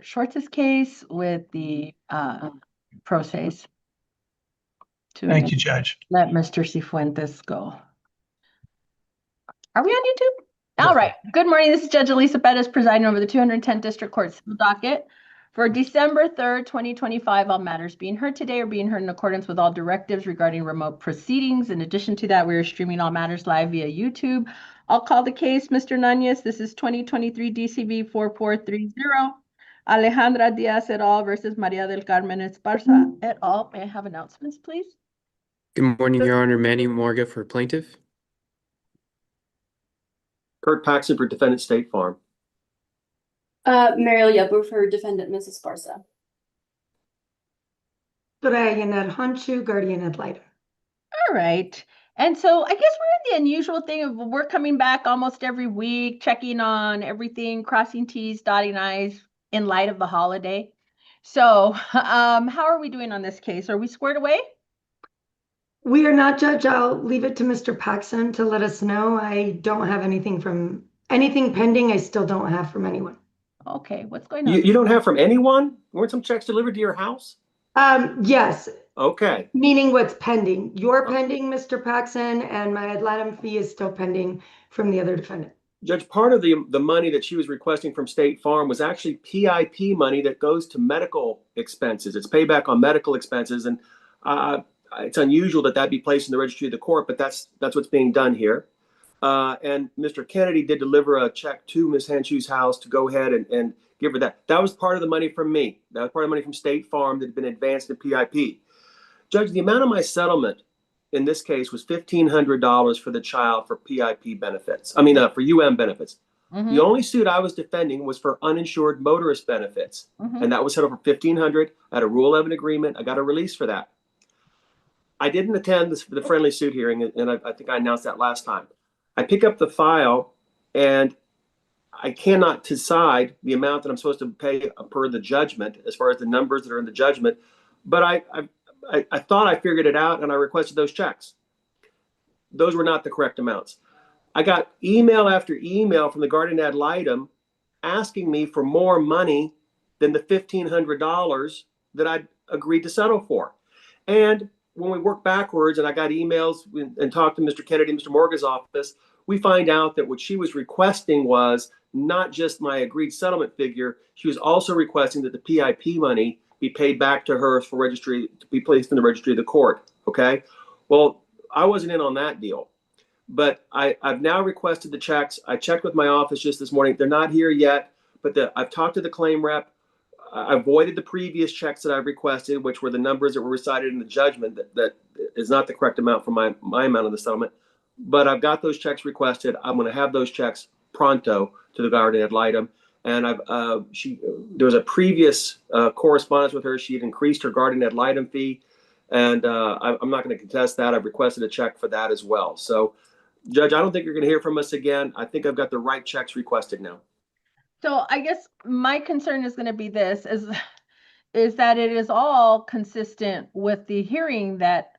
Schwartz's case with the pro se's. Thank you, Judge. Let Mr. Cifuentes go. Are we on YouTube? Yes. All right. Good morning. This is Judge Alyssa Perez presiding over the 210th District Court Civil Docket for December 3rd, 2025. All matters being heard today are being heard in accordance with all directives regarding remote proceedings. In addition to that, we are streaming all matters live via YouTube. I'll call the case, Mr. Nunez. This is 2023 DCV 4430. Alejandra Diaz et al. Versus Maria del Carmen Esparza et al. May I have announcements, please? Good morning, Your Honor. Manny Morga for plaintiff. Kurt Paxson for defendant State Farm. Mariel Yepper for defendant Mrs. Sparsa. Brian Hanchu, guardian ad litem. All right. And so I guess we're in the unusual thing of we're coming back almost every week, checking on everything, crossing T's, dotting I's in light of the holiday. So how are we doing on this case? Are we squared away? We are not, Judge. I'll leave it to Mr. Paxson to let us know. I don't have anything pending. I still don't have from anyone. Okay, what's going on? You don't have from anyone? Weren't some checks delivered to your house? Yes. Okay. Meaning what's pending. You're pending, Mr. Paxson, and my ad litem fee is still pending from the other defendant. Judge, part of the money that she was requesting from State Farm was actually PIP money that goes to medical expenses. It's payback on medical expenses, and it's unusual that be placed in the registry of the court, but that's what's being done here. And Mr. Kennedy did deliver a check to Ms. Hanchu's house to go ahead and give her that. That was part of the money from me. That was part of the money from State Farm that had been advanced to PIP. Judge, the amount of my settlement in this case was $1,500 for the child for PIP benefits. I mean, for UM benefits. Mm-hmm. The only suit I was defending was for uninsured motorist benefits. Mm-hmm. And that was settled for $1,500. I had a Rule 11 agreement. I got a release for that. I didn't attend the friendly suit hearing, and I think I announced that last time. I pick up the file, and I cannot decide the amount that I'm supposed to pay per the judgment, as far as the numbers that are in the judgment. But I thought I figured it out, and I requested those checks. Those were not the correct amounts. I got email after email from the guardian ad litem asking me for more money than the $1,500 that I'd agreed to settle for. And when we work backwards, and I got emails and talked to Mr. Kennedy, Mr. Morgan's office, we find out that what she was requesting was not just my agreed settlement figure. She was also requesting that the PIP money be paid back to her for registry, to be placed in the registry of the court. Okay. Well, I wasn't in on that deal, but I've now requested the checks. I checked with my office just this morning. They're not here yet, but I've talked to the claim rep. I avoided the previous checks that I've requested, which were the numbers that were recited in the judgment. That is not the correct amount for my amount of the settlement. But I've got those checks requested. I'm going to have those checks pronto to the guardian ad litem. And there was a previous correspondence with her. She had increased her guardian ad litem fee, and I'm not going to contest that. I've requested a check for that as well. So, Judge, I don't think you're going to hear from us again. I think I've got the right checks requested now. So I guess my concern is going to be this, is that it is all consistent with the hearing that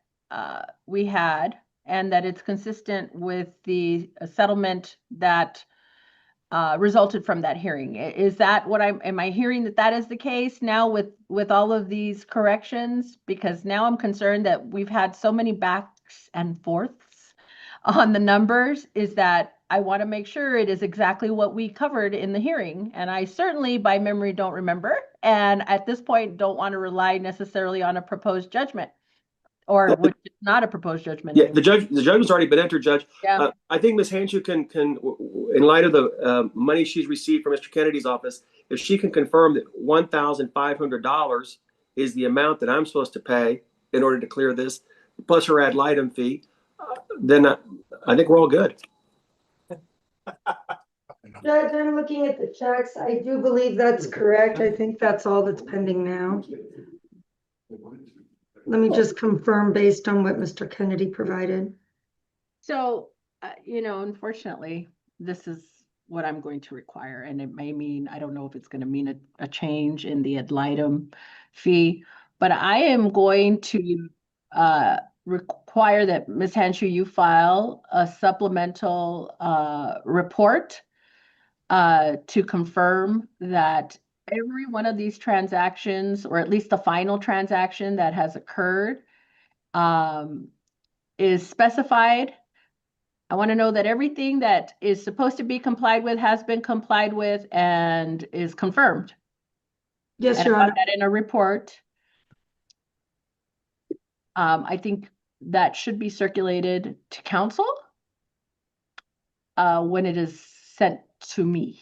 we had, and that it's consistent with the settlement that resulted from that hearing. Is that what am I hearing that is the case now with all of these corrections? Because now I'm concerned that we've had so many backs and forths on the numbers, is that I want to make sure it is exactly what we covered in the hearing. And I certainly by memory don't remember. And at this point, don't want to rely necessarily on a proposed judgment, or which is not a proposed judgment. Yeah, the judgment's already been entered, Judge. Yeah. I think Ms. Hanchu can, in light of the money she's received from Mr. Kennedy's office, if she can confirm that $1,500 is the amount that I'm supposed to pay in order to clear this, plus her ad litem fee, then I think we're all good. Judge, I'm looking at the checks. I do believe that's correct. I think that's all that's pending now. Let me just confirm based on what Mr. Kennedy provided. So, unfortunately, this is what I'm going to require. And it may mean, I don't know if it's going to mean a change in the ad litem fee, but I am going to require that Ms. Hanchu, you file a supplemental report to confirm that every one of these transactions, or at least the final transaction that has occurred, is specified. I want to know that everything that is supposed to be complied with has been complied with and is confirmed. Yes, And Your I want Honor. that in a report. I think that should be circulated to council when it is sent to me.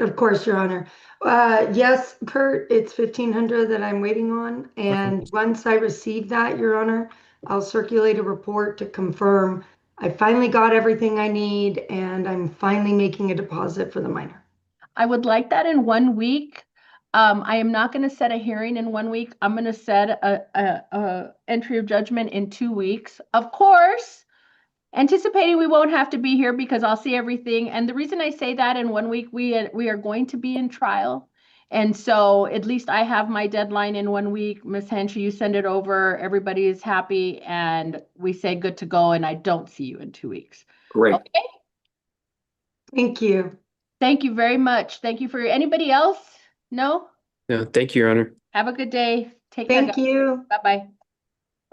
Of course, Your Honor. Yes, Kurt, it's 1,500 that I'm waiting on. And once I receive that, Your Honor, I'll circulate a report to confirm I finally got everything I need and I'm finally making a deposit for the minor. I would like that in 1 week. I am not going to set a hearing in 1 week. I'm going to set a entry of judgment in 2 weeks. Of course, anticipating we won't have to be here because I'll see everything. And the reason I say that in 1 week, we are going to be in trial. And so at least I have my deadline in 1 week. Ms. Henshaw, you send it over, everybody is happy, and we say good to go, and I don't see you in 2 weeks. Great. Okay, Thank you. thank you very much. Thank you for anybody else? No? No, thank you, Your Honor. Have a good day. Take care. Thank you. Bye-bye.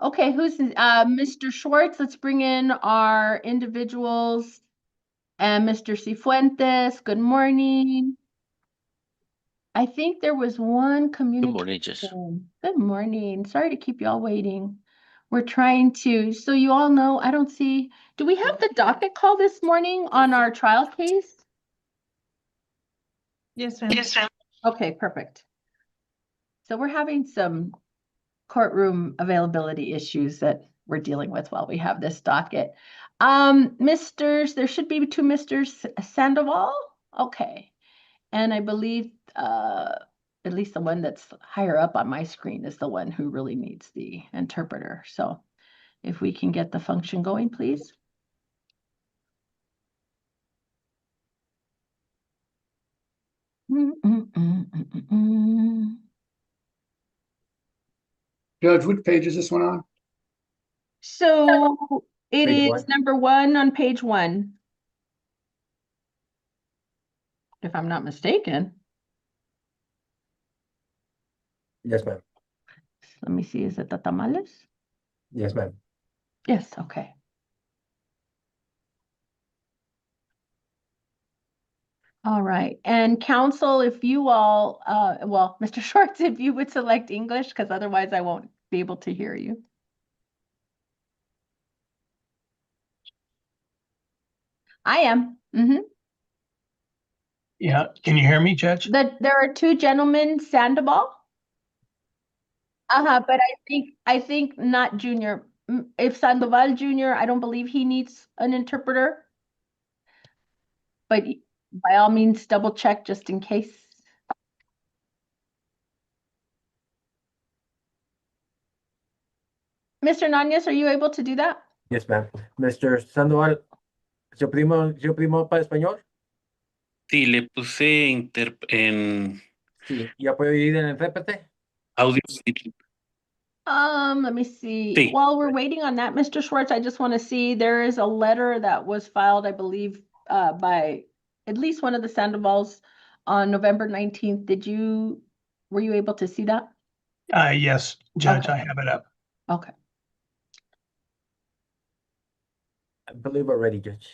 Okay, who's Mr. Schwartz? Let's bring in our individuals. And Mr. Cifuentes, good morning. I think there was one communication. Good morning, Jess. Good morning. Sorry to keep you all waiting. We're trying to, so you all know, I don't see, do we have the docket call this morning on our trial case? Yes, ma'am. Yes, ma'am. Okay, perfect. So we're having some courtroom availability issues that we're dealing with while we have this docket. There should be two Misters Sandoval. Okay. And I believe at least the one that's higher up on my screen is the one who really needs the interpreter. So if we can get the function going, please. Judge, what page is this one on? So it Page is one. number 1 on page 1. If I'm not mistaken. Yes, ma'am. Let me see, is it the tamales? Yes, ma'am. Yes, okay. All right, and council, if you all, well, Mr. Schwartz, if you would select English, because otherwise I won't be able to hear you. I am. Yeah, can you hear me, Judge? There are two gentlemen, Sandoval. But I think not Junior. If Sandoval Junior, I don't believe he needs an interpreter. But by all means, double check just in case. Mr. Nunez, are you able to do that? Yes, ma'am. Mr. Sandoval, ¿se oprimo para español? Sí, le puse en Sí. ¿Ya puedo ir en el intérprete? audio. Let me see. Sí. While we're waiting on that, Mr. Schwartz, I just want to see, there is a letter that was filed, I believe, by at least one of the Sandovals on November 19th. Were you able to see that? Yes, Judge, Okay. I have it up. Okay. I believe already, Judge.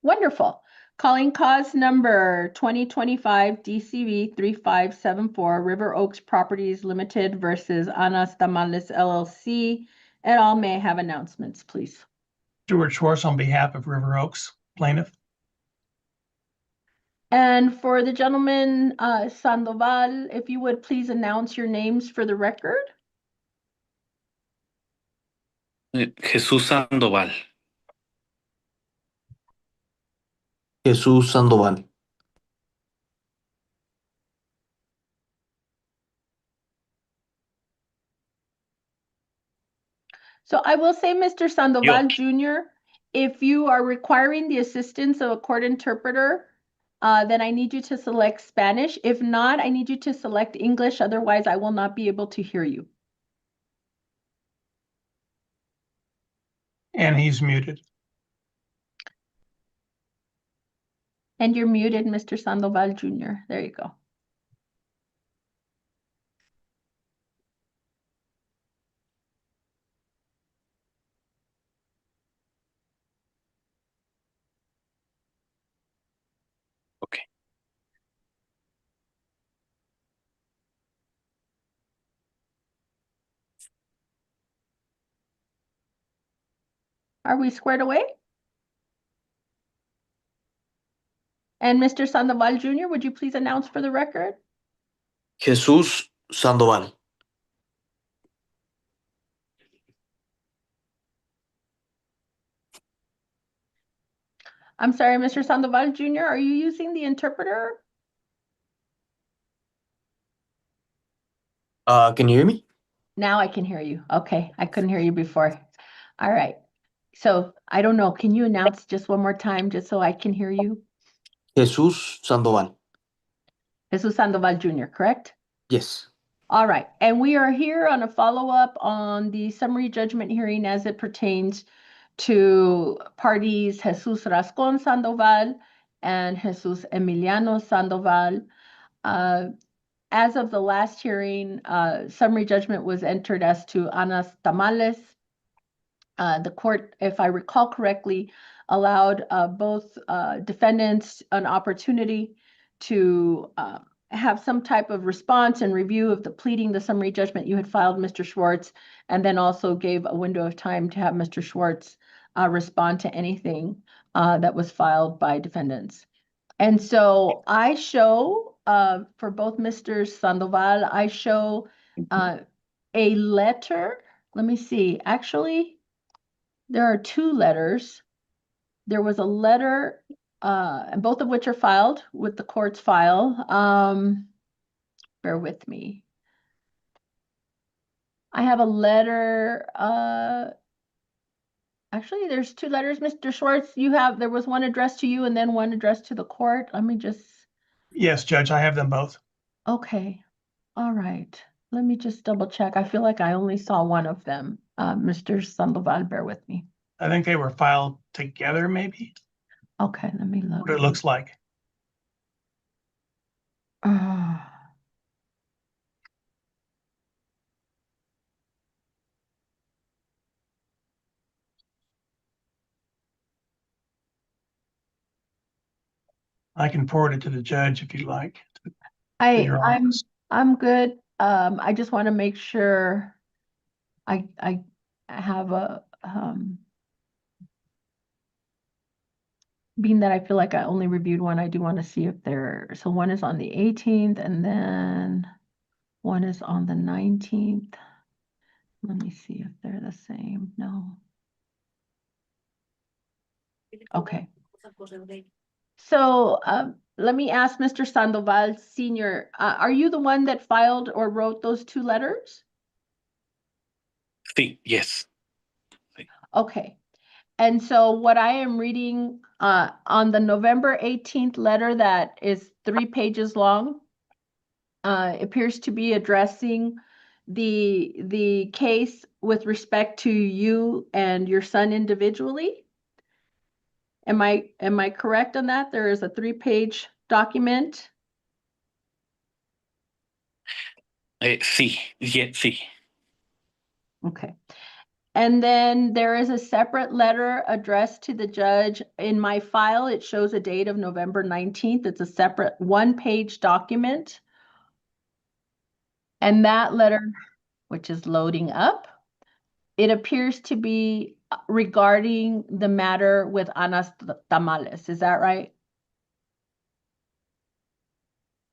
Wonderful. Calling cause number 2025 DCV 3574 River Oaks Properties Limited versus Anas Tamales LLC. Et al. May I have announcements, please? Stuart Schwartz on behalf of River Oaks plaintiff. And for the gentleman, Sandoval, if you would please announce your names for the record. Jesús Sandoval. Jesús Sandoval. So I will say, Mr. Sandoval Jr., if you are requiring the assistance of a court interpreter, then I need you to select Spanish. If not, I need you to select English. Otherwise, I will not be able to hear you. And he's muted. And you're muted, Mr. Sandoval Jr. There you go. Ok. Are we squared away? And Mr. Sandoval Jr., would you please announce for the record? Jesús Sandoval. I'm sorry, Mr. Sandoval Jr., are you using the interpreter? Can you hear me? Now I can hear you. Okay, I couldn't hear you before. All right. So I don't know. Can you announce just one more time just so I can hear you? Jesús Sandoval. Jesus Sandoval Jr., correct? Yes. All right. And we are here on a follow-up on the summary judgment hearing as it pertains to parties Jesus Rascon Sandoval and Jesus Emiliano Sandoval. As of the last hearing, summary judgment was entered as to Anas Tamales. The court, if I recall correctly, allowed both defendants an opportunity to have some type of response and review of the pleading, the summary judgment you had filed, Mr. Schwartz, and then also gave a window of time to have Mr. Schwartz respond to anything that was filed by defendants. And so I show, for both Mr. Sandoval, I show a letter. Let me see. Actually, there are two letters. There was a letter, and both of which are filed with the court's file. Bear with me. I have a letter. Actually, there's two letters, Mr. Schwartz. There was one addressed to you and then one addressed to the court. Let me just. Yes, Judge, I have them both. Okay. All right. Let me just double check. I feel like I only saw one of them. Mr. Sandoval, bear with me. I think they were filed together, maybe, Okay, let me look. what it looks like. I can forward it to the judge if you like. Your office. I'm good. I just want to make sure I have a being that I feel like I only reviewed one, I do want to see if so one is on the 18th and then one is on the 19th. Let me see if they're the same. No. Okay. So let me ask Mr. Sandoval Sr., are you the one that filed or wrote those two letters? Sí, yes. Okay. And so what I am reading on the November 18th letter that is 3 pages long appears to be addressing the case with respect to you and your son individually. Am I correct on that? There is a 3-page document. Sí, sí. Okay. And then there is a separate letter addressed to the judge. In my file, it shows a date of November 19th. It's a separate 1-page document. And that letter, which is loading up, it appears to be regarding the matter with Anas Tamales. Is that right?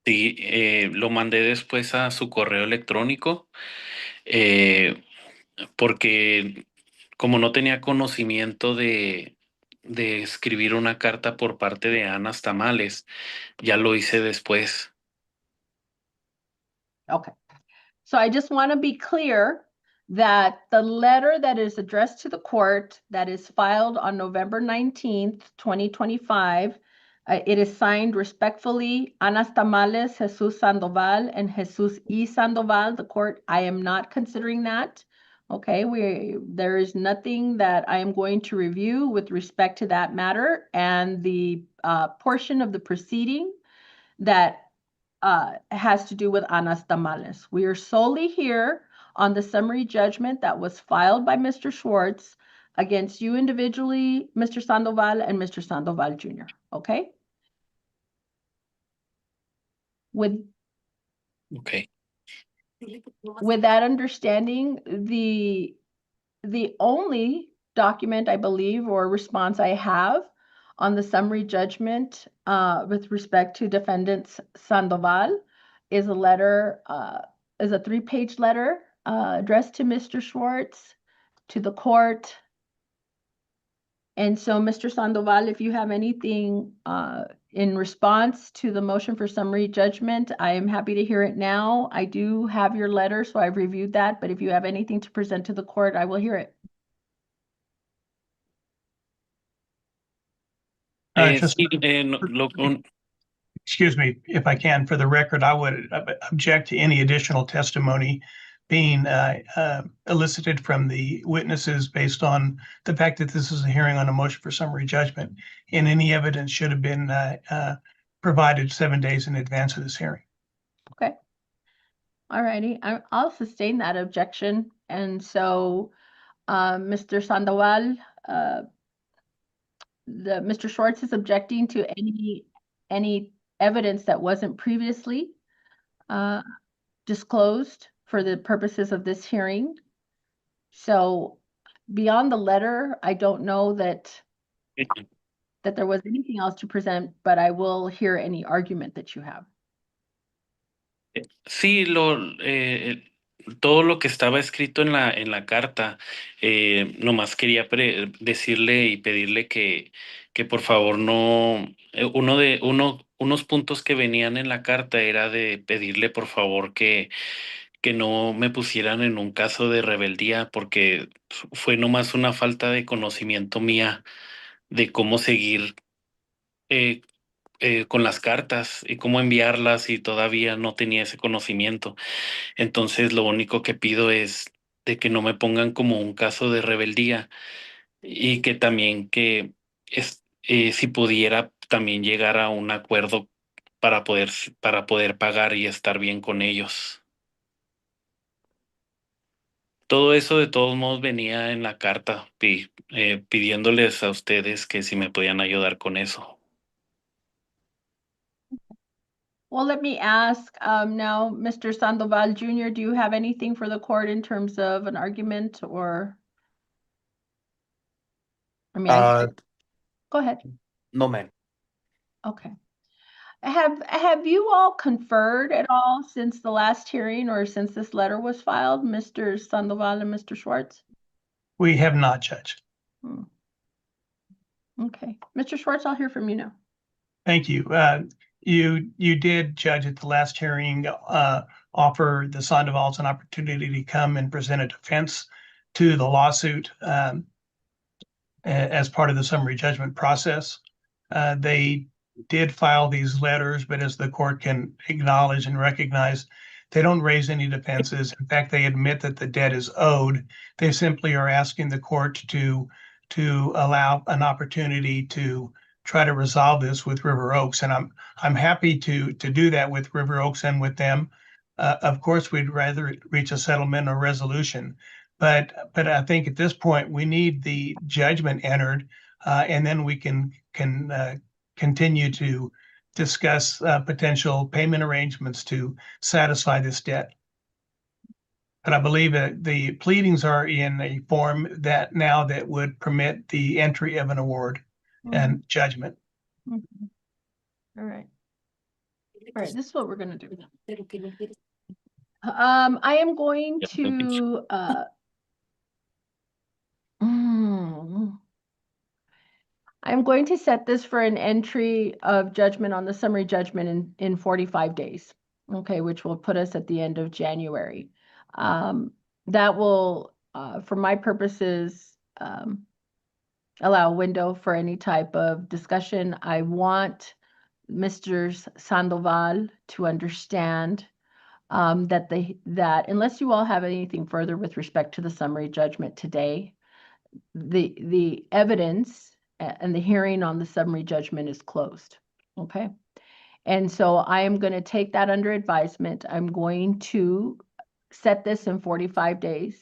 Sí, lo mandé después a su correo electrónico porque como no tenía conocimiento de escribir una carta por parte de Anas Tamales, ya lo hice después. Okay. So I just want to be clear that the letter that is addressed to the court that is filed on November 19th, 2025, it is signed respectfully, Anas Tamales, Jesus Sandoval, and Jesus E. Sandoval. The court, I am not considering that Okay, there is nothing that I am going to review with respect to that matter, and the portion of the proceeding that has to do with Anas Tamales. We are solely here on the summary judgment that was filed by Mr. Schwartz against you individually, Mr. Sandoval and Mr. Sandoval Jr., okay? With Okay. that understanding, the only document I believe or response I have on the summary judgment with respect to defendant Sandoval is a letter, is a 3-page letter addressed to Mr. Schwartz, to the court. And so, Mr. Sandoval, if you have anything in response to the motion for summary judgment, I am happy to hear it now. I do have your letter, so I've reviewed that, but if you have anything to present to the court, I will hear it. Just- Excuse me, if I can, for the record, I would object to any additional testimony being elicited from the witnesses based on the fact that this is a hearing on a motion for summary judgment, and any evidence should have been provided 7 days in advance of this hearing. Okay. All righty. I'll sustain that objection. And so, Mr. Sandoval, Mr. Schwartz is objecting to any evidence that wasn't previously disclosed for the purposes of this hearing. So beyond the letter, I don't know that there was anything else to present, but I will hear any argument that you have. Sí, todo lo que estaba escrito en la carta, nomás quería decirle y pedirle que por favor no, unos puntos que venían en la carta era de pedirle por favor que no me pusieran en un caso de rebeldía, porque fue nomás una falta de conocimiento mía de cómo seguir con las cartas y cómo enviarlas, y todavía no tenía ese conocimiento. Entonces, lo único que pido es de que no me pongan como un caso de rebeldía, y que también si pudiera también llegar a un acuerdo para poder pagar y estar bien con ellos. Todo eso de todos modos venía en la carta, pidiéndoles a ustedes que si me podían ayudar con eso. Well, let me ask now, Mr. Sandoval Jr., do you have anything for the court in terms of an argument or? I mean, go ahead. No, ma'am. Okay. Have you all conferred at all since the last hearing or since this letter was filed, Mr. Sandoval and Mr. Schwartz? We have not, Judge. Okay. Mr. Schwartz, I'll hear from you now. Thank you. You did, Judge, at the last hearing, offer the Sandovals an opportunity to come and present a defense to the lawsuit as part of the summary judgment process. They did file these letters, but as the court can acknowledge and recognize, they don't raise any defenses. In fact, they admit that the debt is owed. They simply are asking the court to allow an opportunity to try to resolve this with River Oaks, and I'm happy to do that with River Oaks and with them. Of course, we'd rather reach a settlement or resolution, but I think at this point we need the judgment entered, and then we can continue to discuss potential payment arrangements to satisfy this debt. But I believe that the pleadings are in a form that would permit the entry of an award and judgment. All right. All right, this is what we're going to do. I am going to I'm going to set this for an entry of judgment on the summary judgment in 45 days. Okay, which will put us at the end of January. That will, for my purposes, allow a window for any type of discussion. I want Mr. Sandoval to understand that unless you all have anything further with respect to the summary judgment today, the evidence and the hearing on the summary judgment is closed. Okay. And so I am going to take that under advisement. I'm going to set this in 45 days.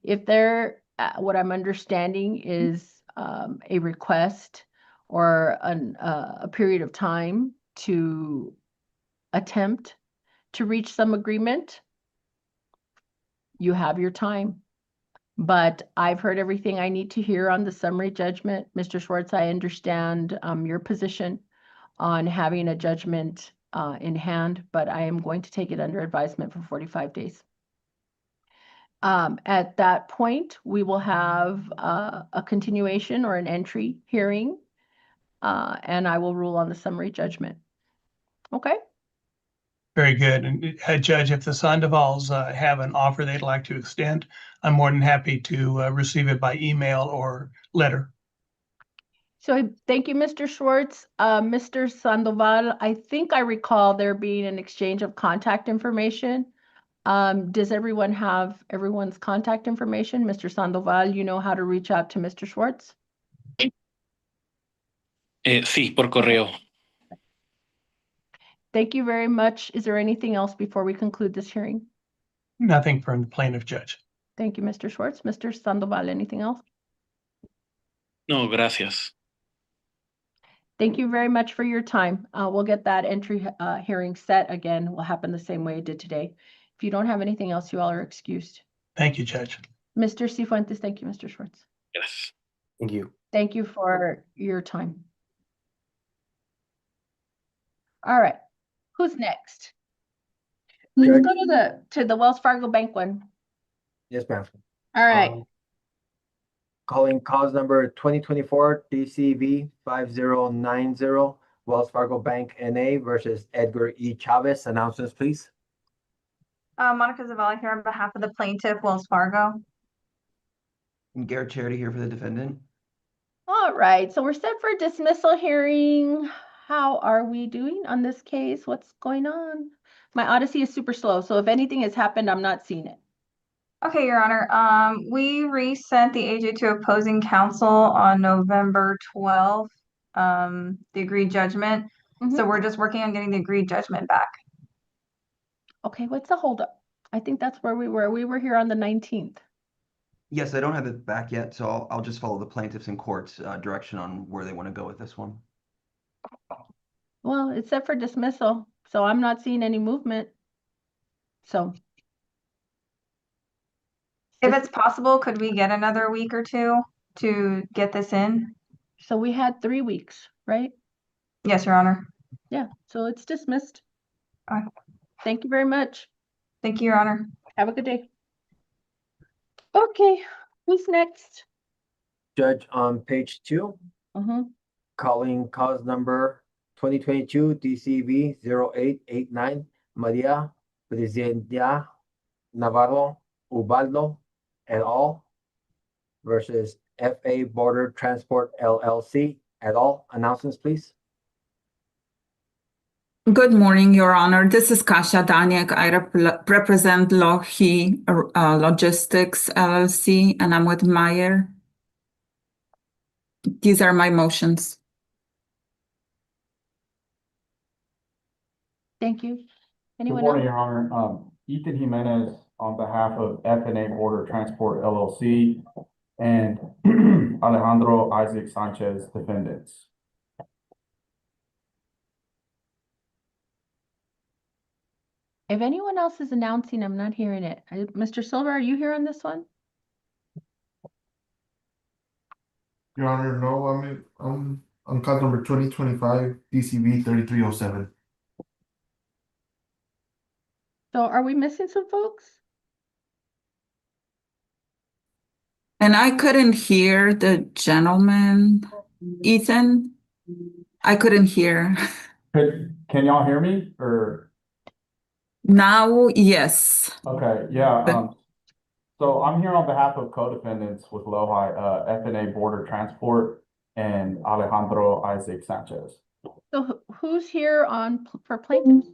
If there, what I'm understanding is a request or a period of time to attempt to reach some agreement, you have your time. But I've heard everything I need to hear on the summary judgment. Mr. Schwartz, I understand your position on having a judgment in hand, but I am going to take it under advisement for 45 days. At that point, we will have a continuation or an entry hearing, and I will rule on the summary judgment. Okay? Very good. And Judge, if the Sandovals have an offer they'd like to extend, I'm more than happy to receive it by email or letter. So thank you, Mr. Schwartz. Mr. Sandoval, I think I recall there being an exchange of contact information. Does everyone have everyone's contact information? Mr. Sandoval, you know how to reach out to Mr. Schwartz? Sí, por correo. Thank you very much. Is there anything else before we conclude this hearing? Nothing from the plaintiff, Judge. Thank you, Mr. Schwartz. Mr. Sandoval, anything else? No, gracias. Thank you very much for your time. We'll get that entry hearing set again. Will happen the same way it did today. If you don't have anything else, you all are excused. Thank you, Judge. Mr. Cifuentes, thank you, Mr. Schwartz. Yes. Thank you. Thank you for your time. All right, who's next? Let's Judge. go to the Wells Fargo Bank one. Yes, ma'am. All right, Calling cause number 2024 DCV 5090 Wells Fargo Bank NA versus Edgar E. Chavez. Announcements, please. Monica Zavala here on behalf of the plaintiff, Wells Fargo. And Garrett Charity here for the defendant. all right, so we're set for a dismissal hearing. How are we doing on this case? What's going on? My Odyssey is super slow, so if anything has happened, I'm not seeing it. Okay, Your Honor. We resent the AJ to opposing counsel on November 12th, the agreed judgment. So we're just working on getting the agreed judgment back. Okay, what's the holdup? I think that's where we were. We were here on the 19th. Yes, I don't have it back yet, so I'll just follow the plaintiffs in court's direction on where they want to go with this one. Well, it's set for dismissal, so I'm not seeing any movement. So If it's possible, could we get another week or two to get this in? so we had 3 weeks, right? Yes, Your Honor. Yeah, so it's dismissed. Okay. Thank you very much. Thank you, Your Honor. Have a good day. Okay, who's next? Judge, on page 2, calling cause number 2022 DCV 0889 Maria Presidenta Navarro Ubaldo et al. Versus FA Border Transport LLC et al. Announcements, please. Good morning, Your Honor. This is Kasia Daniak. I represent Lohi Logistics LLC, and I'm with Meyer. These are my motions. Thank you. Good Anyone morning, else? Your Honor. Ethan Jimenez on behalf of F&A Border Transport LLC and Alejandro Isaac Sanchez defendants. If anyone else is announcing, I'm not hearing it. Mr. Silver, are you here on this one? Your Honor, no, I'm on cause number 2025 DCV 3307. So are we missing some folks? And I couldn't hear the gentleman, Ethan. I couldn't hear. Can y'all hear me or? Now, yes. Okay, yeah. So I'm here on behalf of co-defendants with Lohi, F&A Border Transport and Alejandro Isaac Sanchez. So who's here for plaintiffs?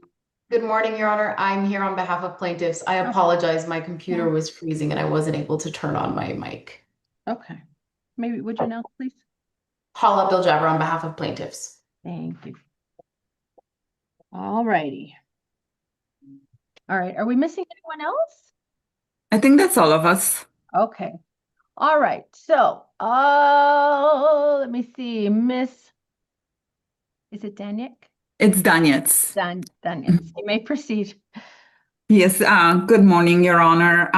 Good morning, Your Honor. I'm here on behalf of plaintiffs. I apologize. My computer was freezing and I wasn't able to turn on my mic. Okay. Maybe, would you announce, please? Hala Abdul-Jabbar on behalf of plaintiffs. Thank you. All righty. All right. Are we missing anyone else? I think that's all of us. Okay. All right. So, let me see. Is it Daniek? It's Daniets. Daniek. You may proceed. Yes, good morning, Your Honor.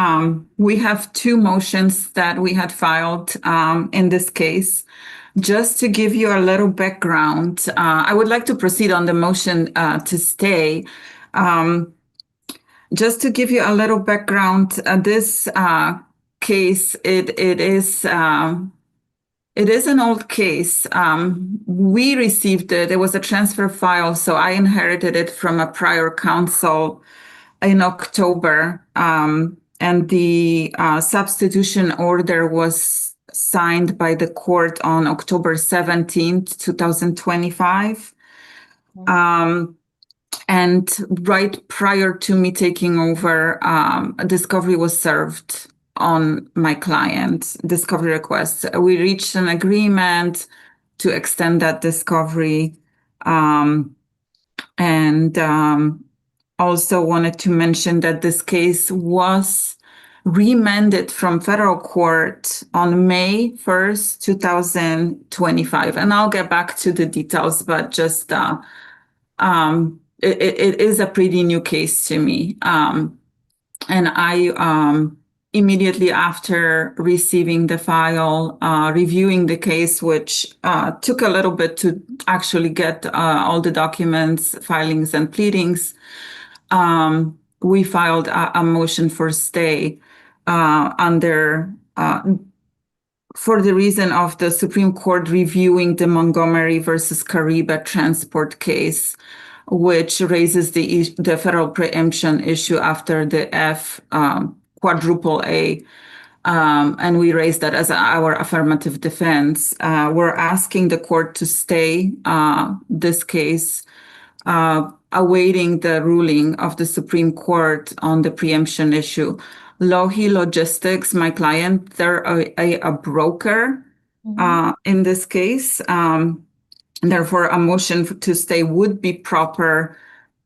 We have two motions that we had filed in this case. Just to give you a little background, I would like to proceed on the motion to stay. Just to give you a little background, this case, it is an old case. We received it. It was a transfer file, so I inherited it from a prior counsel in October, and the substitution order was signed by the court on October 17th, 2025. And right prior to me taking over, a discovery was served on my client, discovery request. We reached an agreement to extend that discovery, and also wanted to mention that this case was remanded from federal court on May 1st, 2025. And I'll get back to the details, but just it is a pretty new case to me. And I immediately after receiving the file, reviewing the case, which took a little bit to actually get all the documents, filings, and pleadings, we filed a motion for stay for the reason of the Supreme Court reviewing the Montgomery versus Caribe transport case, which raises the federal preemption issue after the quadruple A. And we raised that as our affirmative defense. We're asking the court to stay this case, awaiting the ruling of the Supreme Court on the preemption issue. Lohi Logistics, my client, they're a broker in this case. Therefore, a motion to stay would be proper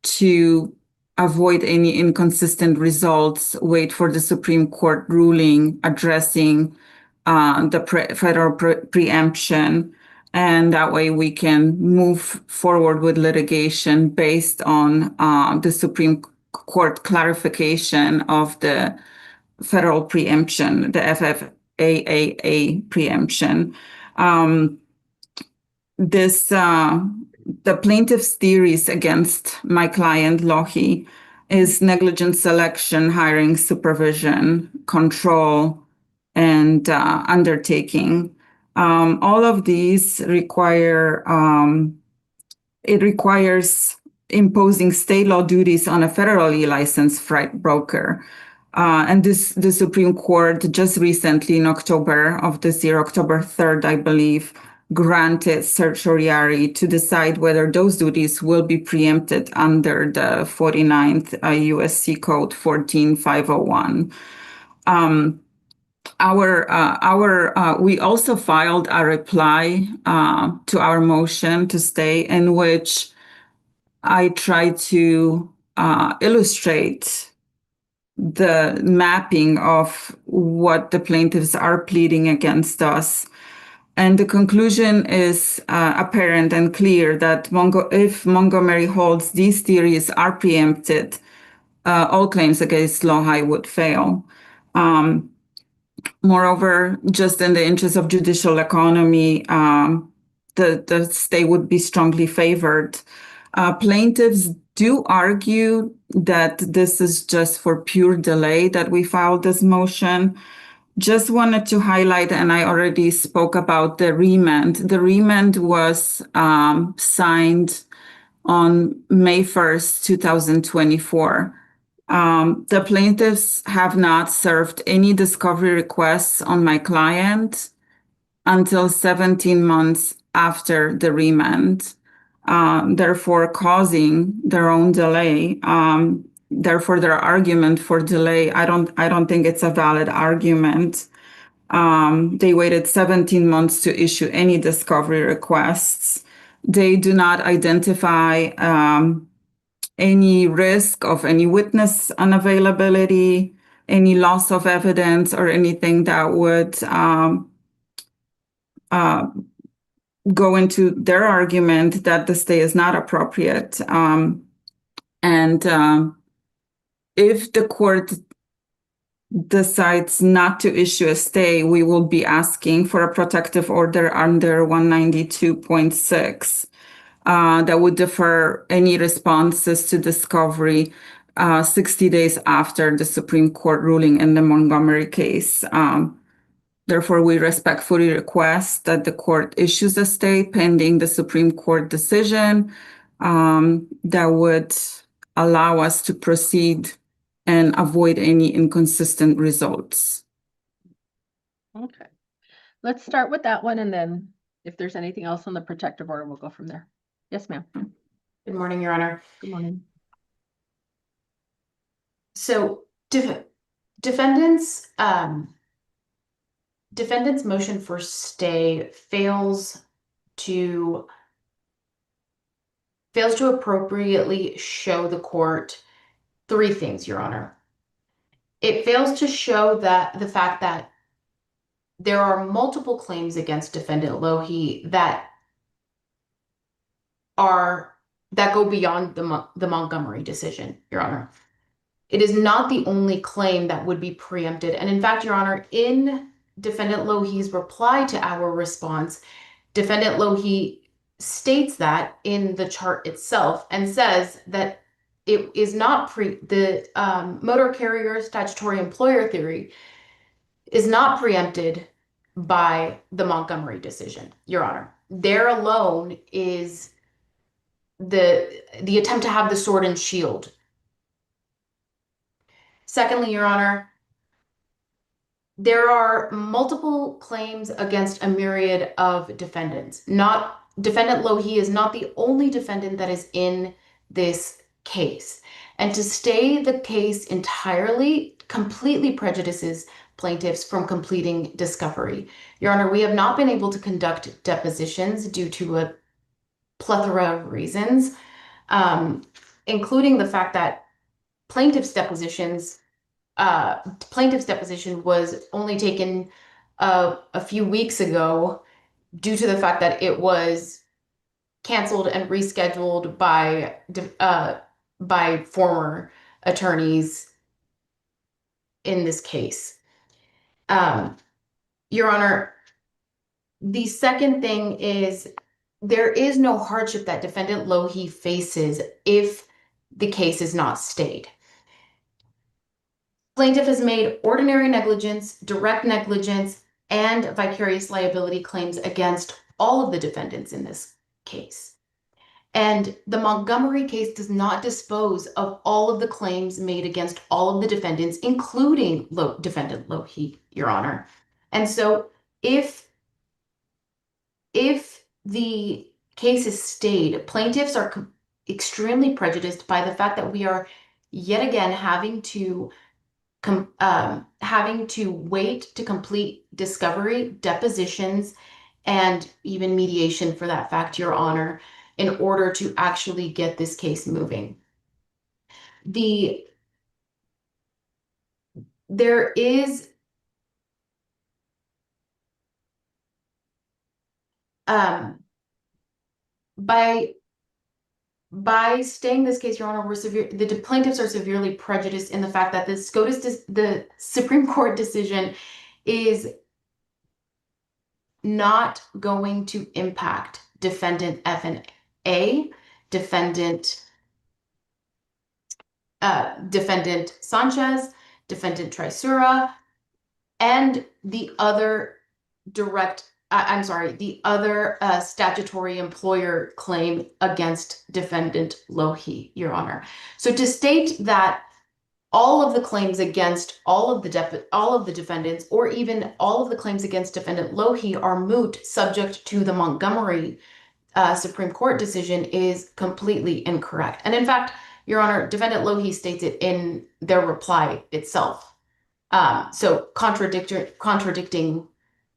to avoid any inconsistent results, wait for the Supreme Court ruling addressing the federal preemption, and that way we can move forward with litigation based on the Supreme Court clarification of the federal preemption, the FFAAA preemption. The plaintiff's theories against my client, Lohi, is negligent selection, hiring, supervision, control, and undertaking. All of these requires imposing state law duties on a federally licensed freight broker. And the Supreme Court just recently in October of this year, October 3rd, I believe, granted certiorari to decide whether those duties will be preempted under the 49th USC Code 14501. We also filed a reply to our motion to stay, in which I try to illustrate the mapping of what the plaintiffs are pleading against us. And the conclusion is apparent and clear that if Montgomery holds these theories are preempted, all claims against Lohi would fail. Moreover, just in the interest of judicial economy, the stay would be strongly favored. Plaintiffs do argue that this is just for pure delay that we filed this motion. Just wanted to highlight, and I already spoke about the remand. The remand was signed on May 1st, 2024. The plaintiffs have not served any discovery requests on my client until 17 months after the remand. therefore causing their own delay. Therefore, their argument for delay, I don't think it's a valid argument. They waited 17 months to issue any discovery requests. They do not identify any risk of any witness unavailability, any loss of evidence, or anything that would go into their argument that the stay is not appropriate. If the court decides not to issue a stay, we will be asking for a protective order under 192.6 that would defer any responses to discovery 60 days after the Supreme Court ruling in the Montgomery case. Therefore, we respectfully request that the court issues a stay pending the Supreme Court decision that would allow us to proceed and avoid any inconsistent results. Okay. Let's start with that one, and then if there's anything else on the protective order, we'll go from there. Yes, ma'am. Good morning, Your Honor. Good morning. So defendants motion for stay fails to appropriately show the court three things, Your Honor. It fails to show that the fact that there are multiple claims against Defendant Lohi that go beyond the Montgomery decision, Your Honor. It is not the only claim that would be preempted. And in fact, Your Honor, in Defendant Lohi's reply to our response, Defendant Lohi states that in the chart itself and says that it is not the motor carrier statutory employer theory is not preempted by the Montgomery decision, Your Honor. There alone is the attempt to have the sword and shield. Secondly, Your Honor, there are multiple claims against a myriad of defendants. Defendant Lohi is not the only defendant that is in this case. And to stay the case entirely completely prejudices plaintiffs from completing discovery. Your Honor, we have not been able to conduct depositions due to a plethora of reasons, including the fact that plaintiff's deposition was only taken a few weeks ago due to the fact that it was canceled and rescheduled by former attorneys in this case. Your Honor, the second thing is there is no hardship that Defendant Lohi faces if the case is not stayed. Plaintiff has made ordinary negligence, direct negligence, and vicarious liability claims against all of the defendants in this case. And the Montgomery case does not dispose of all of the claims made against all of the defendants, including Defendant Lohi, Your Honor. And so if the case is stayed, plaintiffs are extremely prejudiced by the fact that we are yet again having to wait to complete discovery, depositions, and even mediation for that fact, Your Honor, in order to actually get this case moving. There is by staying this case, Your Honor, the plaintiffs are severely prejudiced in the fact that the Supreme Court decision is not going to impact Defendant F&A, Defendant Sanchez, Defendant Trisura, and the other statutory employer claim against Defendant Lohi, Your Honor. So to state that all of the claims against all of the defendants, or even all of the claims against Defendant Lohi, are moot subject to the Montgomery Supreme Court decision is completely incorrect. And in fact, Your Honor, Defendant Lohi states it in their reply itself. So contradicting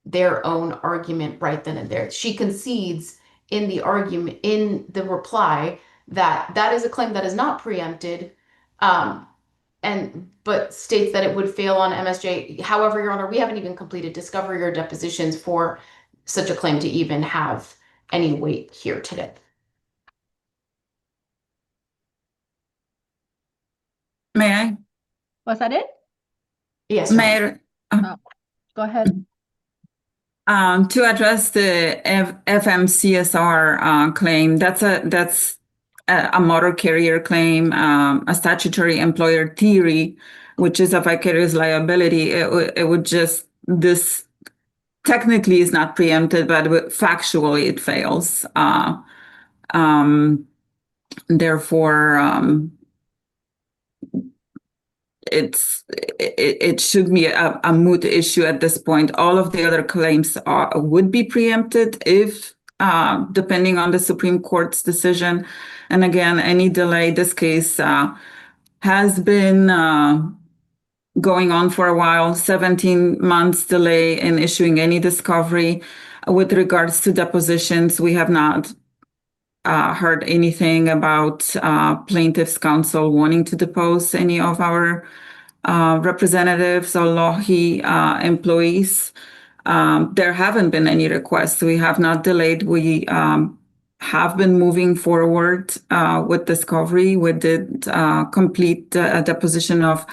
their own argument right then and there. She concedes in the argument, in the reply, that that is a claim that is not preempted, but states that it would fail on MSJ. However, Your Honor, we haven't even completed discovery or depositions for such a claim to even have any weight here today. May I? Was that it? Yes, Your Honor. Mayor, Oh, go ahead. to address the FMCSR claim, that's a motor carrier claim, a statutory employer theory, which is a vicarious liability. It would just, this technically is not preempted, but factually it fails. Therefore, it should be a moot issue at this point. All of the other claims would be preempted if, depending on the Supreme Court's decision. And again, any delay, this case has been going on for a while, 17 months delay in issuing any discovery. With regards to depositions, we have not heard anything about plaintiff's counsel wanting to depose any of our representatives or Lohi employees. There haven't been any requests. We have not delayed. We have been moving forward with discovery. We did complete a deposition of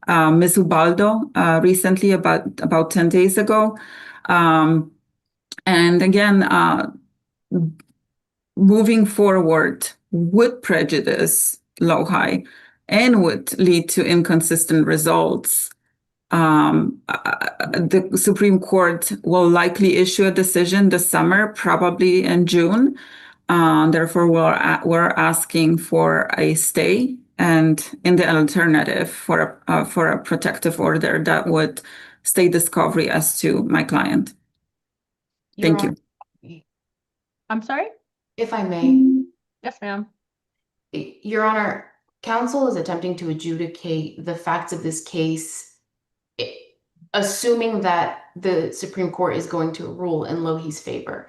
Ms. Ubaldo recently, about 10 days ago. And again, moving forward would prejudice Lohi and would lead to inconsistent results. The Supreme Court will likely issue a decision this summer, probably in June. Therefore, we're asking for a stay and, in the alternative, for a protective order that would stay discovery as to my client. Thank you. I'm sorry? If I may. Yes, ma'am. Your Honor, counsel is attempting to adjudicate the facts of this case, assuming that the Supreme Court is going to rule in Lohi's favor.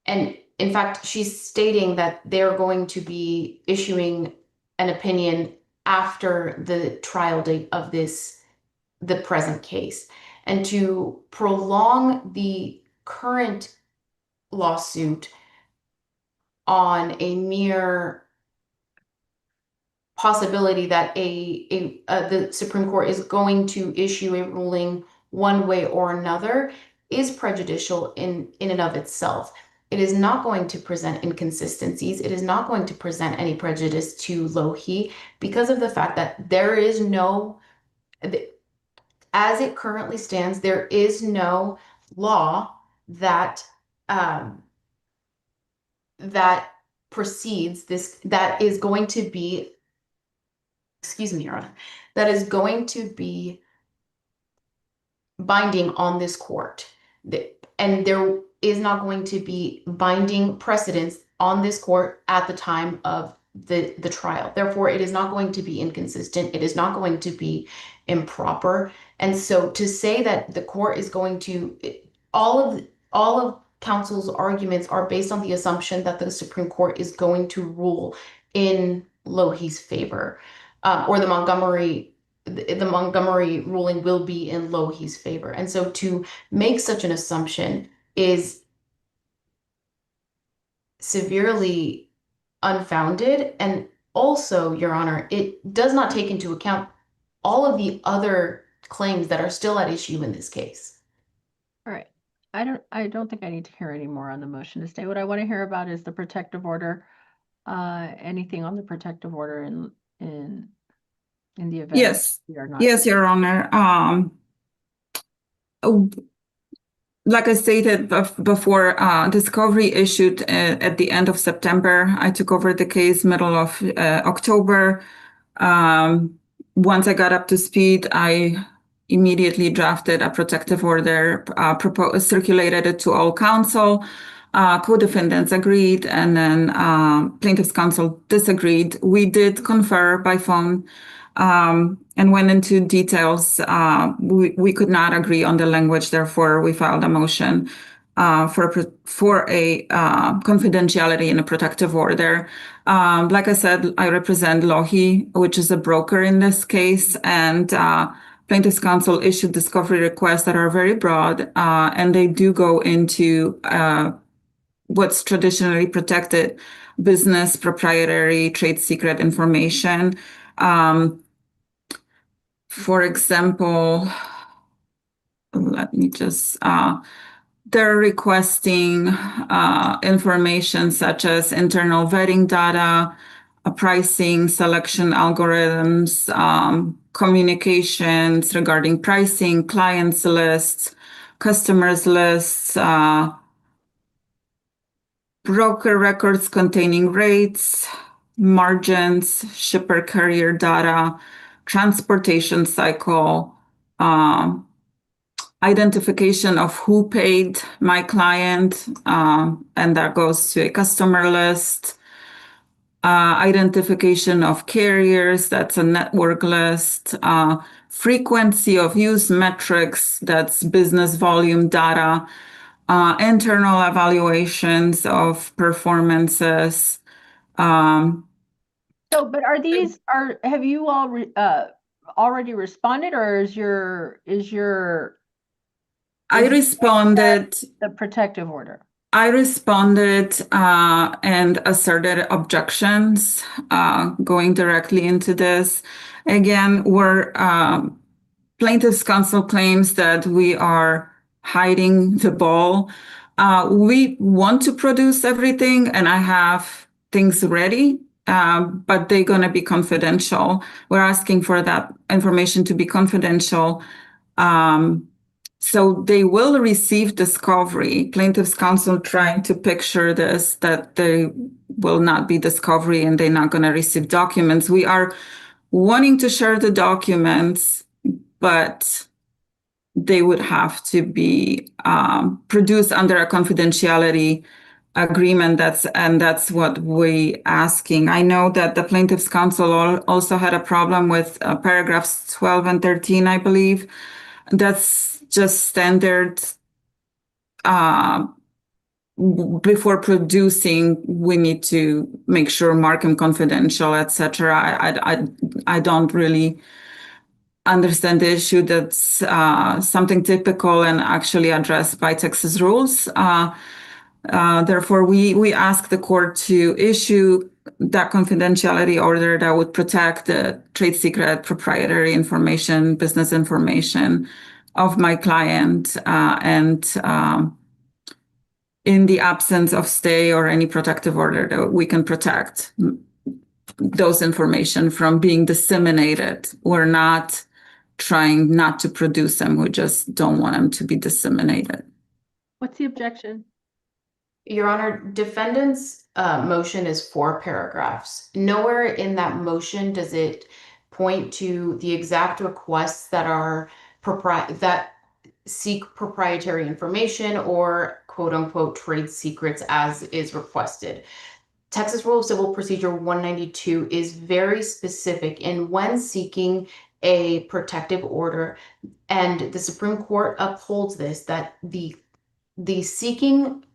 And in fact, she's stating that they're going to be issuing an opinion after the trial date of the present case. And to prolong the current lawsuit on a mere possibility that the Supreme Court is going to issue a ruling one way or another is prejudicial in and of itself. It is not going to present inconsistencies. It is not going to present any prejudice to Lohi because of the fact that there is no, as it currently stands, there is no law that that precedes this, that is going to be, excuse me, Your Honor, that is going to be binding on this court. And there is not going to be binding precedents on this court at the time of the trial. Therefore, it is not going to be inconsistent. It is not going to be improper. And so to say that the court is going to, all of counsel's arguments are based on the assumption that the Supreme Court is going to rule in Lohi's favor, or the Montgomery ruling will be in Lohi's favor. And so to make such an assumption is severely unfounded. And also, Your Honor, it does not take into account all of the other claims that are still at issue in this case. All right. I don't think I need to hear any more on the motion to stay. What I want to hear about is the protective order. Anything on the protective order in the event Yes. we are not. Yes, Your Honor. Like I stated before, discovery issued at the end of September. I took over the case middle of October. Once I got up to speed, I immediately drafted a protective order, circulated it to all counsel. co-defendants agreed, and then plaintiff's counsel disagreed. We did confer by phone and went into details. We could not agree on the language, therefore we filed a motion for a confidentiality and a protective order. Like I said, I represent Lohi, which is a broker in this case, and plaintiff's counsel issued discovery requests that are very broad, and they do go into what's traditionally protected business, proprietary, trade secret information. For example, let me just, they're requesting information such as internal vetting data, pricing, selection algorithms, communications regarding pricing, clients lists, customers lists, broker records containing rates, margins, shipper carrier data, transportation cycle, identification of who paid my client, and that goes to a customer list, identification of carriers, that's a network list, frequency of use metrics, that's business volume data, internal evaluations of performances. So, but have you all already responded, or is I responded. The protective order? I responded and asserted objections going directly into this. Again, plaintiff's counsel claims that we are hiding the ball. We want to produce everything, and I have things ready, but they're going to be confidential. We're asking for that information to be confidential. So they will receive discovery. Plaintiff's counsel trying to picture this, that they will not be discovery and they're not going to receive documents. We are wanting to share the documents, but they would have to be produced under a confidentiality agreement. That's what we asking. I know that the plaintiff's counsel also had a problem with paragraphs 12 and 13, I believe. That's just standard. Before producing, we need to make sure Markham confidential, etc. I don't really understand the issue. That's something typical and actually addressed by Texas rules. Therefore, we ask the court to issue that confidentiality order that would protect the trade secret, proprietary information, business information of my client, and in the absence of stay or any protective order, that we can protect those information from being disseminated. We're not trying not to produce them. We just don't want them to be disseminated. What's the objection? Your Honor, defendant's motion is 4 paragraphs. Nowhere in that motion does it point to the exact requests that are that seek proprietary information or quote unquote trade secrets as is requested. Texas Rule of Civil Procedure 192 is very specific in when seeking a protective order, and the Supreme Court upholds this, that the seeking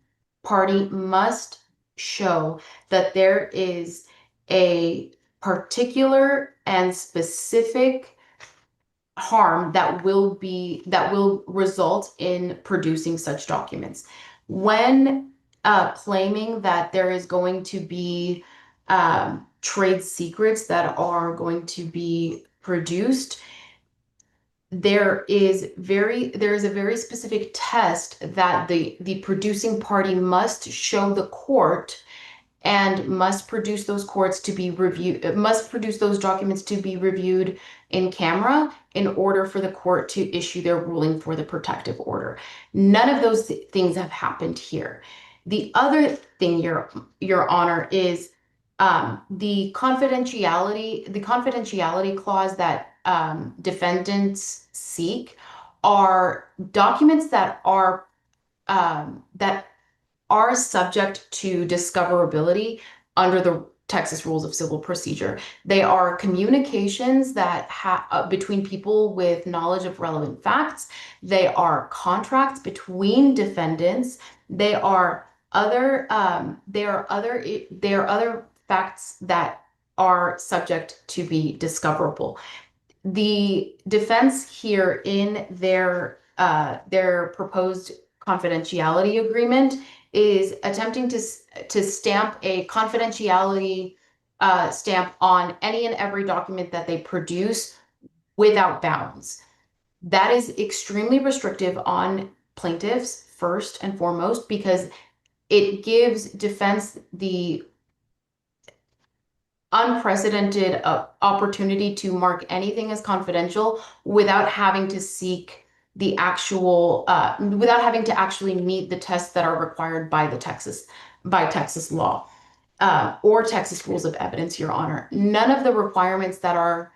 party must show that there is a particular and specific harm that will result in producing such documents. When claiming that there is going to be trade secrets that are going to be produced, there is a very specific test that the producing party must show the court and must produce those documents to be reviewed in camera in order for the court to issue their ruling for the protective order. None of those things have happened here. The other thing, Your Honor, is the confidentiality clause that defendants seek are documents that are are subject to discoverability under the Texas Rules of Civil Procedure. They are communications that between people with knowledge of relevant facts. They are contracts between defendants. They are other facts that are subject to be discoverable. The defense here in their proposed confidentiality agreement is attempting to stamp a confidentiality stamp on any and every document that they produce without bounds. That is extremely restrictive on plaintiffs, first and foremost, because it gives defense the unprecedented opportunity to mark anything as confidential without having to seek the actual without having to actually meet the tests that are required by Texas law or Texas rules of evidence, Your Honor. None of the requirements that are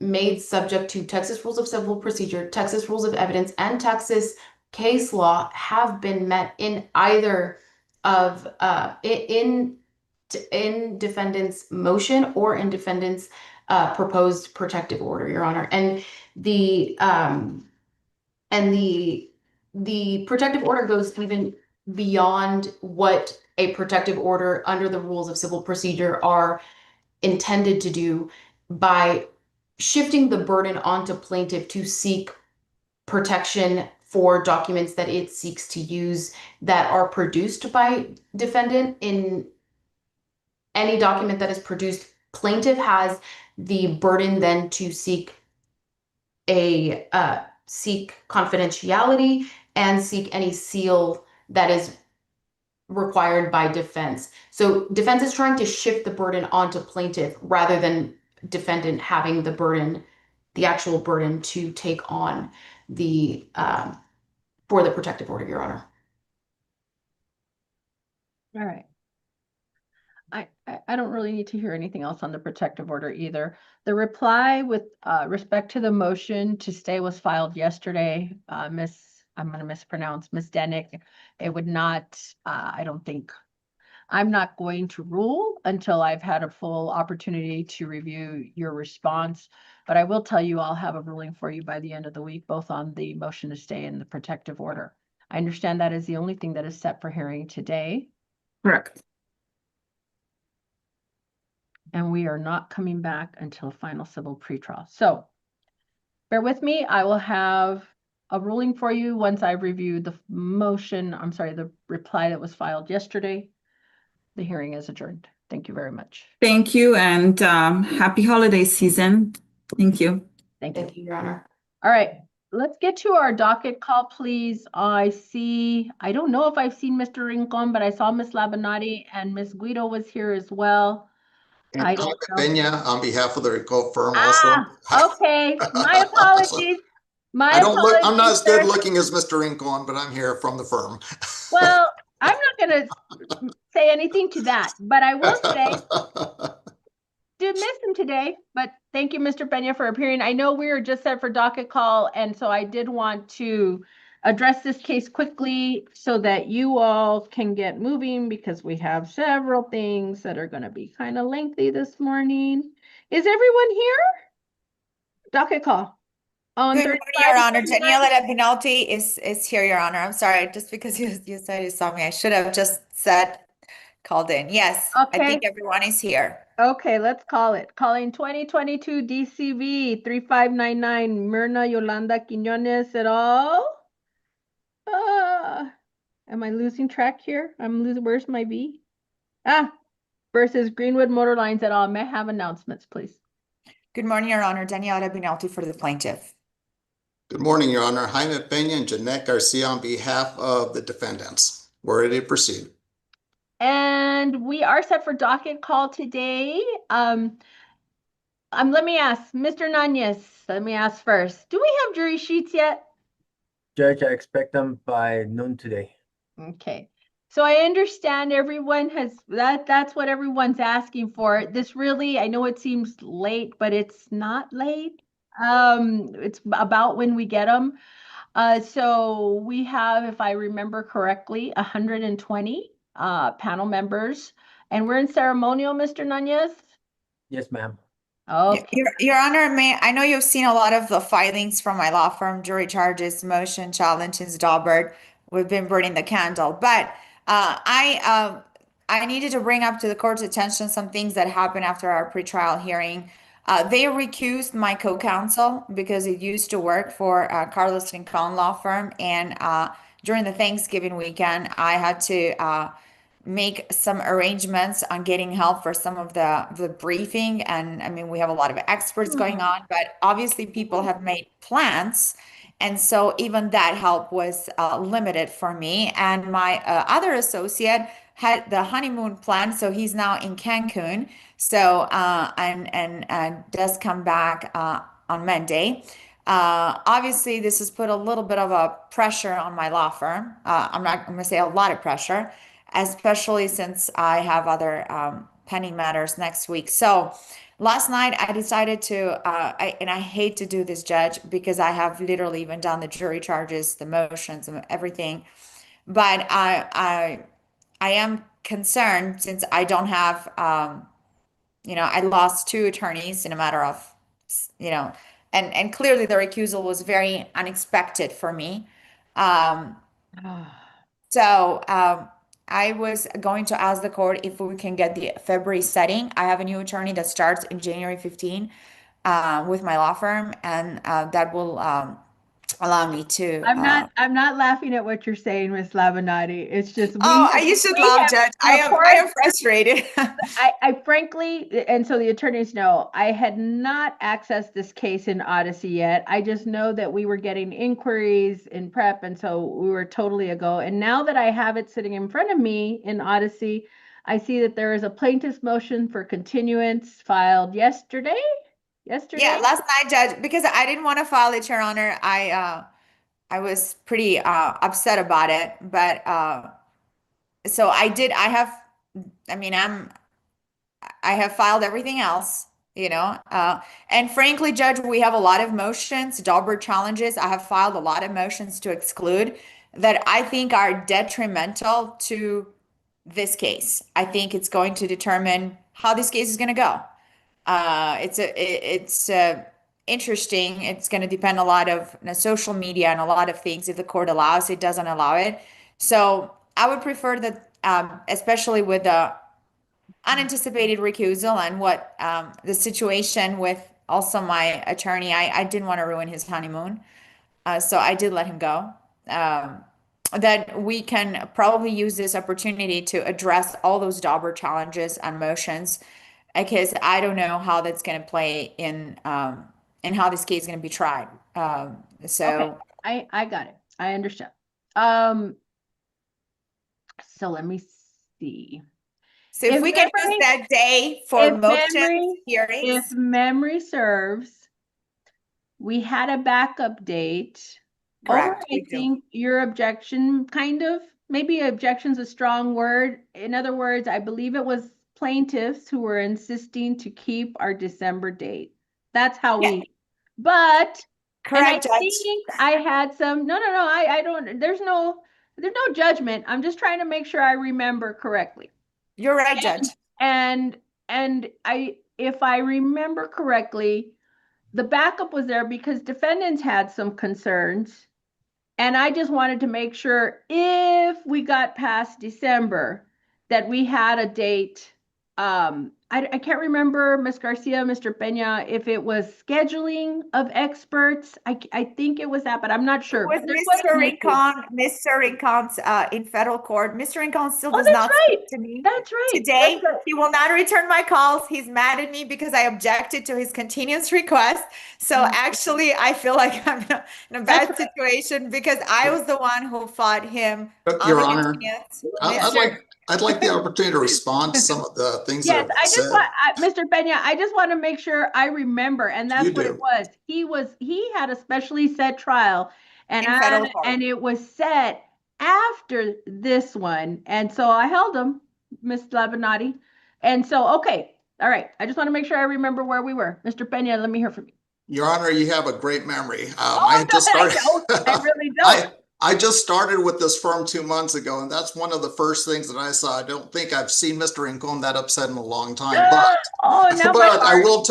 made subject to Texas rules of civil procedure, Texas rules of evidence, and Texas case law have been met in either of in defendant's motion or in defendant's proposed protective order, Your Honor. And the protective order goes even beyond what a protective order under the rules of civil procedure are intended to do by shifting the burden onto plaintiff to seek protection for documents that it seeks to use that are produced by defendant. In any document that is produced, plaintiff has the burden then to seek confidentiality and seek any seal that is required by defense. So defense is trying to shift the burden onto plaintiff rather than defendant having the burden, the actual burden to take on the for the protective order, Your Honor. All right. I don't really need to hear anything else on the protective order either. The reply with respect to the motion to stay was filed yesterday. I'm going to mispronounce, Ms. Denick. It would not, I'm not going to rule until I've had a full opportunity to review your response. But I will tell you I'll have a ruling for you by the end of the week, both on the motion to stay and the protective order. I understand that is the only thing that is set for hearing today. Correct. And we are not coming back until final civil pretrial. So bear with me. I will have a ruling for you once I've reviewed the the reply that was filed yesterday. The hearing is adjourned. Thank you very much. Thank you, and happy holiday season. Thank you. Thank you. Thank you, Your Honor. All right, let's get to our docket call, please. I don't know if I've seen Mr. Rincon, but I saw Ms. Labanati and Ms. Guido was here as well. And I don't know. Peña on behalf of the Rico firm also. Okay, my apologies. I'm not as sir. good looking as Mr. Rincon, but I'm here from the firm. Well, I'm not going to say anything to that, but I will say, did miss him today, but thank you, Mr. Peña, for appearing. I know we were just set for docket call, and so I did want to address this case quickly so that you all can get moving because we have several things that are going to be kind of lengthy this morning. Is everyone here? Docket call. On Good morning, Your Honor. Daniela Pinalti is here, Your Honor. I'm sorry, just because you said you saw me, I should have just called in. Yes, okay. I think everyone is here. Okay, let's call it. Calling 2022 DCV 3599 Myrna Yolanda Quiñones et al. Am I losing track here? Where's my V? Versus Greenwood Motor Lines et al. May I have announcements, please? Good morning, Your Honor. Daniela Pinalti for the plaintiff. Good morning, Your Honor. Jaime Peña and Jeanette Garcia on behalf of the defendants. We're ready to proceed. And we are set for docket call today. Let me ask, Mr. Nanez, let me ask first. Do we have jury sheets yet? Judge, I expect them by noon today. Okay. So I understand everyone has that's what everyone's asking for. This really, I know it seems late, but it's not late. It's about when we get them. So we have, if I remember correctly, 120 panel members, and we're in ceremonial, Mr. Nunez? Yes, ma'am. Okay. Your Honor, I know you've seen a lot of the filings from my law firm, jury charges, motion, challenges, Daubert. We've been burning the candle, but I needed to bring up to the court's attention some things that happened after our pretrial hearing. They recused my co-counsel because it used to work for Carlos Rincon law firm, and during the Thanksgiving weekend, I had to make some arrangements on getting help for some of the briefing. And I mean, we have a lot of experts going on, but obviously people have made plans. And so even that help was limited for me. And my other associate had the honeymoon plan, so he's now in Cancun. So and does come back on Monday. Obviously, this has put a little bit of a pressure on my law firm. I'm going to say a lot of pressure, especially since I have other pending matters next week. So last night I decided to, and I hate to do this, Judge, because I have literally even done the jury charges, the motions, and everything. But I am concerned since I don't have, I lost two attorneys in a matter of, and clearly the recusal was very unexpected for me. So I was going to ask the court if we can get the February setting. I have a new attorney that starts in January 15 with my law firm, and that will allow me to. I'm not laughing at what you're saying, Miss Lavinati. It's just You should laugh, Judge. I am frustrated. I frankly, and so the attorneys know, I had not accessed this case in Odyssey yet. I just know that we were getting inquiries in prep, and so we were totally a go. And now that I have it sitting in front of me in Odyssey, I see that there is a plaintiff's motion for continuance filed yesterday. Yeah, last night, Judge, because I didn't want to file it, Your Honor. I was pretty upset about it, but so I did. I have filed everything else, and frankly, Judge, we have a lot of motions, Daubert challenges. I have filed a lot of motions to exclude that I think are detrimental to this case. I think it's going to determine how this case is going to go. It's interesting. It's going to depend a lot of social media and a lot of things. If the court allows it, doesn't allow it. So I would prefer that, especially with the unanticipated recusal and what the situation with also my attorney, I didn't want to ruin his honeymoon. So I did let him go. That we can probably use this opportunity to address all those Daubert challenges and motions, because I don't know how that's going to play in how this case is going to be tried. So okay. I got it. I understand. So let me see. So if we can use that day for motion hearings. If memory serves, we had a backup date. Correct. I think your objection, maybe objection's a strong word. In other words, I believe it was plaintiffs who were insisting to keep our December date. That's how but correct, and I think I had some, I don't, there's no judgment. I'm just trying to make sure I remember correctly. You're right, Judge. And if I remember correctly, the backup was there because defendants had some concerns. And I just wanted to make sure if we got past December that we had a date. I can't remember, Ms. Garcia, Mr. Peña, if it was scheduling of experts. I think it was that, but I'm not sure. With Mr. Rincon's in federal court. Mr. Rincon still does not speak to me. That's right. Today, he will not return my calls. He's mad at me because I objected to his continuance request. So actually, I feel like I'm in a bad situation because I was the one who fought him on Your the Honor, continuance. I'd like the opportunity to respond to some of the things that I just want, Mr. Peña, I just want to make sure I remember, and that's what it was. He had a specially set trial, and it was set after this one, and so I held him, Ms. Lavinati, and so okay, all right. I just want to make sure I remember where we were. Mr. Peña, let me hear from you. Your Honor, you have a great memory. Oh, I had just I started. don't. I really don't. I just started with this firm 2 months ago, and that's one of the first things that I saw. I don't think I've seen Mr. Rincon that upset in a long time, Oh, now my but heart I hurts. will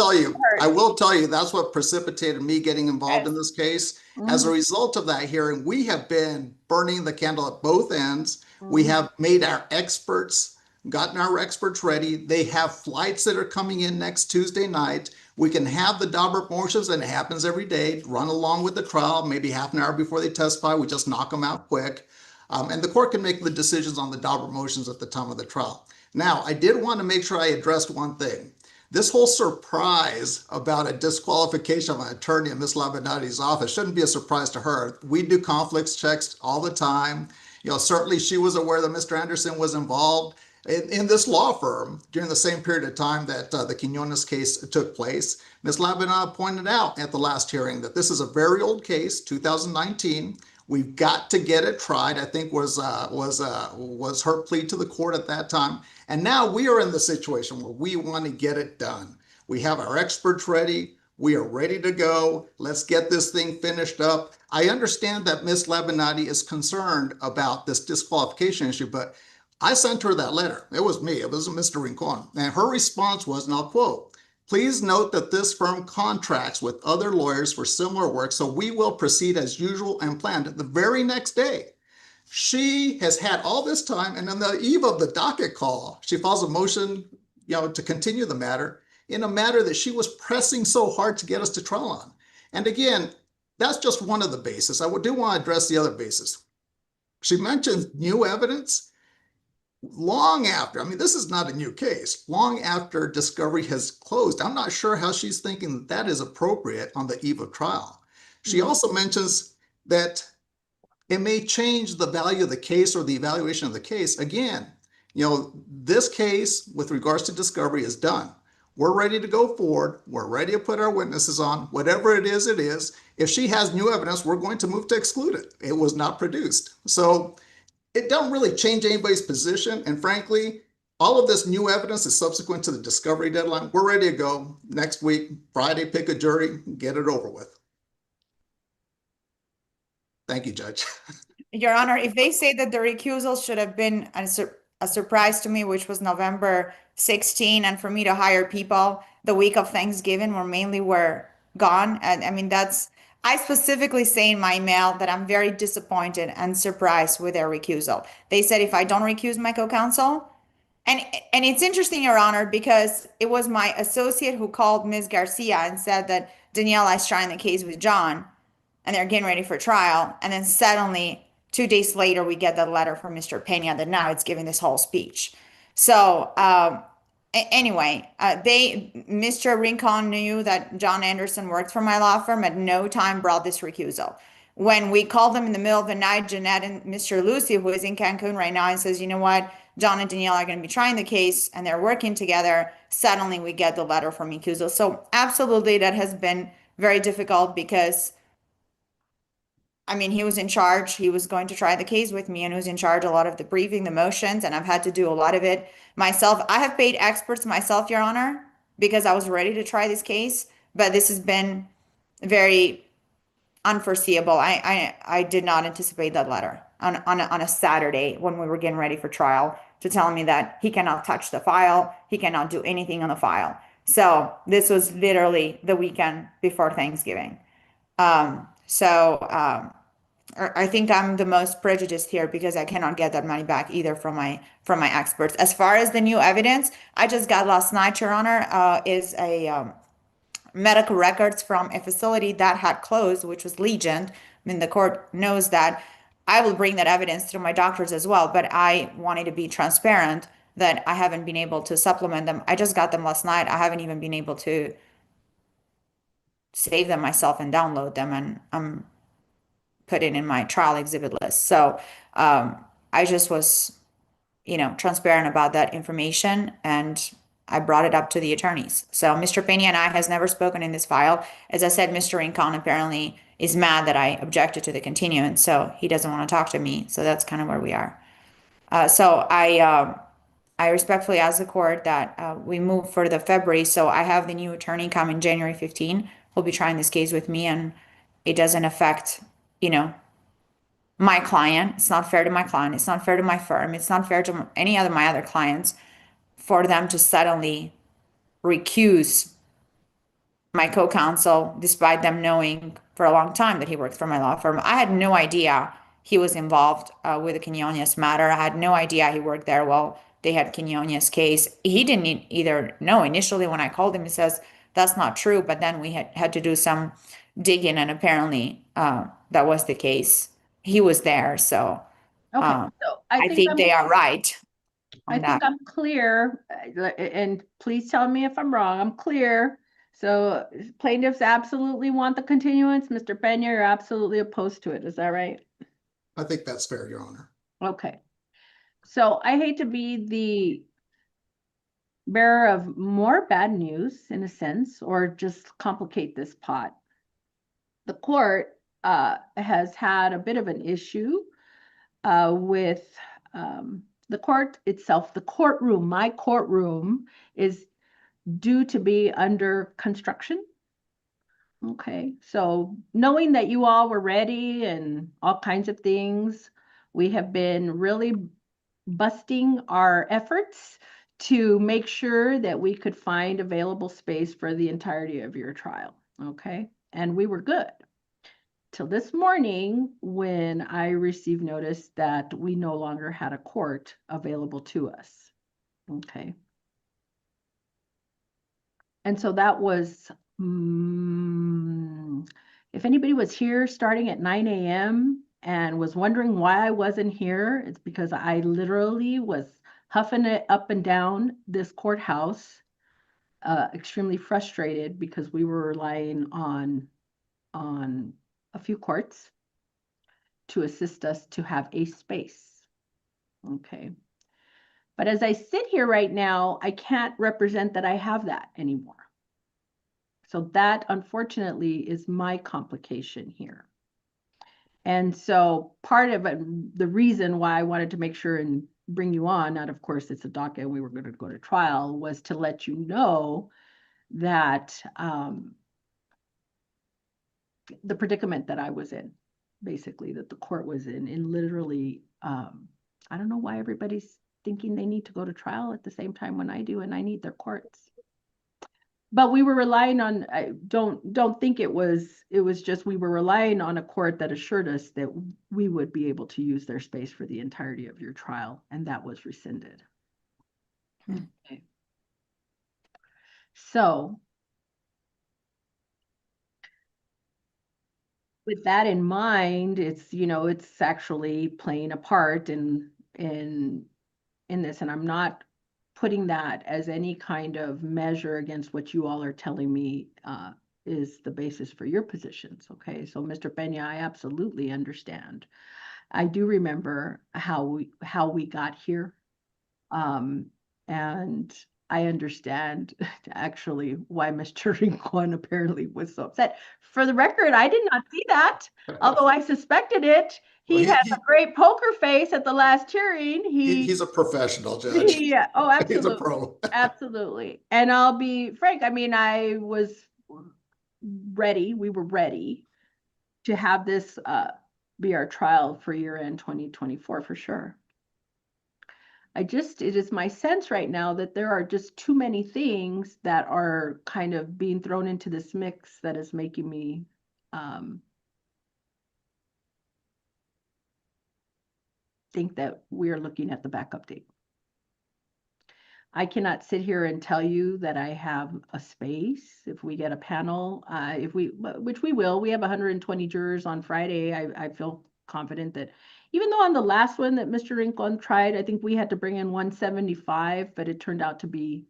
tell you, that's what precipitated me getting involved in this case. As a Mhm. result of that hearing, we have been burning the candle at both ends. We Mhm. have made our experts, gotten our experts ready. They have flights that are coming in next Tuesday night. We can have the Daubert motions, and it happens every day, run along with the trial, maybe half an hour before they testify. We just knock them out quick. And the court can make the decisions on the Daubert motions at the time of the trial. Now, I did want to make sure I addressed one thing. This whole surprise about a disqualification of an attorney in Ms. Labinotti's office shouldn't be a surprise to her. We do conflicts checks all the time. Certainly she was aware that Mr. Anderson was involved in this law firm during the same period of time that the Quinones case took place. Ms. Labinotti pointed out at the last hearing that this is a very old case, 2019. We've got to get it tried, I think was her plea to the court at that time. And now we are in the situation where we want to get it done. We have our experts ready. We are ready to go. Let's get this thing finished up. I understand that Ms. Labinotti is concerned about this disqualification issue, but I sent her that letter. It was me. It wasn't Mr. Rincon. And her response was, and I'll quote, "Please note that this firm contracts with other lawyers for similar work, so we will proceed as usual and planned." The very next day, she has had all this time, and on the eve of the docket call, she files a motion, to continue the matter in a matter that she was pressing so hard to get us to trial on. And again, that's just one of the bases. I do want to address the other basis. She mentions new evidence long after. I mean, this is not a new case. Long after discovery has closed, I'm not sure how she's thinking that is appropriate on the eve of trial. She also mentions that it may change the value of the case or the evaluation of the case. Again, this case with regards to discovery is done. We're ready to go forward. We're ready to put our witnesses on. Whatever it is, it is. If she has new evidence, we're going to move to exclude it. It was not produced. So it don't really change anybody's position. And frankly, all of this new evidence is subsequent to the discovery deadline. We're ready to go next week, Friday, pick a jury, get it over with. Thank you, Judge. Your Honor, if they say that the recusal should have been a surprise to me, which was November 16, and for me to hire people the week of Thanksgiving where mainly were gone. And I mean, I specifically say in my email that I'm very disappointed and surprised with their recusal. They said if I don't recuse my co-counsel, and it's interesting, Your Honor, because it was my associate who called Ms. Garcia and said that Daniela is trying the case with John and they're getting ready for trial. And then suddenly 2 days later, we get the letter from Mr. Pena that now it's giving this whole speech. So anyway, Mr. Rincon knew that John Anderson worked for my law firm, at no time brought this recusal. When we called them in the middle of the night, Jeanette and Mr. Lucy, who is in Cancun right now, and says, you know what, John and Danielle are going to be trying the case and they're working together. Suddenly we get the letter from recusal. So absolutely, that has been very difficult because I mean, he was in charge. He was going to try the case with me and was in charge a lot of the briefing, the motions, and I've had to do a lot of it myself. I have paid experts myself, Your Honor, because I was ready to try this case, but this has been very unforeseeable. I did not anticipate that letter on a Saturday when we were getting ready for trial to tell me that he cannot touch the file, he cannot do anything on the file. So this was literally the weekend before Thanksgiving. I think I'm the most prejudiced here because I cannot get that money back either from my experts. As far as the new evidence, I just got last night, Your Honor, is a medical records from a facility that had closed, which was Legion. I mean, the court knows that. I will bring that evidence through my doctors as well, but I wanted to be transparent that I haven't been able to supplement them. I just got them last night. I haven't even been able to save them myself and download them, and I'm putting in my trial exhibit list. So I just was, transparent about that information, and I brought it up to the attorneys. So Mr. Pena and I has never spoken in this file. As I said, Mr. Rincon apparently is mad that I objected to the continuance, so he doesn't want to talk to me. So that's kind of where we are. So I respectfully ask the court that we move for the February. So I have the new attorney coming January 15 will be trying this case with me, and it doesn't affect, you know, my client. It's not fair to my client. It's not fair to my firm. It's not fair to any other my other clients for them to suddenly recuse my co-counsel despite them knowing for a long time that he worked for my law firm. I had no idea he was involved with the Quinones matter. I had no idea he worked there while they had Quinones case. He didn't either know. Initially, when I called him, he says that's not true. But then we had to do some digging, and apparently that was the case. He was there, so Okay, so I think they are right I on that. think I'm clear, and please tell me if I'm wrong. I'm clear. So plaintiffs absolutely want the continuance. Mr. Pena, you're absolutely opposed to it. Is that right? I think that's fair, Your Honor. Okay. So I hate to be the bearer of more bad news in a sense, or just complicate this pot. The court has had a bit of an issue with the court itself. The courtroom, my courtroom, is due to be under construction. Okay, so knowing that you all were ready and all kinds of things, we have been really busting our efforts to make sure that we could find available space for the entirety of your trial. Okay, and we were good till this morning when I received notice that we no longer had a court available to us. Okay. And so that was, if anybody was here starting at 9 a.m. and was wondering why I wasn't here, it's because I literally was huffing it up and down this courthouse, extremely frustrated because we were relying on a few courts to assist us to have a space. Okay. But as I sit here right now, I can't represent that I have that anymore. So that, unfortunately, is my complication here. And so part of it, the reason why I wanted to make sure and bring you on, and of course it's a docket, we were going to go to trial, was to let you know that the predicament that I was in, basically, that the court was in, and literally, I don't know why everybody's thinking they need to go to trial at the same time when I do, and I need their courts. But we were relying on, I don't think it was just, we were relying on a court that assured us that we would be able to use their space for the entirety of your trial, and that was rescinded. Okay. So with that in mind, it's, it's actually playing a part in this, and I'm not putting that as any kind of measure against what you all are telling me is the basis for your positions. Okay, so Mr. Pena, I absolutely understand. I do remember how we got here, and I understand actually why Mr. Rincon apparently was so upset. For the record, I did not see that, although I suspected it. He has a great poker face at the last hearing. He's a professional, Judge. Yeah, oh, absolutely. He's a pro. Absolutely. And I'll be frank, I mean, I was ready, we were ready to have this be our trial for year-end 2024 for sure. It is my sense right now that there are just too many things that are kind of being thrown into this mix that is making me think that we're looking at the backup date. I cannot sit here and tell you that I have a space if we get a panel, which we will. We have 120 jurors on Friday. I feel confident that even though on the last one that Mr. Rincon tried, I think we had to bring in 175, but it turned out to be,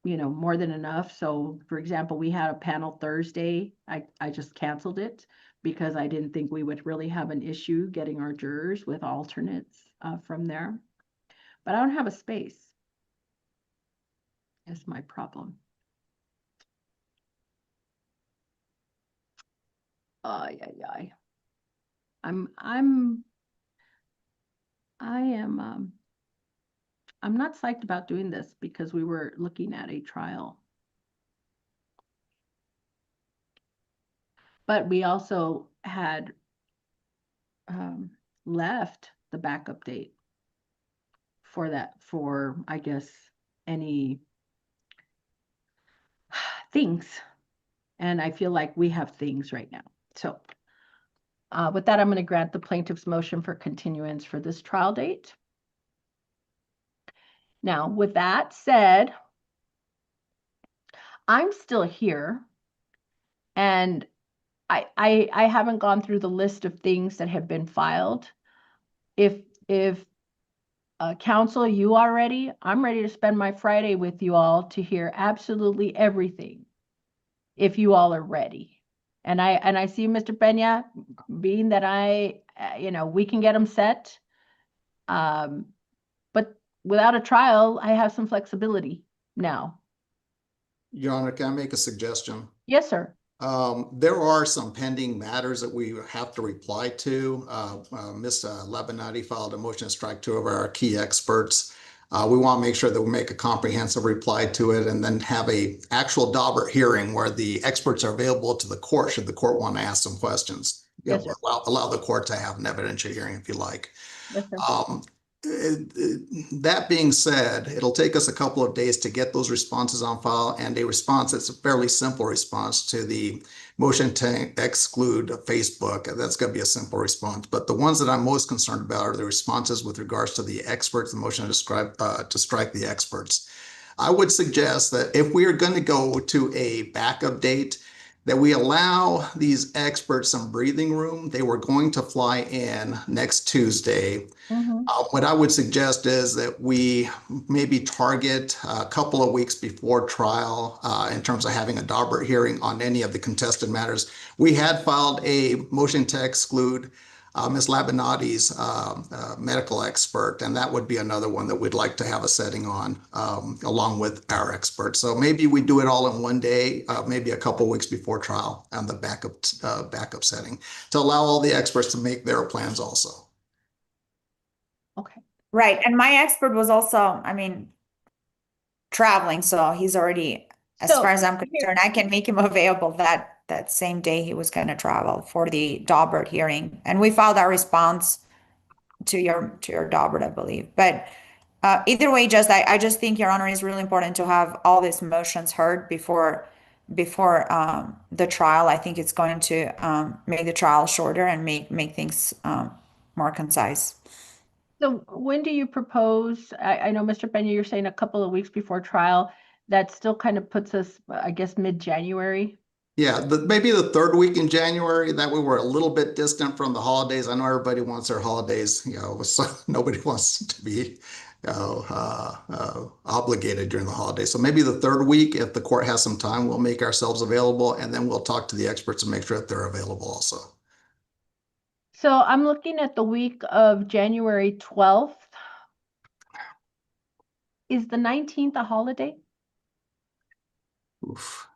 more than enough. So for example, we had a panel Thursday. I just canceled it because I didn't think we would really have an issue getting our jurors with alternates from there. But I don't have a space. Is my problem. Yeah. I'm not psyched about doing this because we were looking at a trial. But we also had left the backup date for that, for, I guess, any things. And I feel like we have things right now. So with that, I'm going to grant the plaintiff's motion for continuance for this trial date. Now, with that said, I'm still here, and I haven't gone through the list of things that have been filed. If counsel, you are ready, I'm ready to spend my Friday with you all to hear absolutely everything, if you all are ready. And I see Mr. Peña, being that we can get them set. But without a trial, I have some flexibility now. Your Honor, can I make a suggestion? Yes, sir. There are some pending matters that we have to reply to. Ms. Labinati filed a motion to strike 2 of our key experts. We want to make sure that we make a comprehensive reply to it and then have a actual Daubert hearing where the experts are available to the court should the court want to ask some questions. Yes, allow the court to have an evidentiary hearing if you like. Yes, sir. That being said, it'll take us a couple of days to get those responses on file, and a response that's a fairly simple response to the motion to exclude Facebook. That's going to be a simple response. But the ones that I'm most concerned about are the responses with regards to the experts, the motion to strike the experts. I would suggest that if we are going to go to a backup date, that we allow these experts some breathing room. They were going to fly in next Tuesday. What I would suggest is that we maybe target a couple of weeks before trial in terms of having a Daubert hearing on any of the contested matters. We had filed a motion to exclude Ms. Labinati's medical expert, and that would be another one that we'd like to have a setting on along with our experts. So maybe we do it all in one day, maybe a couple weeks before trial on the backup setting to allow all the experts to make their plans also. Okay. Right. And my expert was also, traveling, so he's already, as far as I'm concerned, I can make him available that same day he was going to travel for the Daubert hearing. And we filed our response to your Daubert, I believe. But either way, I just think, Your Honor, is really important to have all these motions heard before the trial. I think it's going to make the trial shorter and make things more concise. So when do you propose, I know, Mr. Peña, you're saying a couple of weeks before trial. That still kind of puts us, I guess, mid-January? Yeah, maybe the 3rd week in January. That way we're a little bit distant from the holidays. I know everybody wants their holidays, so nobody wants to be obligated during the holidays. So maybe the 3rd week, if the court has some time, we'll make ourselves available, and then we'll talk to the experts and make sure that they're available also. So I'm looking at the week of January 12th. Is the 19th a holiday? Oof.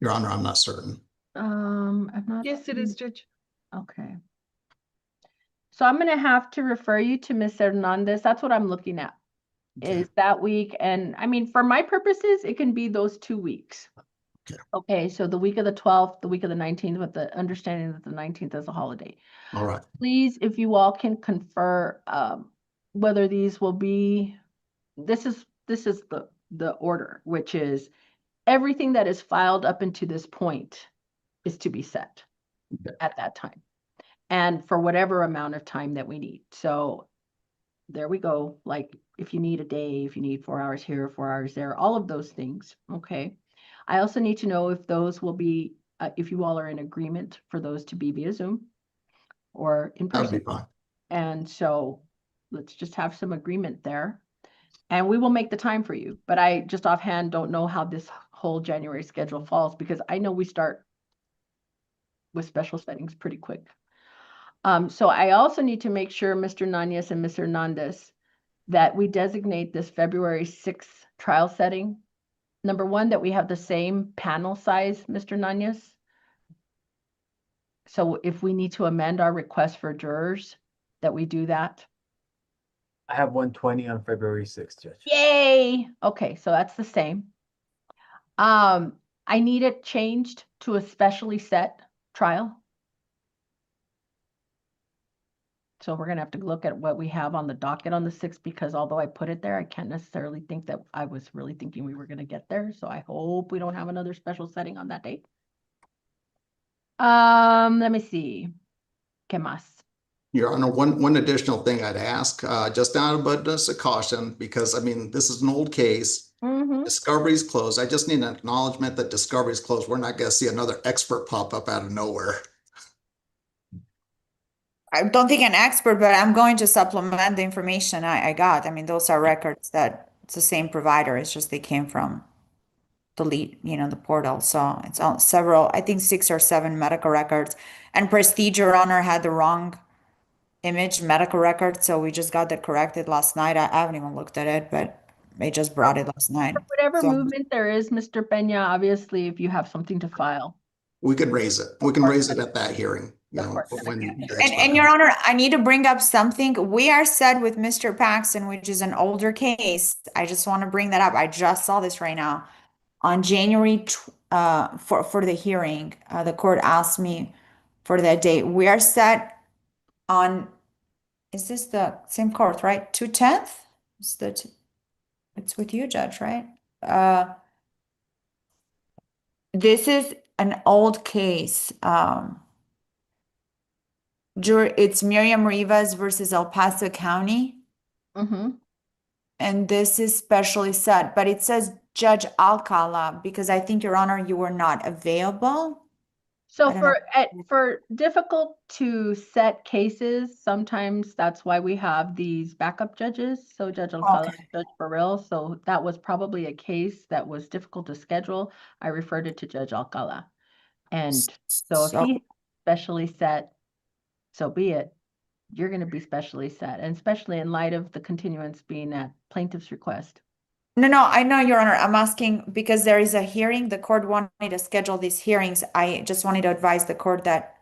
Your Honor, I'm not certain. I'm not. Yes, it is, Judge. Okay. So I'm going to have to refer you to Ms. Hernandez. That's what I'm looking at, is that week. And for my purposes, it can be those 2 weeks. Okay, so the week of the 12th, the week of the 19th, with the understanding that the 19th is a holiday. All right. Please, if you all can confer whether these will be, this is the order, which is everything that is filed up into this point is to be set at that time, and for whatever amount of time that we need. So there we go. Like if you need a day, if you need 4 hours here, 4 hours there, all of those things. Okay. I also need to know if those will be, if you all are in agreement for those to be via Zoom or in person. That'd be fine. And so let's just have some agreement there, and we will make the time for you. But I just offhand don't know how this whole January schedule falls, because I know we start with special settings pretty quick. So I also need to make sure, Mr. Nanez and Ms. Hernandez, that we designate this February 6th trial setting. Number one, that we have the same panel size, Mr. Nanez. So if we need to amend our request for jurors, that we do that. I have 120 on February 6th, Judge. Yay! Okay, so that's the same. I need it changed to especially set trial. So we're gonna have to look at what we have on the docket on the 6th, because although I put it there, I can't necessarily think that I was really thinking we were gonna get there. So I hope we don't have another special setting on that date. Let me see. ¿Qué más? Your Honor, one additional thing I'd ask, just out of abundance of caution, because I mean, this is an old case. Discovery's closed. I just need an acknowledgement that discovery's closed. We're not gonna see another expert pop up out of nowhere. I don't think an expert, but I'm going to supplement the information I got. I mean, those are records that it's the same provider. It's just they came from the lead, the portal. So it's on several, I think 6 or 7 medical records. And Prestige, Your Honor, had the wrong image medical record. So we just got that corrected last night. I haven't even looked at it, but they just brought it last night. Whatever So- movement there is, Mr. Peña, obviously, if you have something to file. We can raise it. We can raise it at that hearing, when And Your Honor, I need to bring up something. We are set with Mr. Paxton, which is an older case. I just want to bring that up. I just saw this right now. On January, for the hearing, the court asked me for that date. We are set on, is this the same court, right? 2/10? It's with you, Judge, right? This is an old case. It's Miriam Rivas versus El Paso County. And this is specially set, but it says Judge Alcala, because I think, Your Honor, you were not available. So for difficult to set cases, sometimes that's why we have these backup judges. So Judge Alcala, Judge Burrell. So that was probably a case that was difficult to schedule. I referred it to Judge Alcala. And so if he specially set, so be it. You're going to be specially set, and especially in light of the continuance being at plaintiff's request. No, I know, Your Honor. I'm asking because there is a hearing. The court wanted to schedule these hearings. I just wanted to advise the court that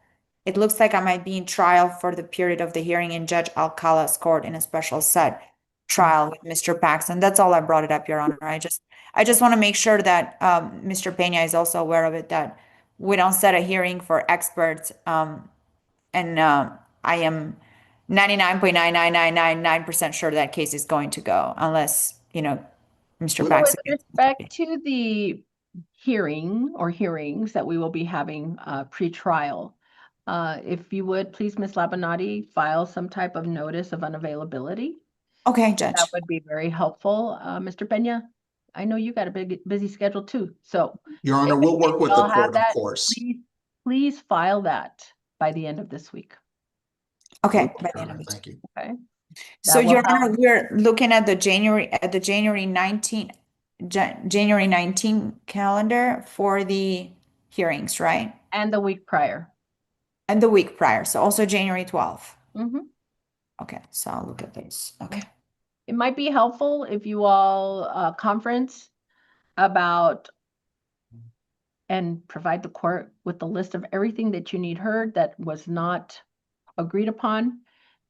it looks like I might be in trial for the period of the hearing in Judge Alcala's court in a special set trial with Mr. Paxton. That's all I brought it up, Your Honor. I just want to make sure that Mr. Peña is also aware of it, that we don't set a hearing for experts. And I am 99.99999% sure that case is going to go, unless, Mr. Paxton. With respect to the hearing or hearings that we will be having pre-trial, if you would, please, Ms. Labonati, file some type of notice of unavailability. Okay, Judge. That would be very helpful. Mr. Peña, I know you got a busy schedule too. So, Your Honor, we'll work with the court, of course. Please file that by the end of this week. Okay. Thank you. Okay. So, Your Honor, we're looking at the January 19 calendar for the hearings, right? And the week prior. And the week prior. So also January 12th. Okay, so I'll look at this. Okay. It might be helpful if you all conference about and provide the court with the list of everything that you need heard that was not agreed upon,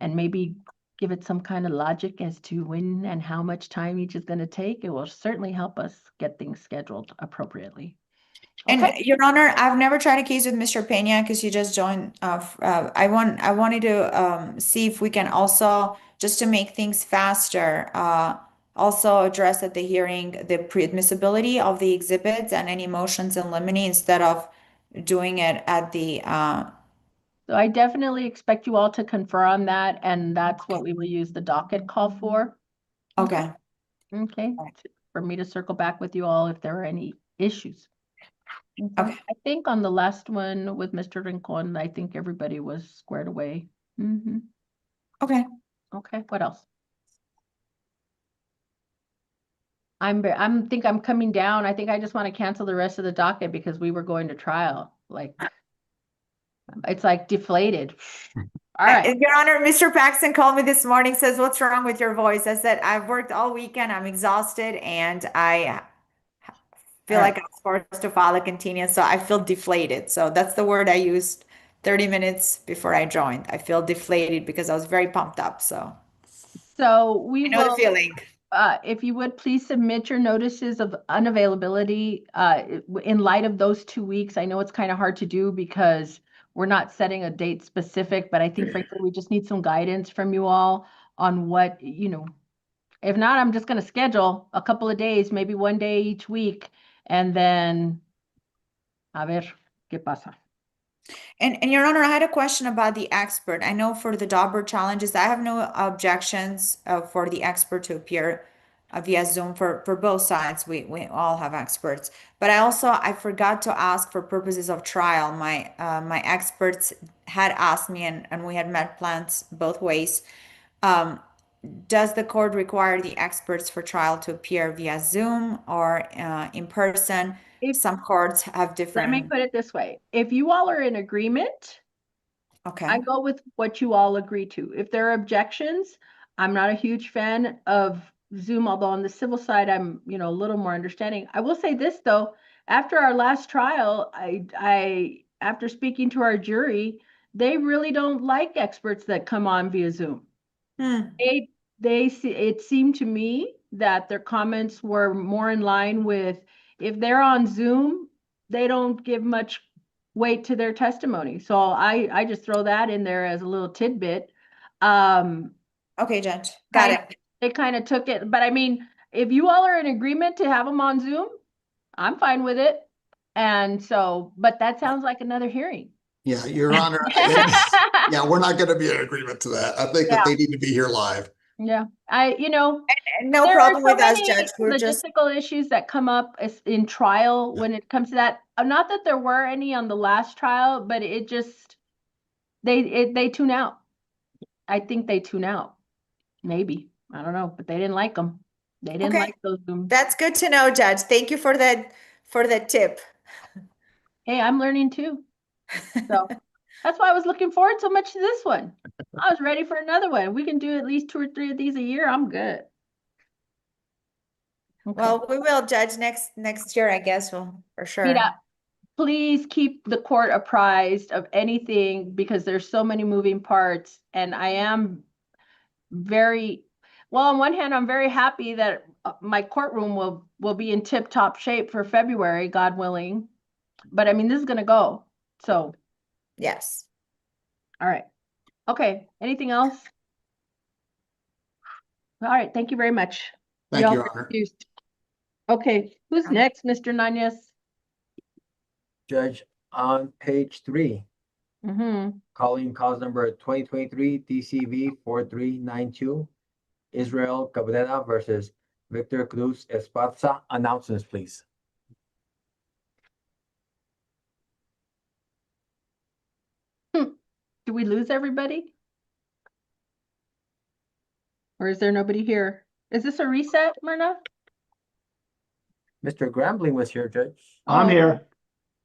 and maybe give it some kind of logic as to when and how much time each is going to take. It will certainly help us get things scheduled appropriately. And Your Honor, I've never tried a case with Mr. Peña because you just joined. I wanted to see if we can also, just to make things faster, also address at the hearing the pre-admissibility of the exhibits and any motions in limine instead of doing it at the. So I definitely expect you all to confer on that, and that's what we will use the docket call for. Okay. Okay. For me to circle back with you all if there are any issues. Okay. I think on the last one with Mr. Rincon, I think everybody was squared away. Okay. Okay. What else? I'm coming down. I think I just want to cancel the rest of the docket because we were going to trial. It's like deflated. All right. Your Honor, Mr. Paxton called me this morning, says, "What's wrong with your voice?" I said, "I've worked all weekend. I'm exhausted and I feel like I was forced to file a continuance, so I feel deflated." So that's the word I used 30 minutes before I joined. I feel deflated because I was very pumped up. So We I know will, the feeling. if you would please submit your notices of unavailability in light of those 2 weeks. I know it's kind of hard to do because we're not setting a date specific, but I think frankly, we just need some guidance from you all on what, if not, I'm just going to schedule a couple of days, maybe one day each week, and then a ver qué pasa. And Your Honor, I had a question about the expert. I know for the Dauber challenges, I have no objections for the expert to appear via Zoom for both sides. We all have experts. But I forgot to ask for purposes of trial. My experts had asked me, and we had met plans both ways. Does the court require the experts for trial to appear via Zoom or in person? Some courts have different. Let me put it this way. If you all are in agreement, okay, I go with what you all agree to. If there are objections, I'm not a huge fan of Zoom, although on the civil side, I'm, a little more understanding. I will say this though, after our last trial, after speaking to our jury, they really don't like experts that come on via Zoom. It seemed to me that their comments were more in line with if they're on Zoom, they don't give much weight to their testimony. So I just throw that in there as a little tidbit. Okay, Judge. Got it. They kind of took it, but I mean, if you all are in agreement to have them on Zoom, I'm fine with it. And so, but that sounds like another hearing. Yeah, Your Honor. Yeah, we're not going to be in agreement to that. I think that they need to be here live. Yeah, no there problem are so with us, many Judge. We're just logistical issues that come up in trial when it comes to that. Not that there were any on the last trial, but it just they tune out. I think they tune out. Maybe, I don't know, but they didn't like them. They didn't like those Zooms. That's good to know, Judge. Thank you for that tip. Hey, I'm learning too. So that's why I was looking forward so much to this one. I was ready for another one. We can do at least 2 or 3 of these a year. I'm good. Okay. Well, we will, Judge, next year, I guess, for sure. Yeah. Please keep the court apprised of anything because there's so many moving parts. And I am on one hand, I'm very happy that my courtroom will be in tip-top shape for February, God willing. But I mean, this is going to go. So. Yes. All right. Okay. Anything else? All right. Thank you very much. Thank you, Your Honor. Okay. Who's next, Mr. Nanez? Judge, on page 3, calling cause number 2023 DCV 4392, Israel Cabrera versus Victor Cruz Esparza. Announcements, please. Do we lose everybody? Or is there nobody here? Is this a reset, Myrna? Mr. Grambling was here, Judge. I'm here.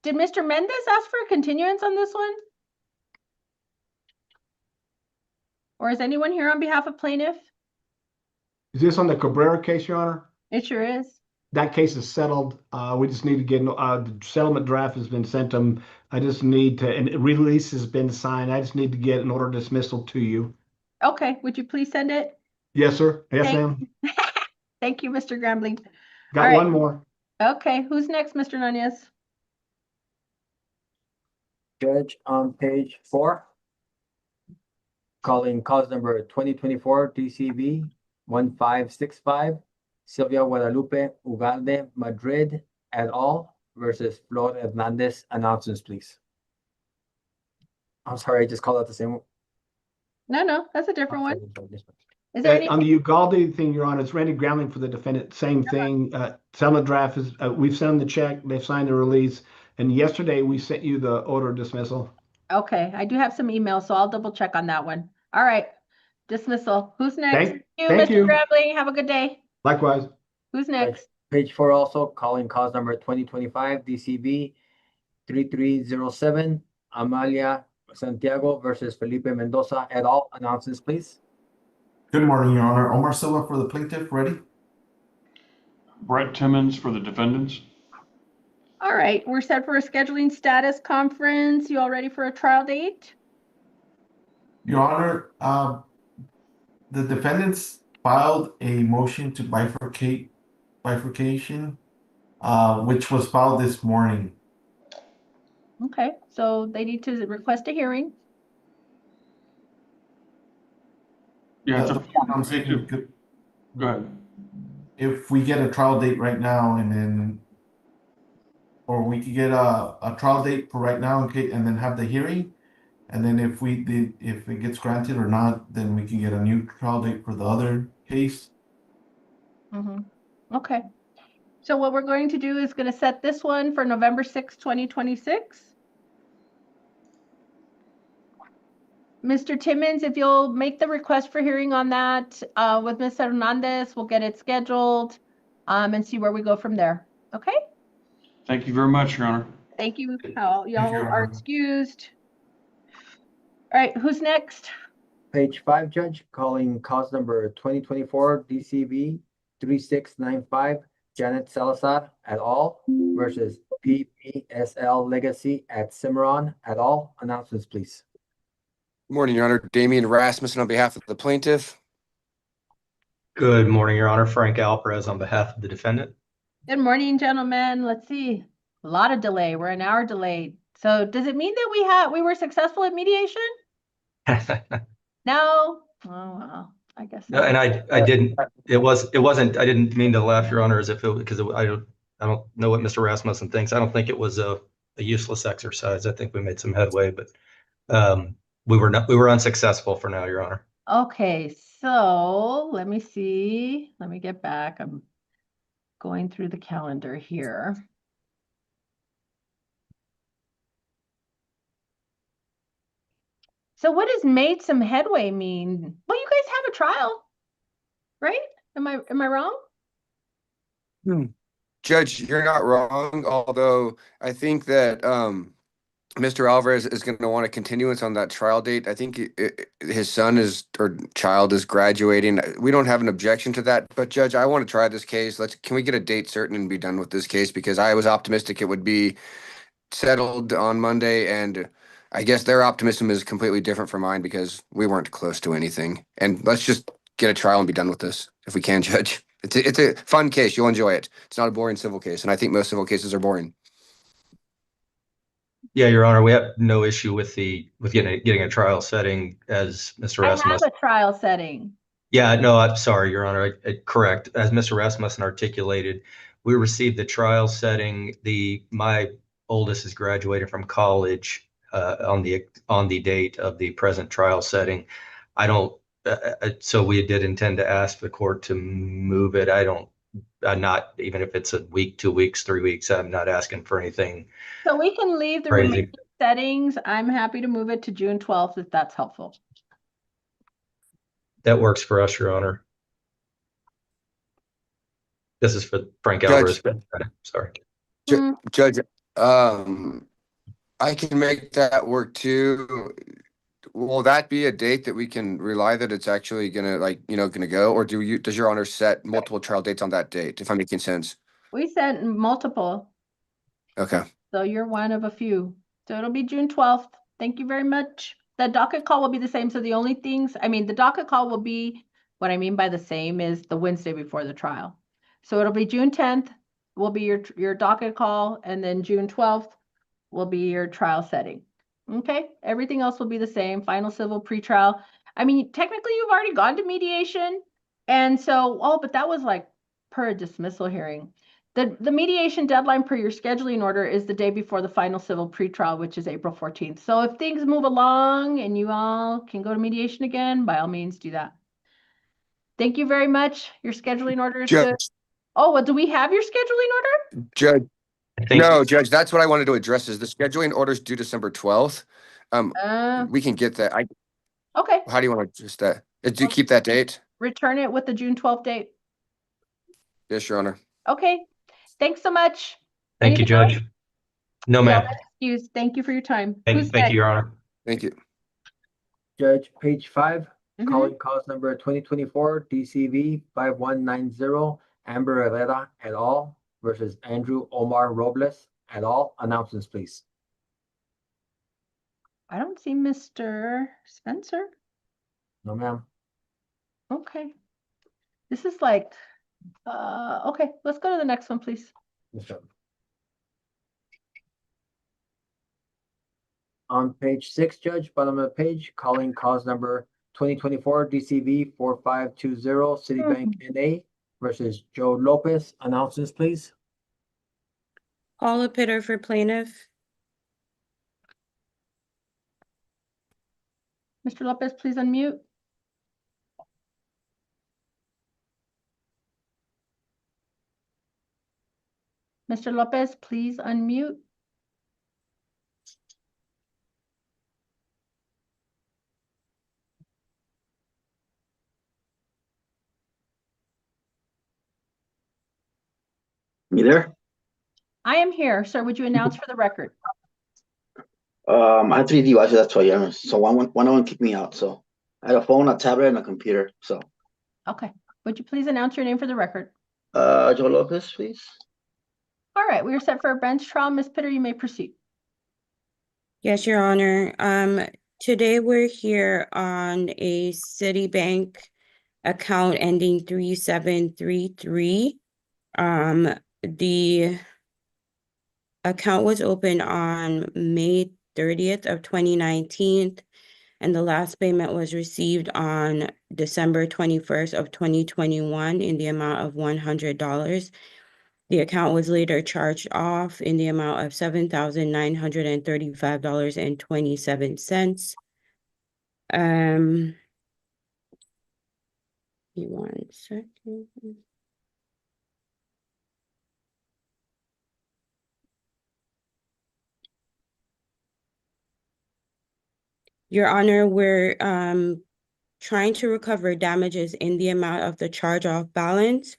Did Mr. Mendez ask for a continuance on this one? Or is anyone here on behalf of plaintiff? Is this on the Cabrera case, Your Honor? It sure is. That case is settled. We just need to get, the settlement draft has been sent to them. I just need to, and release has been signed. I just need to get an order of dismissal to you. Okay, would you please send it? Yes, sir. Yes, ma'am. Thank you, Mr. Grambling. Got one more. Okay, who's next, Mr. Nanez? Judge, on page 4, calling cause number 2024 DCV 1565, Sylvia Guadalupe Ugalde Madrid et al. Versus Flor Hernandez. Announcements, please. I'm sorry, I just called out the same one. No, that's a different one. Is there any? On the Ugalde thing, Your Honor, it's Randy Grambling for the defendant. Same thing. Settlement draft is, we've sent them the check. They've signed the release. And yesterday we sent you the order of dismissal. Okay, I do have some emails, so I'll double check on that one. All right, dismissal. Who's next? Thank you, thank Mr. you. Grambling. Have a good day. Likewise. Who's next? Page 4 also, calling cause number 2025 DCV 3307, Amalia Santiago versus Felipe Mendoza et al. Announcements, please. Good morning, Your Honor. Omar Silva for the plaintiff, ready? Brett Timmons for the defendants. All right, we're set for a scheduling status conference. You all ready for a trial date? Your Honor, the defendants filed a motion to bifurcation, which was filed this morning. Okay, so they need to request a hearing. Yeah, it's a form. I'm They saying, do. Go ahead. if we get a trial date right now and then, or we could get a trial date for right now and then have the hearing. And then if it gets granted or not, then we can get a new trial date for the other case. Okay. So what we're going to do is going to set this one for November 6th, 2026. Mr. Timmons, if you'll make the request for hearing on that with Ms. Hernandez, we'll get it scheduled and see where we go from there. Okay? Thank you very much, Your Honor. Thank you. Thank Y'all you, Your are Honor. excused. All right, who's next? Page 5, Judge, calling cause number 2024 DCV 3695, Janet Salazar et al. Versus PPSL Legacy at Cimarron et al. Announcements, please. Good morning, Your Honor. Damian Rasmussen on behalf of the plaintiff. Good morning, Your Honor. Frank Alvarez on behalf of the defendant. Good morning, gentlemen. Let's see. A lot of delay. We're an hour delayed. So does it mean that we were successful at mediation? No? Oh, well, I guess No, not. and I didn't. It wasn't. I didn't mean to laugh, Your Honor, as if it because I don't know what Mr. Rasmussen thinks. I don't think it was a useless exercise. I think we made some headway, but we were unsuccessful for now, Your Honor. Okay, so let me see. Let me get back. I'm going through the calendar here. So what does made some headway mean? Well, you guys have a trial, right? Am I wrong? Judge, you're not wrong, although I think that Mr. Alvarez is going to want a continuance on that trial date. I think his son or child is graduating. We don't have an objection to that, but Judge, I want to try this case. Can we get a date certain and be done with this case? Because I was optimistic it would be settled on Monday, and I guess their optimism is completely different from mine because we weren't close to anything. And let's just get a trial and be done with this if we can, Judge. It's a fun case. You'll enjoy it. It's not a boring civil case, and I think most civil cases are boring. Yeah, Your Honor, we have no issue with getting a trial setting as Mr. I have Rasmussen. a trial setting. Yeah, no, I'm sorry, Your Honor. Correct. As Mr. Rasmussen articulated, we received the trial setting. My oldest is graduating from college on the date of the present trial setting. So we did intend to ask the court to move it. I'm not, even if it's a week, 2 weeks, 3 weeks, I'm not asking for anything. So we can leave the Crazy. remaining settings. I'm happy to move it to June 12th if that's helpful. That works for us, Your Honor. This is for Frank Judge, Alvarez. Sorry. Judge, I can make that work too. Will that be a date that we can rely that it's actually gonna go, or does Your Honor set multiple trial dates on that date? If I'm making sense. We sent multiple, Okay. so you're one of a few. So it'll be June 12th. Thank you very much. The docket call will be the same. So the only things, the docket call will be, what I mean by the same is the Wednesday before the trial. So it'll be June 10th will be your docket call, and then June 12th will be your trial setting. Okay, everything else will be the same. Final civil pretrial. Technically you've already gone to mediation. And so, but that was like per a dismissal hearing. The mediation deadline per your scheduling order is the day before the final civil pretrial, which is April 14th. So if things move along and you all can go to mediation again, by all means do that. Thank you very much. Your scheduling order is good. Oh, well, do we have your scheduling order? Judge, no, Judge, that's what I wanted to address is the scheduling order's due December 12th. We can get that. Okay. How do you want to address that? Do you keep that date? Return it with the June 12th date. Yes, Your Honor. Okay. Thanks so much. Thank you, Judge. No, ma'am. Excuse. Thank you for your time. Thank you, Your Honor. Thank you. Judge, page 5, calling cause number 2024 DCV 5190, Amber Herrera et al. Versus Andrew Omar Robles et al. Announcements, please. I don't see Mr. Spencer. No, ma'am. Okay. This is like, okay, let's go to the next one, please. Yes, sir. On page 6, Judge, bottom of the page, calling cause number 2024 DCV 4520 Citibank NA versus Joe Lopez. Announcements, please. Paula Pitter for plaintiff. Mr. Lopez, please unmute. Mr. Lopez, please unmute. You there? I am here, sir. Would you announce for the record? I have 3 devices, that's why. So one of them kicked me out. So I had a phone, a tablet, and a computer. So Okay. Would you please announce your name for the record? Joe Lopez, please. All right, we are set for a bench trial. Ms. Pitter, you may proceed. Yes, Your Honor. Today we're here on a Citibank account ending 3733. The account was opened on May 30th of 2019, and the last payment was received on December 21st of 2021 in the amount of $100. The account was later charged off in the amount of $7,935.27. Give me 1 second. Your Honor, we're trying to recover damages in the amount of the charge-off balance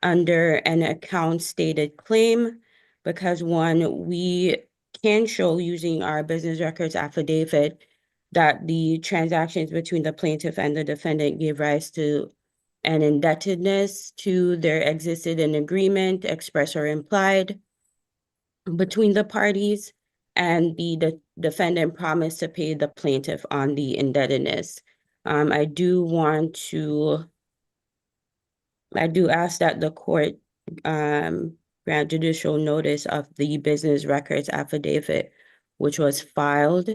under an account stated claim because, one, we can show using our business records affidavit that the transactions between the plaintiff and the defendant gave rise to an indebtedness to there existed an agreement, express or implied, between the parties, and the defendant promised to pay the plaintiff on the indebtedness. I do ask that the court grant judicial notice of the business records affidavit, which was filed,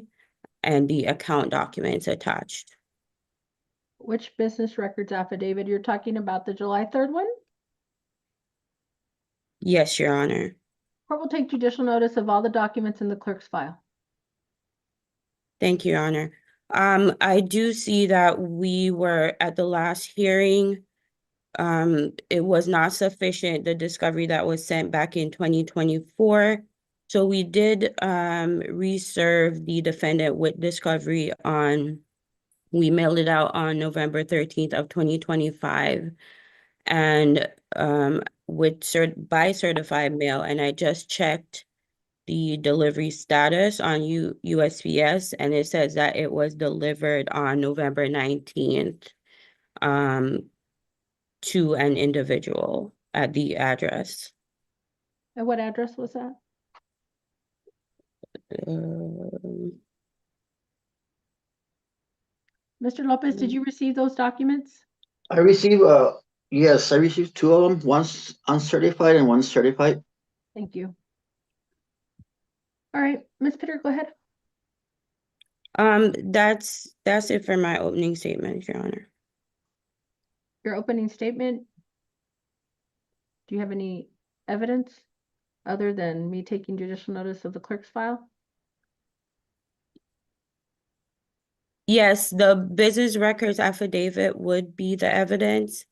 and the account documents attached. Which business records affidavit? You're talking about the July 3rd one? Yes, Your Honor. Court will take judicial notice of all the documents in the clerk's file. Thank you, Your Honor. I do see that we were at the last hearing. It was not sufficient, the discovery that was sent back in 2024. So we did reserve the defendant with discovery we mailed it out on November 13th of 2025 and by certified mail. And I just checked the delivery status on USPS, and it says that it was delivered on November 19th to an individual at the address. And what address was that? Mr. Lopez, did you receive those documents? I received yes, I received 2 of them. One's uncertified and one's certified. Thank you. All right, Ms. Pitter, go ahead. That's it for my opening statement, Your Honor. Your opening statement. Do you have any evidence other than me taking judicial notice of the clerk's file? Yes, the business records affidavit would be the evidence,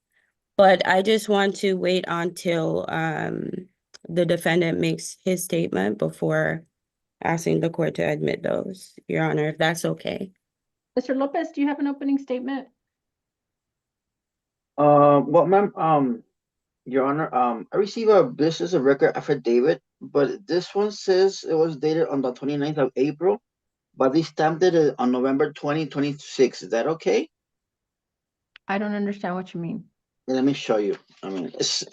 but I just want to wait until the defendant makes his statement before asking the court to admit those, Your Honor, if that's okay. Mr. Lopez, do you have an opening statement? Well, ma'am, Your Honor, I received a business record affidavit, but this one says it was dated on the 29th of April, but they stamped it on November 2026. Is that okay? I don't understand what you mean. Let me show you. I mean, it's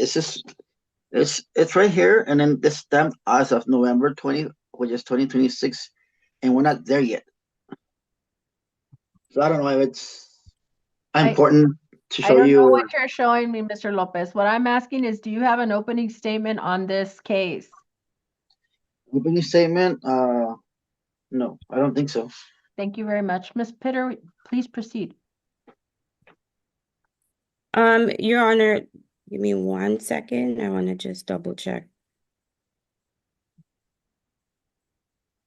right here, and then it's stamped as of November 20, which is 2026, and we're not there yet. So I don't know if it's important to show I don't you. know what you're showing me, Mr. Lopez. What I'm asking is, do you have an opening statement on this case? Opening statement, No, I don't think so. Thank you very much. Ms. Pitter, please proceed. Your Honor, give me 1 second. I want to just double check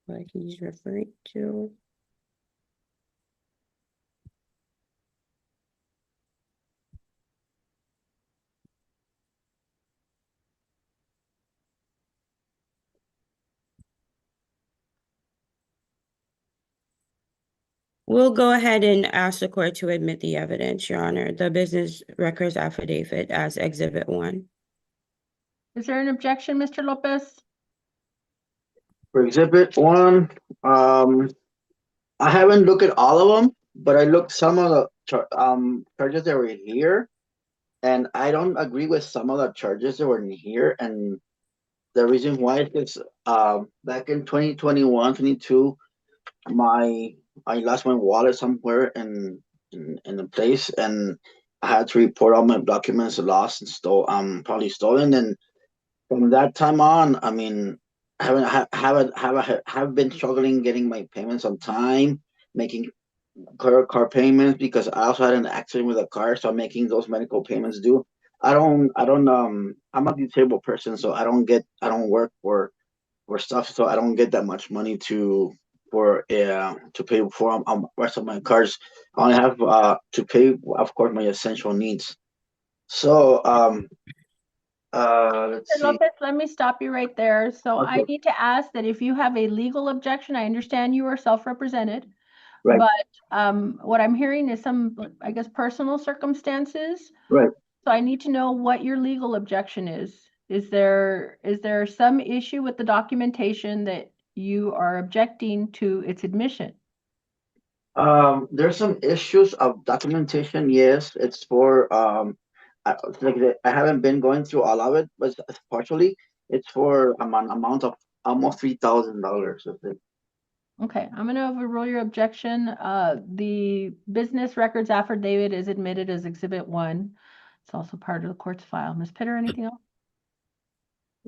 what he's referring to. We'll go ahead and ask the court to admit the evidence, Your Honor, the business records affidavit as Exhibit 1. Is there an objection, Mr. Lopez? For Exhibit 1, I haven't looked at all of them, but I looked some of the charges that were here, and I don't agree with some of the charges that were in here. And the reason why is because back in 2021, 22, I lost my wallet somewhere in a place, and I had to report all my documents lost and probably stolen. And from that time on, I mean, I have been struggling getting my payments on time, making car payments, because I also had an accident with a car, so I'm making those medical payments due. I'm a disabled person, so I don't work for stuff, so I don't get that much money to pay for rest of my cars. I only have to pay, of course, my essential needs. So let's Mr. see. Lopez, let me stop you right there. So I Okay. need to ask that if you have a legal objection, I understand you are self-represented, Right. but what I'm hearing is some, I guess, personal circumstances. Right. So I need to know what your legal objection is. Is there some issue with the documentation that you are objecting to its admission? There's some issues of documentation. Yes, it's for I haven't been going through all of it, but partially it's for an amount of almost $3,000 of it. Okay, I'm going to overrule your objection. The business records affidavit is admitted as Exhibit 1. It's also part of the court's file. Ms. Pitter, anything else?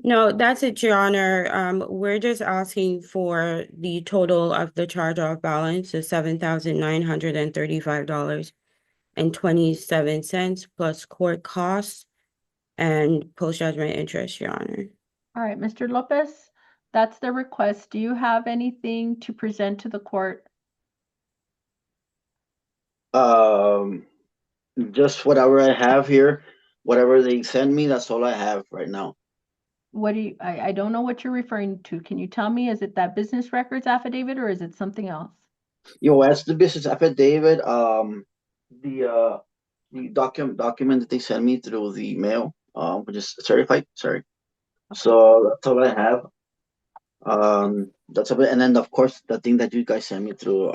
No, that's it, Your Honor. We're just asking for the total of the charge-off balance of $7,935.27 plus court costs and post-judgment interest, Your Honor. All right, Mr. Lopez, that's the request. Do you have anything to present to the court? Just whatever I have here, whatever they send me, that's all I have right now. What do you, I don't know what you're referring to. Can you tell me, is it that business records affidavit or is it something else? As the business affidavit, the document that they send me through the mail, which is certified. Sorry. So that's all I have. That's a bit, and then of course the thing that you guys send me through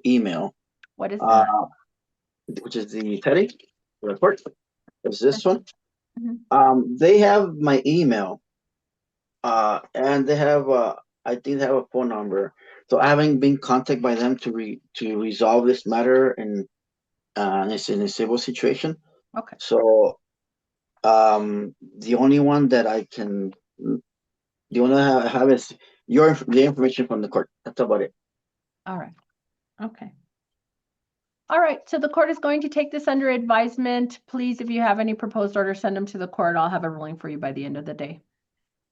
email. What is that? Which is the Teddy report. Is this one? Mm-hmm. They have my email. And they have I think they have a phone number. So I haven't been contacted by them to resolve this matter, and it's in a civil situation. Okay. So the only one that I can the only I have is the information from the court. That's about it. All right. Okay. All right, so the court is going to take this under advisement. Please, if you have any proposed orders, send them to the court. I'll have a ruling for you by the end of the day.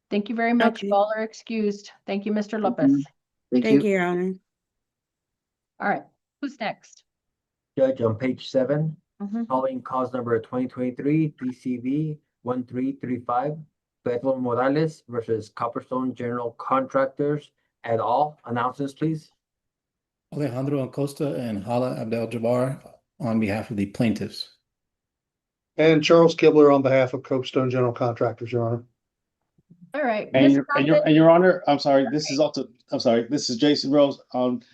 Thank you very much. Okay. You all are excused. Thank you, Mr. Lopez. Thank Thank you. you, Your Honor. All right, who's next? Judge, on page 7, Mhm. calling cause number 2023 DCV 1335, Pedro Morales versus Copperstone General Contractors et al. Announcements, please. Alejandro Acosta and Hala Abdel-Jabbar on behalf of the plaintiffs. And Charles Kibler on behalf of Copestone General Contractors, Your Honor. All right. And Ms. your Honor, I'm sorry, this is Jason Rose on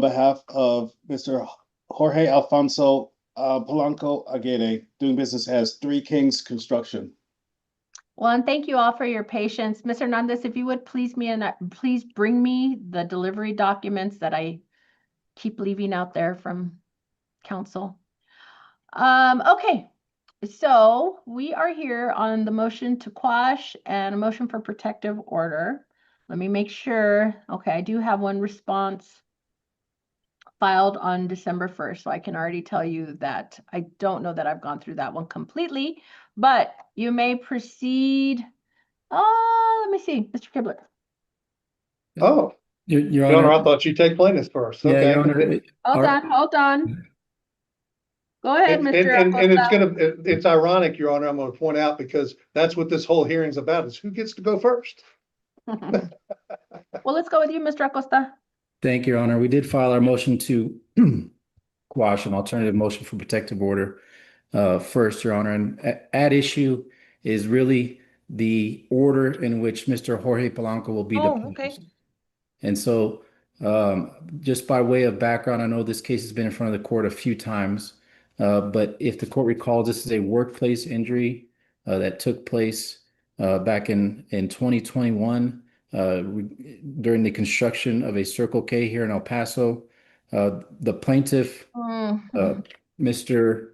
behalf of Mr. Jorge Alfonso Polanco Aguirre, doing business as Three Kings Construction. Well, and thank you all for your patience. Ms. Hernandez, if you would please bring me the delivery documents that I keep leaving out there from council. Okay, so we are here on the motion to quash and a motion for protective order. let me make sure. Okay, I do have one response filed on December 1st, so I can already tell you that I don't know that I've gone through that one completely, but you may proceed. Oh, let me see, Mr. Kibler. Oh, Your Your Honor, I Honor, thought you'd take plaintiffs first. yeah, Okay. Your Honor, Hold on. Go ahead, Mr. And it's Acosta. it's ironic, Your Honor, I'm gonna point out, because that's what this whole hearing's about, is who gets to go first. Well, let's go with you, Mr. Acosta. thank you, Your Honor. We did file our motion to quash an alternative motion for protective order first, Your Honor. And at issue is really the order in which Mr. Jorge Polanco will be deposed. And so, just by way of background, I know this case has been in front of the court a few times, but if the court recalls, this is a workplace injury that took place back in 2021 during the construction of a Circle K here in El Paso. The plaintiff, Mr.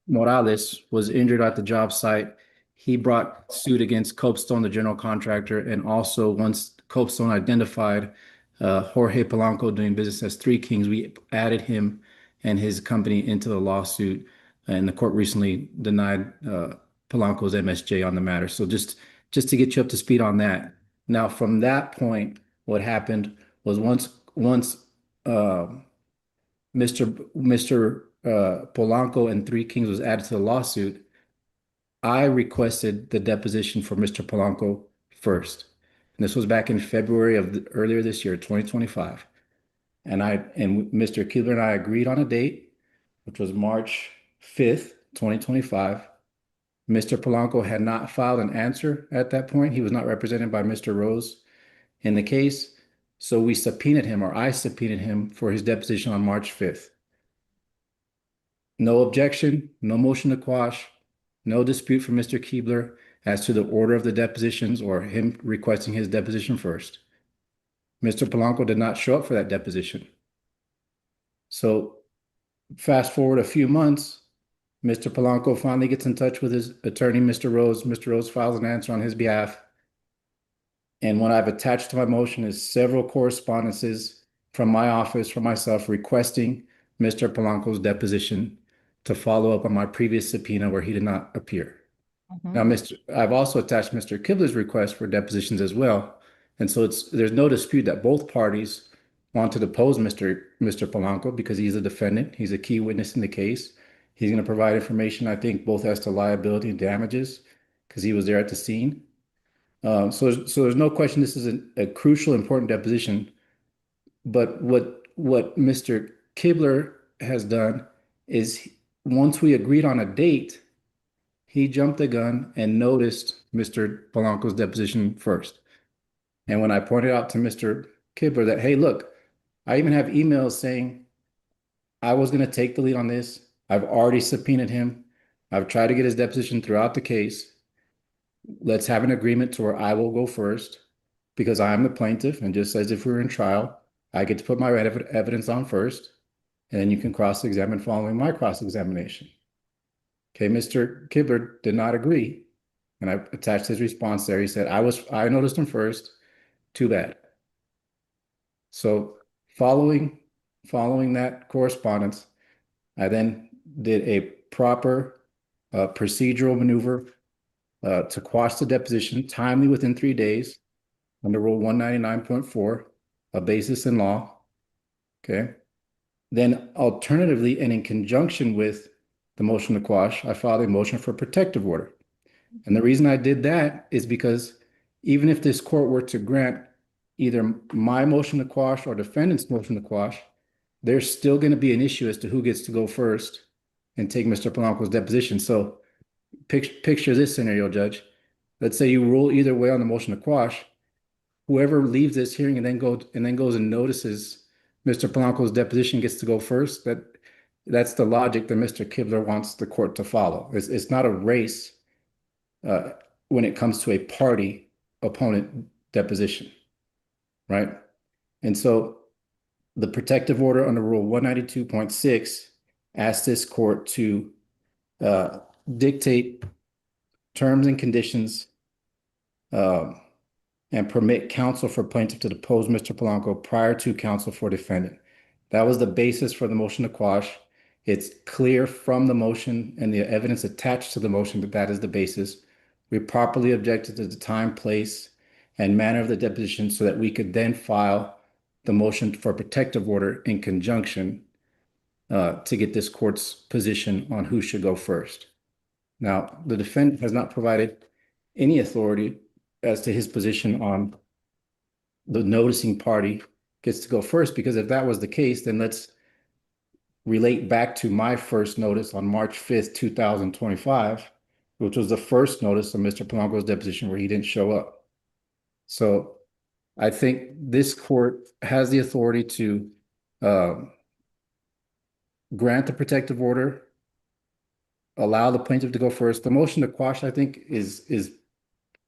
Morales, was injured at the job site. He brought suit against Copestone, the general contractor, and also once Copestone identified Jorge Polanco doing business as Three Kings, we added him and his company into the lawsuit, and the court recently denied Polanco's MSJ on the matter. So just to get you up to speed on that. Now, from that point, what happened was once Mr. Polanco and Three Kings was added to the lawsuit, I requested the deposition for Mr. Polanco first. And this was back in February of earlier this year, 2025. And Mr. Keebler and I agreed on a date, which was March 5th, 2025. Mr. Polanco had not filed an answer at that point. He was not represented by Mr. Rose in the case. So we subpoenaed him, or I subpoenaed him for his deposition on March 5th. No objection, no motion to quash, no dispute from Mr. Keebler as to the order of the depositions or him requesting his deposition first. Mr. Polanco did not show up for that deposition. So fast forward a few months, Mr. Polanco finally gets in touch with his attorney, Mr. Rose. Mr. Rose files an answer on his behalf. And what I've attached to my motion is several correspondences from my office, from myself, requesting Mr. Polanco's deposition to follow up on my previous subpoena where he did not appear. Now, I've also attached Mr. Kibler's request for depositions as well. And so there's no dispute that both parties want to depose Mr. Polanco because he's a defendant. He's a key witness in the case. He's going to provide information, I think, both as to liability and damages because he was there at the scene. So there's no question this is a crucial, important deposition. But what Mr. Kibler has done is once we agreed on a date, he jumped the gun and noticed Mr. Polanco's deposition first. And when I pointed out to Mr. Kibler that, hey, look, I even have emails saying I was going to take the lead on this. I've already subpoenaed him. I've tried to get his deposition throughout the case. Let's have an agreement to where I will go first because I am the plaintiff. And just as if we were in trial, I get to put my evidence on first, and then you can cross-examine following my cross-examination. Okay, Mr. Kibler did not agree, and I attached his response there. He said, I noticed him first. Too bad. So following that correspondence, I then did a proper procedural maneuver to quash the deposition timely within 3 days under Rule 199.4, a basis in law. Okay. Then alternatively, and in conjunction with the motion to quash, I filed a motion for protective order. And the reason I did that is because even if this court were to grant either my motion to quash or defendant's motion to quash, there's still going to be an issue as to who gets to go first and take Mr. Polanco's deposition. So picture this scenario, Judge. Let's say you rule either way on the motion to quash. Whoever leaves this hearing and then goes and notices Mr. Polanco's deposition gets to go first. That's the logic that Mr. Kibler wants the court to follow. It's not a race when it comes to a party opponent deposition, right? And so the protective order under Rule 192.6 asks this court to dictate terms and conditions and permit counsel for plaintiff to depose Mr. Polanco prior to counsel for defendant. That was the basis for the motion to quash. It's clear from the motion and the evidence attached to the motion that that is the basis. We properly objected to the time, place, and manner of the deposition so that we could then file the motion for protective order in conjunction to get this court's position on who should go first. Now, the defendant has not provided any authority as to his position on the noticing party gets to go first, because if that was the case, then let's relate back to my first notice on March 5th, 2025, which was the first notice of Mr. Polanco's deposition where he didn't show up. So I think this court has the authority to grant the protective order, allow the plaintiff to go first. The motion to quash, I think, is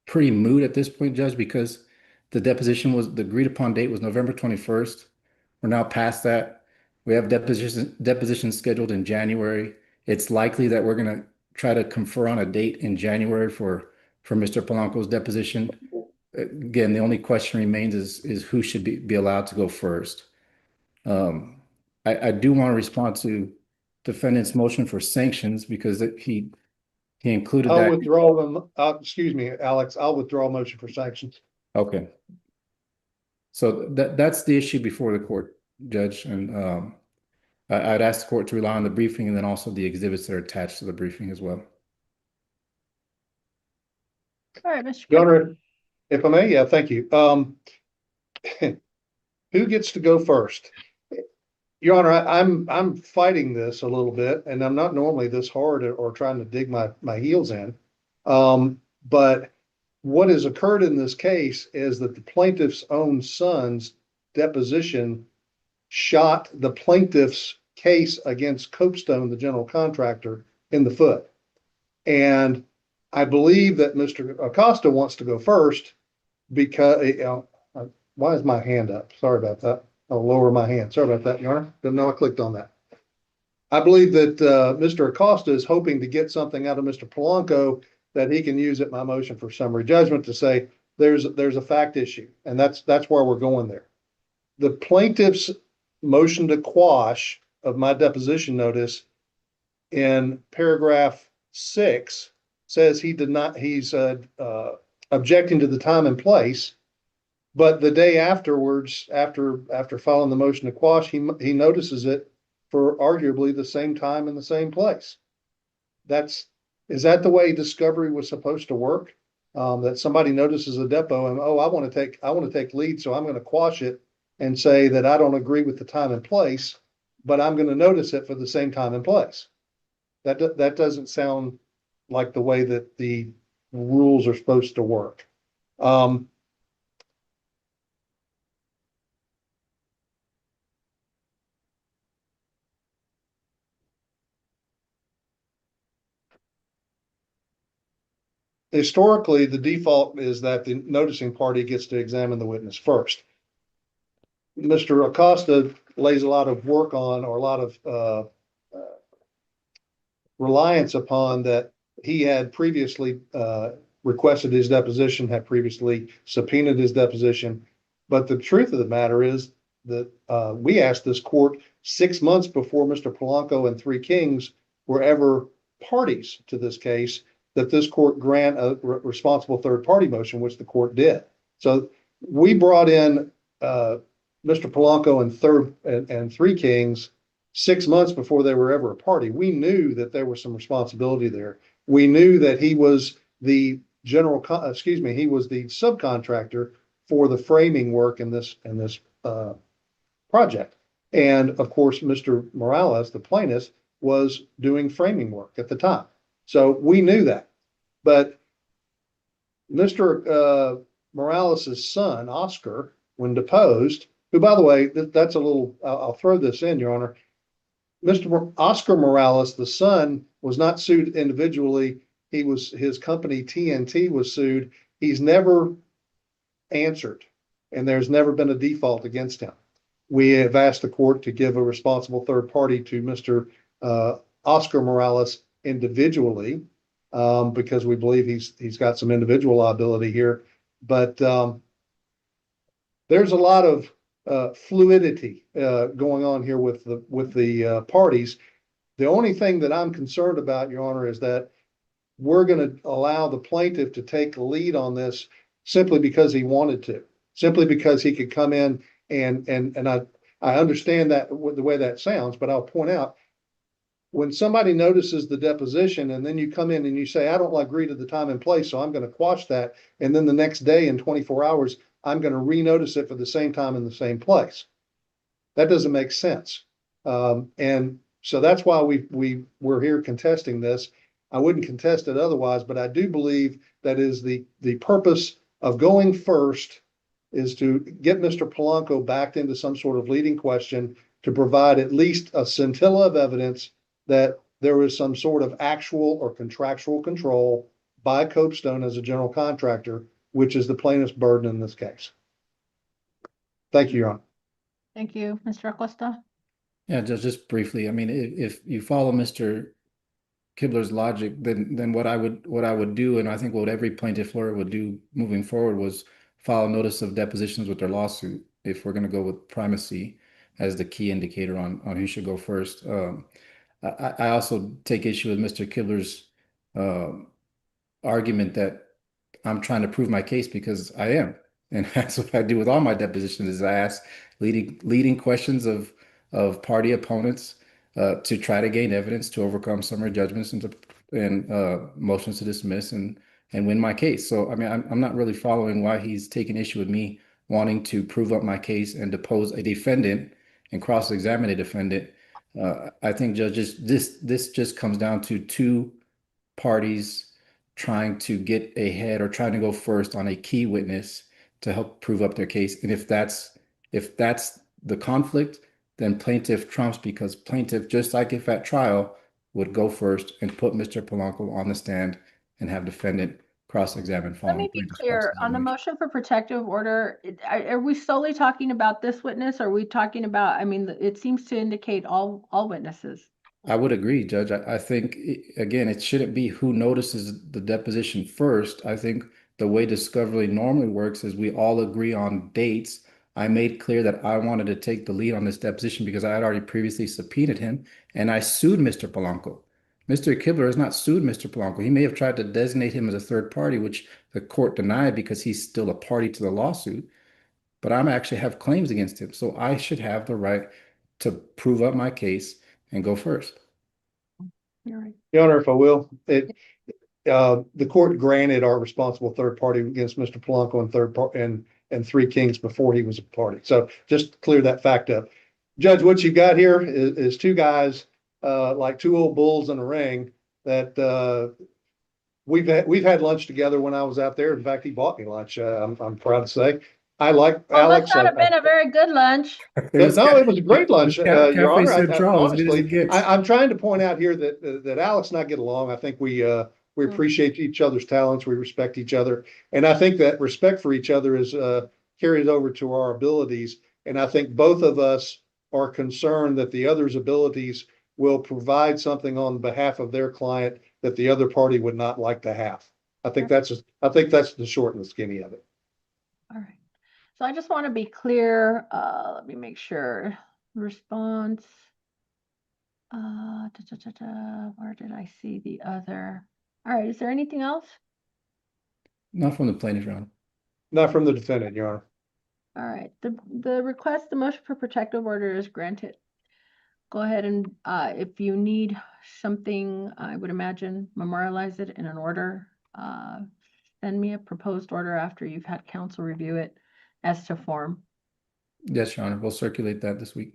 pretty moot at this point, Judge, because the deposition was, the agreed upon date was November 21st. We're now past that. We have depositions scheduled in January. It's likely that we're going to try to confer on a date in January for Mr. Polanco's deposition. Again, the only question remains is who should be allowed to go first. I do want to respond to defendant's motion for sanctions because he included I'll that. withdraw them. Excuse me, Alex, I'll withdraw a motion for sanctions. Okay. So that's the issue before the court, Judge. And I'd ask the court to rely on the briefing and then also the exhibits that are attached to the briefing as well. All right, Mr. Your Honor, if I may, yeah, thank you. Who gets to go first? Your Honor, I'm fighting this a little bit, and I'm not normally this hard or trying to dig my heels in. But what has occurred in this case is that the plaintiff's own son's deposition shot the plaintiff's case against Copestone, the general contractor, in the foot. And I believe that Mr. Acosta wants to go first because, why is my hand up? Sorry about that. I'll lower my hand. Sorry about that, Your Honor. Didn't know I clicked on that. I believe that Mr. Acosta is hoping to get something out of Mr. Polanco that he can use at my motion for summary judgment to say there's a fact issue, and that's where we're going there. The plaintiff's motion to quash of my deposition notice in paragraph 6 says he's objecting to the time and place. But the day afterwards, after filing the motion to quash, he notices it for arguably the same time in the same place. Is that the way discovery was supposed to work? That somebody notices a depot and, oh, I want to take lead, so I'm going to quash it and say that I don't agree with the time and place, but I'm going to notice it for the same time and place. That doesn't sound like the way that the rules are supposed to work. Historically, the default is that the noticing party gets to examine the witness first. Mr. Acosta lays a lot of work on, or a lot of reliance upon, that he had previously requested his deposition, had previously subpoenaed his deposition. But the truth of the matter is that we asked this court 6 months before Mr. Polanco and Three Kings were ever parties to this case, that this court grant a responsible third party motion, which the court did. So we brought in Mr. Polanco and Three Kings 6 months before they were ever a party. We knew that there was some responsibility there. We knew that he was the he was the subcontractor for the framing work in this project. And of course, Mr. Morales, the plaintiff, was doing framing work at the time. So we knew that. But Mr. Morales' son, Oscar, when deposed, who, by the way, that's a little, I'll throw this in, Your Honor. Mr. Oscar Morales, the son, was not sued individually. His company TNT was sued. He's never answered, and there's never been a default against him. We have asked the court to give a responsible third party to Mr. Oscar Morales individually, because we believe he's got some individual liability here. But there's a lot of fluidity going on here with the parties. The only thing that I'm concerned about, Your Honor, is that we're going to allow the plaintiff to take the lead on this simply because he wanted to, simply because he could come in and I understand that the way that sounds, but I'll point out when somebody notices the deposition and then you come in and you say, I don't agree to the time and place, so I'm going to quash that. And then the next day in 24 hours, I'm going to renotice it for the same time in the same place. That doesn't make sense. And so that's why we're here contesting this. I wouldn't contest it otherwise, but I do believe that is the purpose of going first is to get Mr. Polanco backed into some sort of leading question to provide at least a scintilla of evidence that there was some sort of actual or contractual control by Copestone as a general contractor, which is the plaintiff's burden in this case. Thank you, Your Honor. Thank you, Mr. Acosta. Yeah, just briefly, I mean, if you follow Mr. Kibler's logic, then what I would do, and I think what every plaintiff lawyer would do moving forward was file a notice of depositions with their lawsuit if we're going to go with primacy as the key indicator on who should go first. I also take issue with Mr. Kibler's argument that I'm trying to prove my case because I am. And that's what I do with all my depositions is I ask leading questions of party opponents to try to gain evidence to overcome summary judgments and motions to dismiss and win my case. So, I mean, I'm not really following why he's taking issue with me wanting to prove up my case and depose a defendant and cross-examine a defendant. I think judges, this just comes down to two parties trying to get ahead or trying to go first on a key witness to help prove up their case. And if that's the conflict, then plaintiff trumps because plaintiff, just like if at trial, would go first and put Mr. Polanco on the stand and have defendant cross-examine Let following me be plaintiff's clear, on the cross-examination. motion for protective order, are we solely talking about this witness? Or are we talking about, I mean, it seems to indicate all witnesses. I would agree, Judge. I think, again, it shouldn't be who notices the deposition first. I think the way discovery normally works is we all agree on dates. I made clear that I wanted to take the lead on this deposition because I had already previously subpoenaed him, and I sued Mr. Polanco. Mr. Kibler has not sued Mr. Polanco. He may have tried to designate him as a third party, which the court denied because he's still a party to the lawsuit. But I actually have claims against him, so I should have the right to prove up my case and go first. You're right. Your Honor, if I will, the court granted our responsible third party against Mr. Polanco and Three Kings before he was a party. So just clear that fact up. Judge, what you got here is two guys, like two old bulls in a ring that we've had lunch together when I was out there. In fact, he bought me lunch. I'm proud to say. I like Alex. Must not have been a very good lunch. It was a great lunch, Your Honor. Honestly, I'm trying to point out here that Alex and I get along. I think we appreciate each other's talents. We respect each other, and I think that respect for each other is carried over to our abilities. And I think both of us are concerned that the other's abilities will provide something on behalf of their client that the other party would not like to have. I think that's the short and the skinny of it. All right. So I just want to be clear. Let me make sure. Response. Where did I see the other? All right. Is there anything else? Not from the plaintiff, Your Honor. Not from the defendant, Your Honor. All right. The request, the motion for protective order is granted. Go ahead and if you need something, I would imagine memorialize it in an order. Send me a proposed order after you've had counsel review it as to form. Yes, Your Honor. We'll circulate that this week.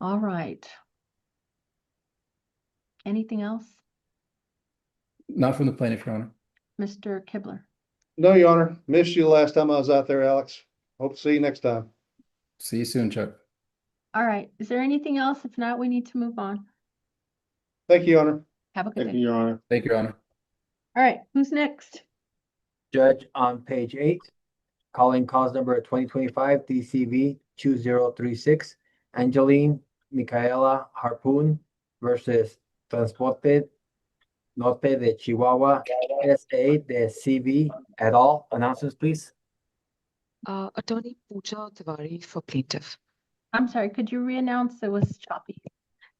All right. Anything else? Not from the plaintiff, Your Honor. Mr. Kibler. No, Your Honor. Missed you last time I was out there, Alex. Hope to see you next time. See you soon, Chuck. All right. Is there anything else? If not, we need to move on. Thank you, Your Honor. Have a good day. Thank you, Your Honor. Thank you, Your Honor. All right. Who's next? Judge, on page 8, calling cause number 2025 DCV 2036, Angeline Micaela Harpoon versus Transporte Norte de Chihuahua SA de CV et al. Announcements, please. Attorney Pooja Tiwari for plaintiff. I'm sorry, could you re-announce? It was choppy.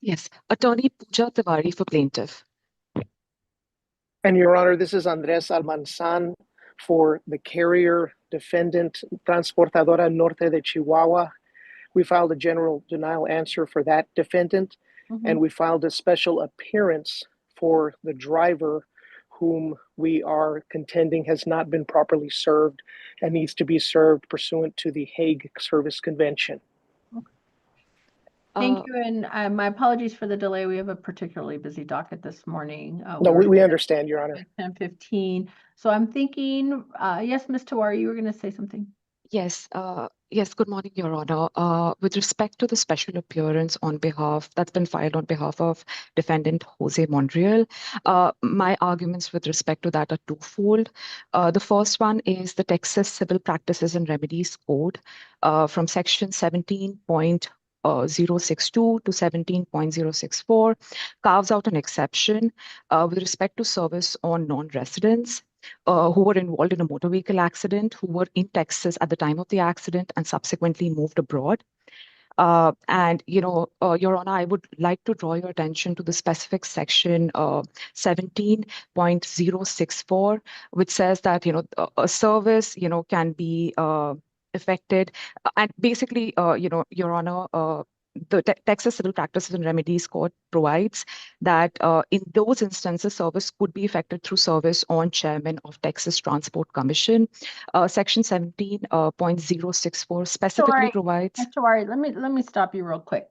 Yes, Attorney Pooja Tiwari for plaintiff. And Your Honor, this is Andres Almanzan for the carrier defendant Transportadora Norte de Chihuahua. We filed a general denial answer for that defendant, and we filed a special appearance for the driver whom we are contending has not been properly served and needs to be served pursuant to the Hague Service Convention. Thank you, and my apologies for the delay. We have a particularly busy docket this morning. No, we understand, Your Honor. 10:15. So I'm thinking, yes, Ms. Tiwari, you were going to say something. Yes, yes, good morning, Your Honor. With respect to the special appearance that's been filed on behalf of defendant Jose Monreal, my arguments with respect to that are twofold. The first one is the Texas Civil Practices and Remedies Code from section 17.062 to 17.064 carves out an exception with respect to service on non-residents who were involved in a motor vehicle accident, who were in Texas at the time of the accident and subsequently moved abroad. Your Honor, I would like to draw your attention to the specific section 17.064, which says that, a service, can be affected. And basically, Your Honor, the Texas Civil Practices and Remedies Court provides that in those instances, service could be affected through service on chairman of Texas Transport Commission. Section 17.064 specifically provides. Mr. Tiwari, let me stop you real quick.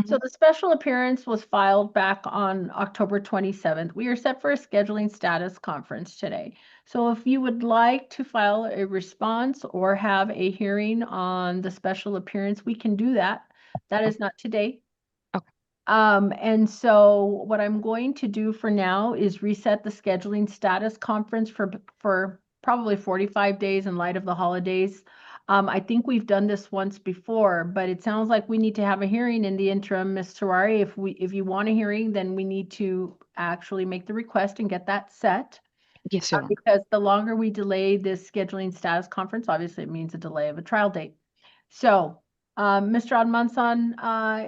So the special appearance was filed back on October 27th. We are set for a scheduling status conference today. So if you would like to file a response or have a hearing on the special appearance, we can do that. That is not today. Okay. And so what I'm going to do for now is reset the scheduling status conference for probably 45 days in light of the holidays. I think we've done this once before, but it sounds like we need to have a hearing in the interim, Ms. Tiwari. If you want a hearing, then we need to actually make the request and get that set. Yes, Your Honor. Because the longer we delay this scheduling status conference, obviously it means a delay of a trial date. So, Mr. Almanzan,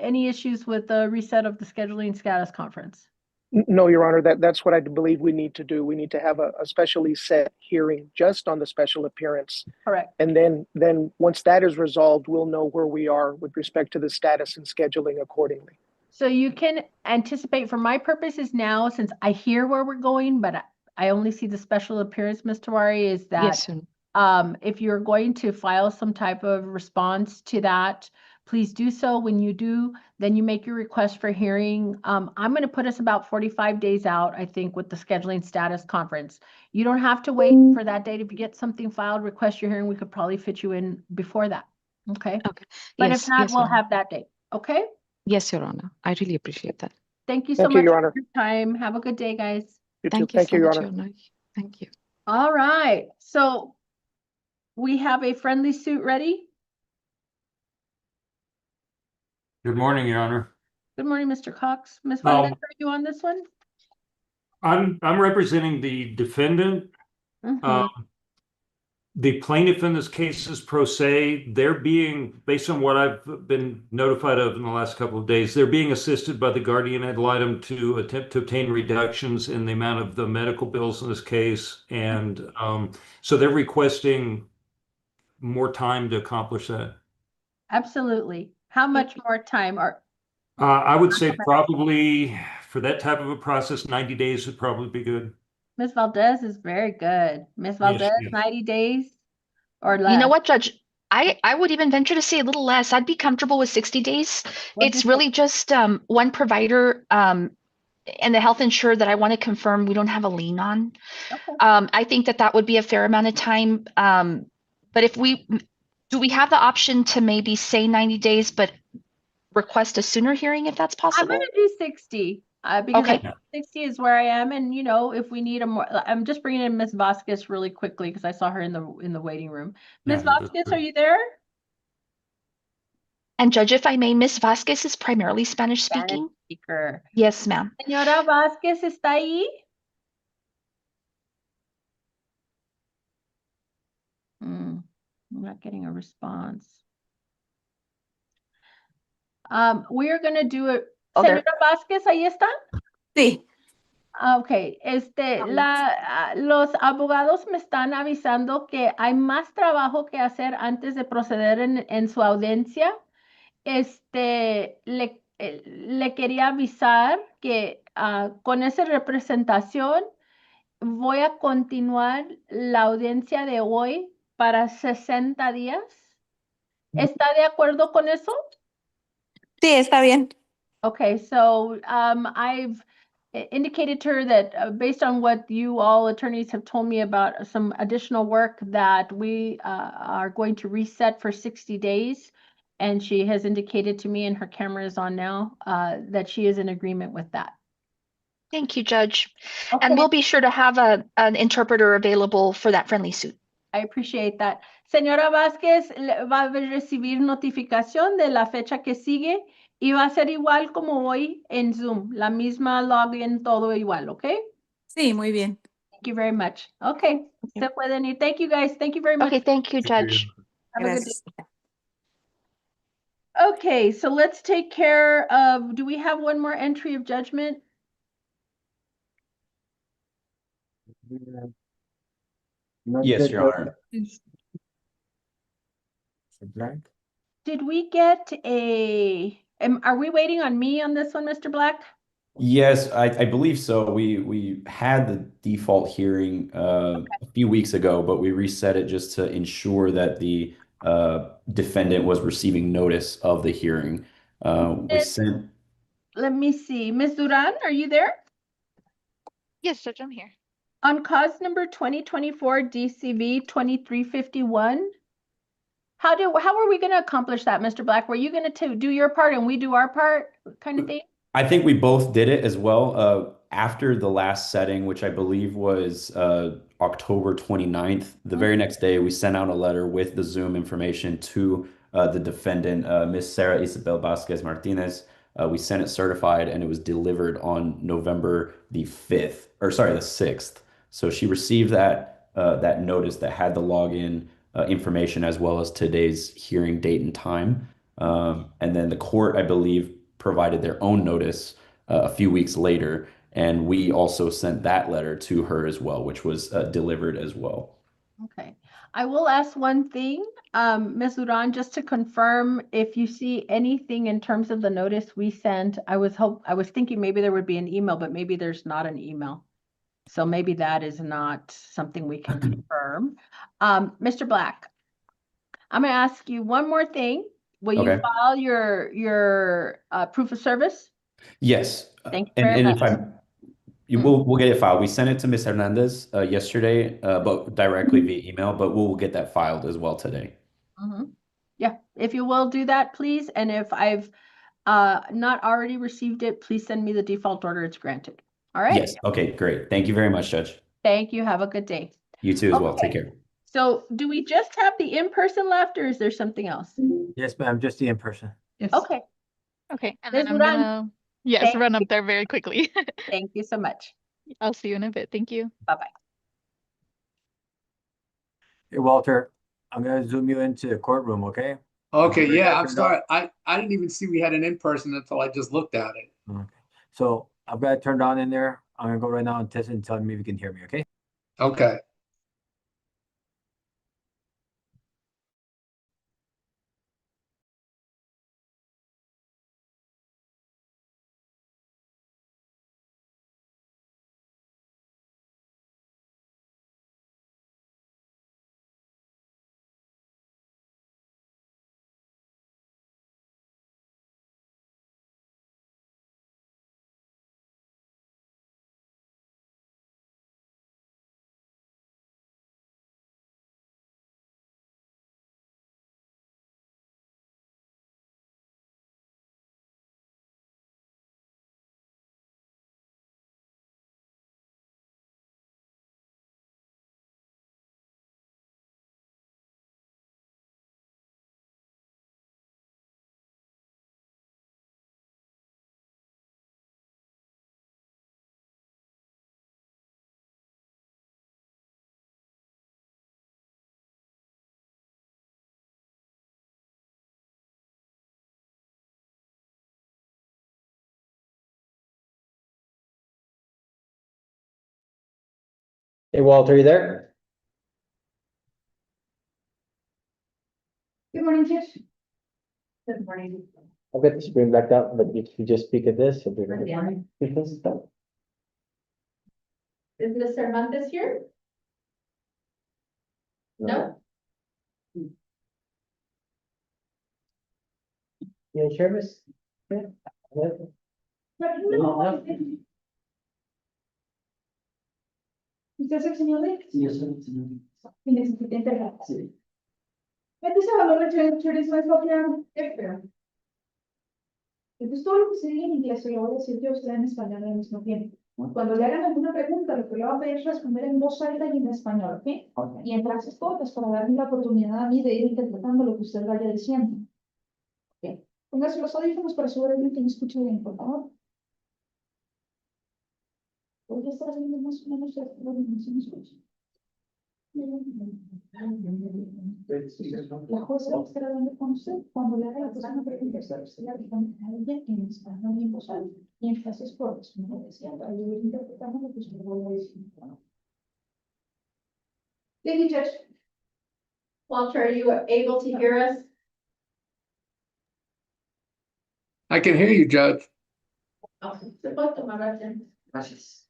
any issues with the reset of the scheduling status conference? No, Your Honor, that's what I believe we need to do. We need to have a specially set hearing just on the special appearance. Correct. And then once that is resolved, we'll know where we are with respect to the status and scheduling accordingly. So you can anticipate, for my purposes now, since I hear where we're going, but I only see the special appearance, Ms. Tiwari, is that Yes, sir. if you're going to file some type of response to that, please do so. When you do, then you make your request for hearing. I'm going to put us about 45 days out, I think, with the scheduling status conference. You don't have to wait for that date. If you get something filed, request your hearing, we could probably fit you in before that. Okay. Okay. But Yes, if not, yes, we'll Your Honor. have that date. Okay. Yes, Your Honor. I really appreciate that. Thank you so Thank you, much Your for Honor. your time. Have a good day, guys. You too. Thank you Thank so you, Your much, Honor. Your Honor. Thank you. All right. So we have a friendly suit ready. Good morning, Your Honor. Good morning, Mr. Cox. Ms. Valdez, are you on this one? I'm representing the defendant. The plaintiff in this case is pro se. They're being, based on what I've been notified of in the last couple of days, they're being assisted by the guardian ad litem to attempt to obtain reductions in the amount of the medical bills in this case. And so they're requesting more time to accomplish that. Absolutely. How much more time are? I would say probably for that type of a process, 90 days would probably be good. Ms. Valdez is very good. Ms. Valdez, yes. 90 days or less? You know what, Judge? I would even venture to say a little less. I'd be comfortable with 60 days. What'd It's you really just one provider and the health insurer that I want to confirm we don't have a lien on. Okay. I think that would be a fair amount of time. But do we have the option to maybe say 90 days, but request a sooner hearing if that's I'm possible? going to do 60 because Okay. I think 60 is where I am. And, if we need a more, I'm just bringing in Ms. Vasquez really quickly because I saw her in the waiting room. Ms. Vasquez, are you there? And Judge, if I may, Ms. Vasquez is primarily Spanish speaking. Speaker. Yes, ma'am. Señora Vasquez, ¿está ahí? I'm not getting a response. We are going to do it. Señora Vázquez, ¿ahí están? Sí. Okay, los abogados me están avisando que hay más trabajo que hacer antes de proceder en su audiencia. Le quería avisar que con esa representación voy a continuar la audiencia de hoy para 60 días. ¿Está de acuerdo con eso? Sí, está bien. Okay, so I've indicated to her that based on what you all attorneys have told me about some additional work that we are going to reset for 60 days. And she has indicated to me, and her camera is on now, that she is in agreement with that. Thank you, Judge. Okay. And we'll be sure to have an interpreter available for that friendly suit. I appreciate that. Señora Vázquez va a recibir notificación de la fecha que sigue y va a ser igual como hoy en Zoom, la misma login, todo igual, ¿ok? Sí, muy bien. Thank you very much. Okay, se pueden ir. Thank you guys. Thank you very much. Okay, thank you, Judge. Have a good day. Gracias. Okay, so let's take care of, do we have one more entry of judgment? Yes, Your Honor. Did we get are we waiting on me on this one, Mr. Black? Yes, I believe so. We had the default hearing a few weeks ago, but we reset it just to ensure that the defendant was receiving notice of the hearing. We sent. Let me see. Ms. Duran, are you there? Yes, Judge, I'm here. On cause number 2024 DCV 2351, how are we going to accomplish that, Mr. Black? Were you going to do your part and we do our part kind of thing? I think we both did it as well. After the last setting, which I believe was October 29th, the very next day, we sent out a letter with the Zoom information to the defendant, Miss Sarah Isabel Vasquez Martinez. We sent it certified and it was delivered on November the 5th, or sorry, the 6th. So she received that notice that had the login information as well as today's hearing date and time. And then the court, I believe, provided their own notice a few weeks later, and we also sent that letter to her as well, which was delivered as well. Okay. I will ask one thing, Ms. Duran, just to confirm if you see anything in terms of the notice we sent. I was thinking maybe there would be an email, but maybe there's not an email. So maybe that is not something we can confirm. Mr. Black, I'm going to ask you one more thing. Will you file your proof of service? Yes. Thank you very much. We'll get it filed. We sent it to Ms. Hernandez yesterday, but directly via email, but we'll get that filed as well today. Yeah, if you will do that, please. And if I've not already received it, please send me the default order. It's granted. All right. Yes. Okay, great. Thank you very much, Judge. Thank you. Have a good day. You too as well. Take care. So do we just have the in-person left or is there something else? Yes, ma'am, just the in-person. Yes. Okay. Okay, and Ms. then I'm Duran. gonna, yes, Thank run up there very quickly. Thank you so much. I'll see you in a bit. Thank you. Bye-bye. Hey, Walter, I'm gonna zoom you into the courtroom, okay? Okay, yeah, I'm sorry. I didn't even see we had an in-person until I just looked at it. Okay. So I've got it turned on in there. I'm gonna go right now and test it and tell me if you can hear me, okay? Okay. Hey, Walter, are you there? Good morning, Judge. Good morning. I've got the screen blacked out, but if you just speak at this, it'll be Good morning. because Is Ms. Cervantes here? No? Yeah, sure, miss. Yeah. ¿Usted es el señor Rick? Yo soy el señor. Y necesita integrar. Sí. Entonces, hablando de turismo es lo que entonces, todo lo que se diga en inglés, se lo voy a decir yo a usted en español al mismo tiempo. Cuando le hagan alguna pregunta, lo que le va a pedir es responder en voz alta y en español, ¿ok? Y en frases cortas para darme la oportunidad a mí de ir interpretando lo que usted vaya diciendo. ¿Ok? Póngase los audífonos para asegurarme que me escuche bien, por favor. Voy a estar haciendo más o menos lo que se me escucha. La jueza va a estar hablando con usted cuando le haga la persona pregunta, usted la responde a ella en español y en voz alta y en frases cortas, como decía, para yo ir interpretando lo que usted vaya diciendo. Thank you, Judge. Walter, are you able to hear us? I can hear you, Judge. Okay, se puede tomar asiento. Gracias.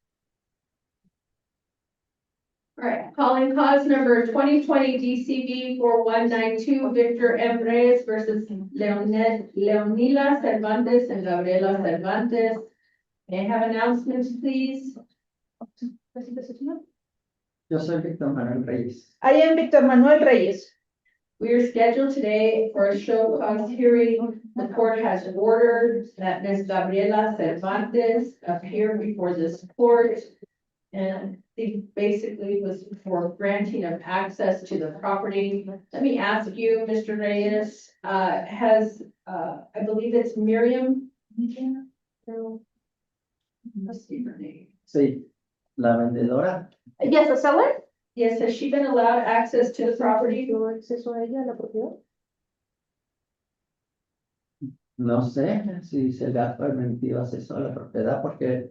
All right, calling cause number 2020 DCB 4192, Victor M. Perez versus Leonila Cervantes and Gabriela Cervantes. May I have announcements, please? Yo soy Víctor Manuel Reyes. I am Victor Manuel Reyes. We are scheduled today for a show cause hearing. The court has ordered that Ms. Gabriela Cervantes appear before this court. And it basically was for granting of access to the property. Let me ask you, Mr. Reyes, has, I believe it's Miriam? Let's see her name. Sí, la vendedora. Yes, the seller? Yes, has she been allowed access to the property? No sé si se le ha permitido acceso a la propiedad porque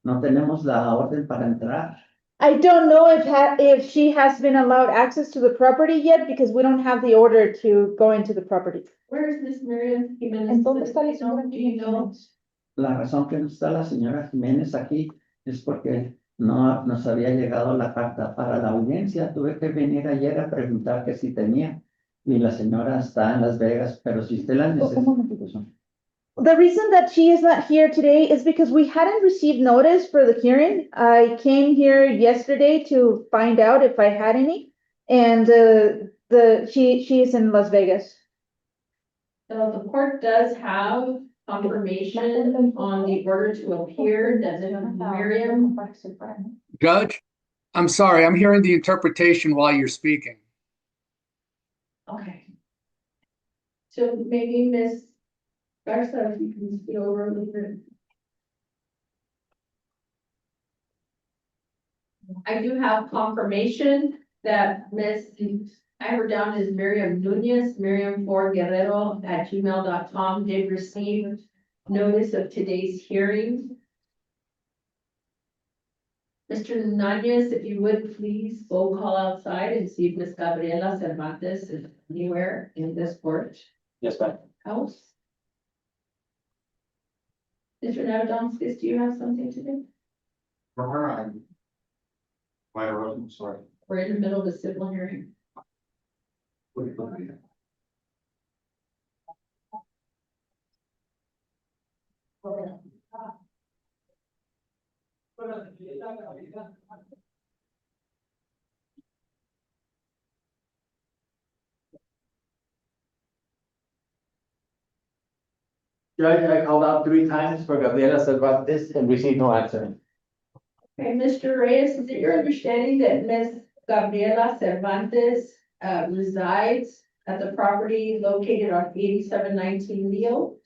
no tenemos la orden para entrar. I don't know if she has been allowed access to the property yet because we don't have the order to go into the property. Where is Miss Miriam Jimenez? ¿Dónde está la señora Jimenez? La razón que no está la señora Jiménez aquí es porque no nos había llegado la carta para la audiencia. Tuve que venir ayer a preguntar que si tenía y la señora está en Las Vegas, pero si usted la necesita. The reason that she is not here today is because we hadn't received notice for the hearing. I came here yesterday to find out if I had any, and she is in Las Vegas. So the court does have confirmation on the order to appear that Miriam. Judge, I'm sorry, I'm hearing the interpretation while you're speaking. Okay. So maybe Miss Garza, if you can speak over a little bit. I do have confirmation that I have her down as Miriam Nunez, Miriam4Guerrero@gmail.com did receive notice of today's hearing. Mr. Nunez, if you would please go call outside and see if Miss Gabriela Cervantes is anywhere in this court Yes, ma'am. house. Mr. Navadomskis, do you have something to do? For her, I'm sorry. We're in the middle of a civil hearing. Judge, I called out 3 times for Gabriela Cervantes and received no answer. Okay, Mr. Reyes, is it your understanding that Ms. Gabriela Cervantes resides at the property located on 8719 Leo?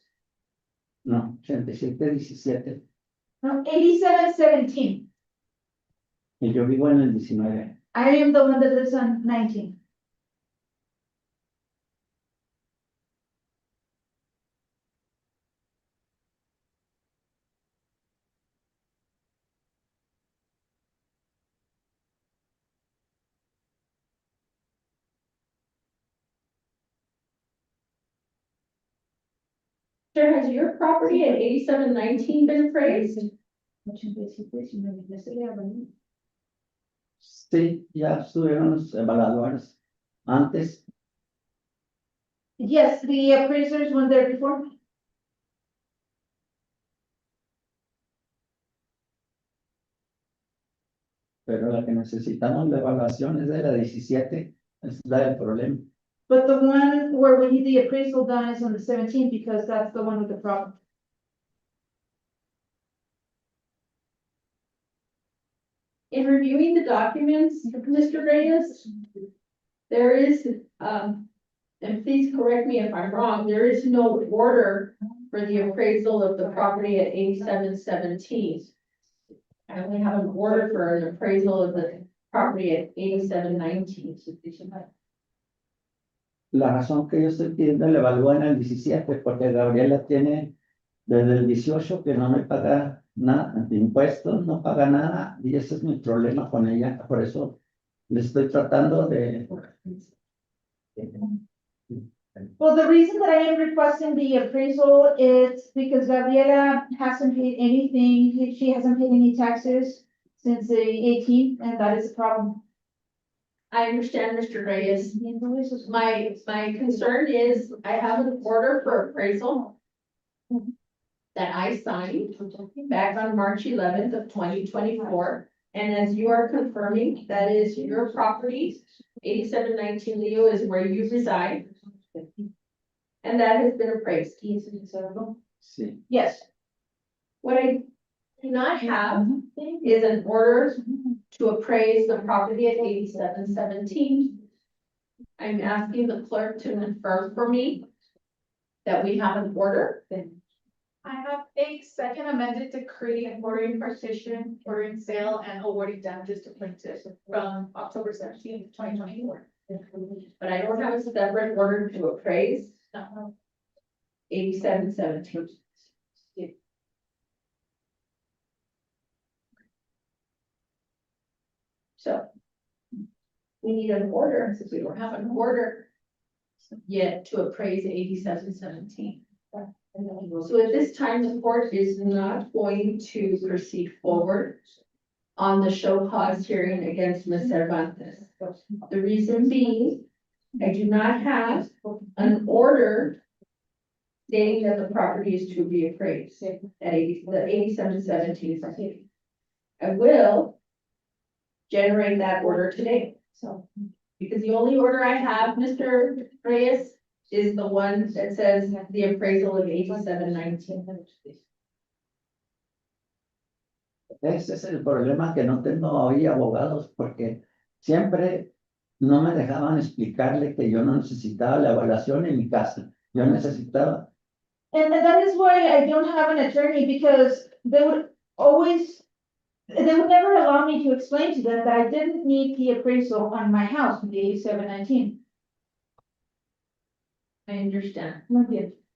No, 8717. No, 8717. Y yo vivo en el 19. I am the one that lives on 19. Sir, has your property at 8719 been appraised? Sí, ya estuvieron los evaluadores antes. Yes, the appraisers went there before. Pero la que necesitamos de evaluación es de la 17, es la del problema. But the one where we need the appraisal done is on the 17th because that's the one with the problem. In reviewing the documents, Mr. Reyes, there is, and please correct me if I'm wrong, there is no order for the appraisal of the property at 8717. I only have an order for an appraisal of the property at 8719. La razón que yo estoy pidiendo la evalúan en el 17, porque Gabriela tiene desde el 18 que no me paga nada de impuestos, no paga nada, y ese es mi problema con ella. Por eso le estoy tratando de... Well, the reason that I am requesting the appraisal is because Gabriela hasn't paid anything. She hasn't paid any taxes since the 18th, and that is a problem. I understand, Mr. Reyes. My concern is I have an order for appraisal that I signed back on March 11th of 2024. And as you are confirming, that is your property, 8719 Leo is where you reside. And that has been appraised. Sí. Yes. What I do not have is an order to appraise the property at 8717. I'm asking the clerk to confirm for me that we have an order. I have a second amended decree ordering partition, ordering sale, and awarding damages to plaintiffs from October 17th, 2024. But I don't have a separate order to appraise. 8717. So we need an order, since we don't have an order yet to appraise 8717. So at this time, the court is not going to proceed forward on the show cause hearing against Ms. Cervantes. The reason being, I do not have an order stating that the property is to be appraised at the 8717. I will generate that order today. So, because the only order I have, Mr. Reyes, is the one that says the appraisal of 8719. Ese es el problema, que no tengo hoy abogados, porque siempre no me dejaban explicarle que yo no necesitaba la evaluación en mi casa. Yo necesitaba. And that is why I don't have an attorney, because they would never allow me to explain to them that I didn't need the appraisal on my house in the 8719. I understand.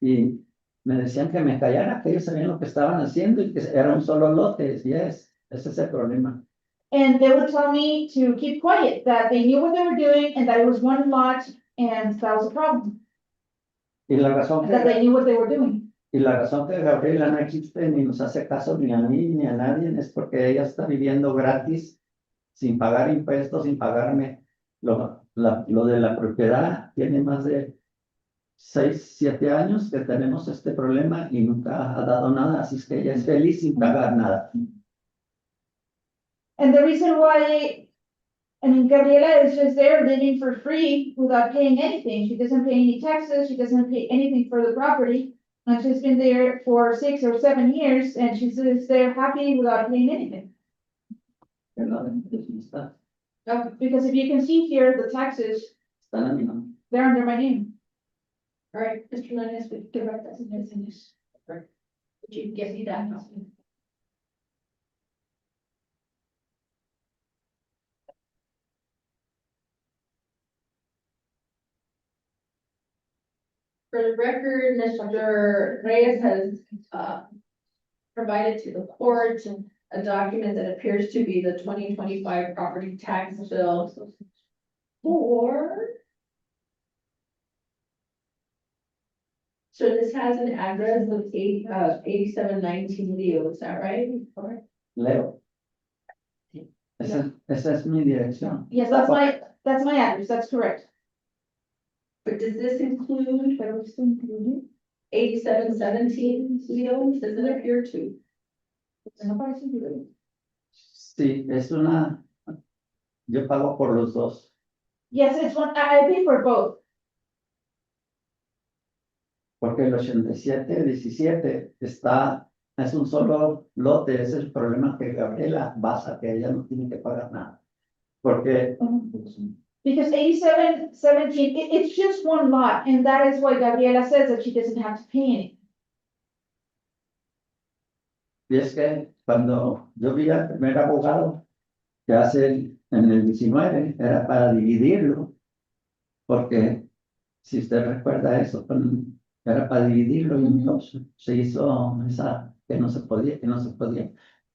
Y me decían que me callara, que ellos sabían lo que estaban haciendo y que era un solo lote. Yes, ese es el problema. And they would tell me to keep quiet, that they knew what they were doing and that it was one lot and that was a problem. Y la razón That they knew what they were doing. Y la razón que Gabriela no existe ni nos hace caso ni a mí ni a nadie es porque ella está viviendo gratis, sin pagar impuestos, sin pagarme lo de la propiedad. Tiene más de 6, 7 años que tenemos este problema y nunca ha dado nada, así es que ella es feliz sin pagar nada. And the reason why, I mean, Gabriela is just there living for free without paying anything. She doesn't pay any taxes. She doesn't pay anything for the property. And she's been there for 6 or 7 years and she's there happy without paying anything. Because if you can see here, the taxes, they're under my name. All right, Mr. Nunes, we give back that business. Would you give me that? For the record, Mr. Reyes has provided to the court a document that appears to be the 2025 property tax bill for So this has an address of 8719 Leo, is that right? Leo. Esa es mi dirección. Yes, that's my address, that's correct. But does this include 8717 Leo? Does it appear to? Sí, es una. Yo pago por los dos. Yes, it's one, I pay for both. Porque el 8717 es un solo lote, ese es el problema que Gabriela basa, que ella no tiene que pagar nada. Porque Because 8717, it's just one lot, and that is why Gabriela says that she doesn't have to pay anything. y es que cuando yo vi al primer abogado que hace en el 19, era para dividirlo, porque si usted recuerda eso, era para dividirlo y entonces se hizo esa que no se podía.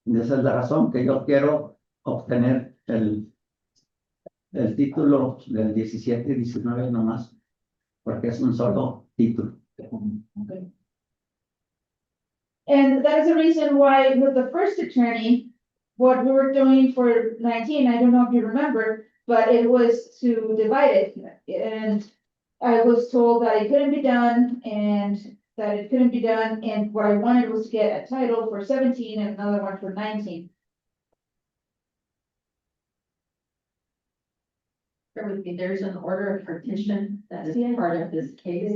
Y esa es la razón que yo quiero obtener el título del 17 y 19 nomás, porque es un solo título. And that is the reason why with the first attorney, what we were doing for 19, I don't know if you remember, but it was to divide it. And I was told that it couldn't be done and what I wanted was to get a title for 17 and another one for 19. There's an order of partition that is part of this case.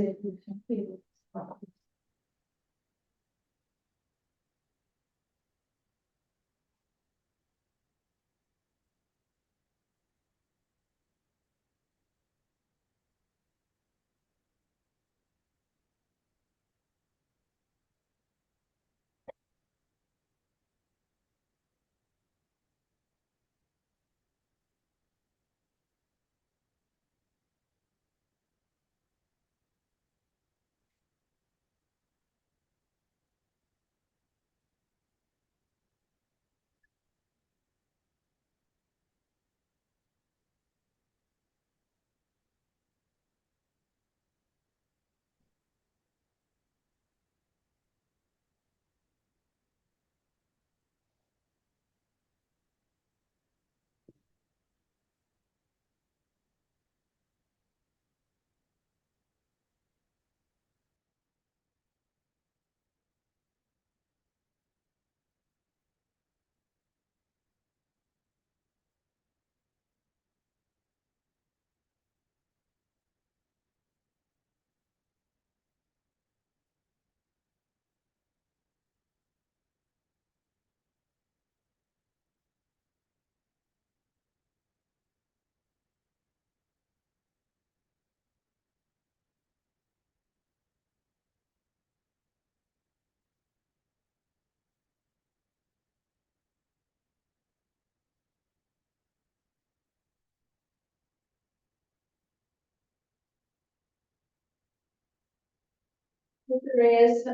Perez,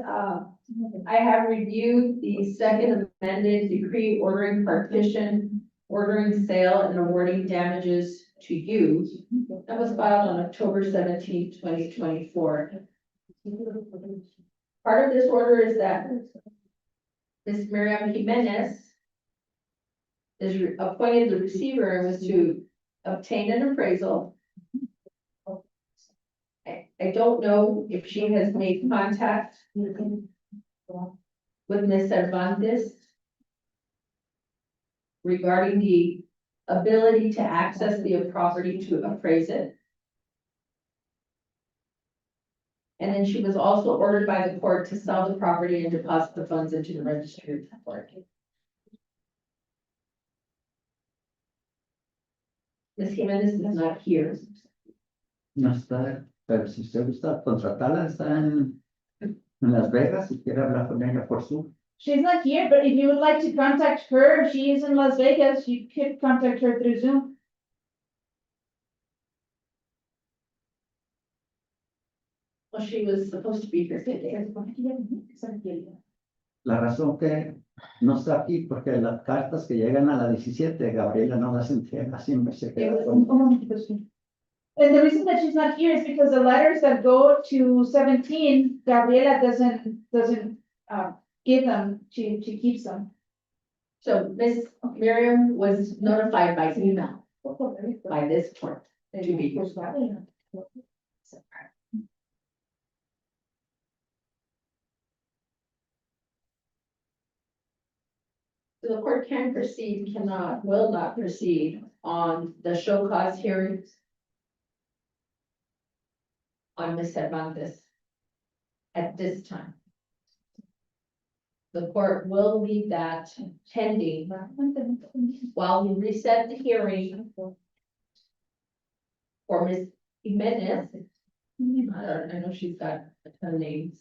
I have reviewed the second amended decree ordering partition, ordering sale and awarding damages to you. That was filed on October 17, 2024. Part of this order is that Ms. Miriam Jimenez is appointed the receiver and was to obtain an appraisal. I don't know if she has made contact with Ms. Cervantes regarding the ability to access the property to appraise it. And then she was also ordered by the court to sell the property and deposit the funds into the registry of court. Ms. Jimenez is not here. No está, pero si usted gusta contratarla, está en Las Vegas, si quiere hablar con ella por Zoom. She's not here, but if you would like to contact her, she is in Las Vegas, you could contact her through Zoom. Well, she was supposed to be here today. La razón que no está aquí porque las cartas que llegan a la 17, Gabriela no las entrega, siempre se queda con... And the reason that she's not here is because the letters that go to 17, Gabriela doesn't give them, she keeps them. So Miss Miriam was notified by email by this court to be here. So the court can proceed, cannot, will not proceed on the show cause hearings on Ms. Cervantes at this time. The court will leave that pending while we reset the hearing for Ms. Jimenez. I know she's got a ton of names.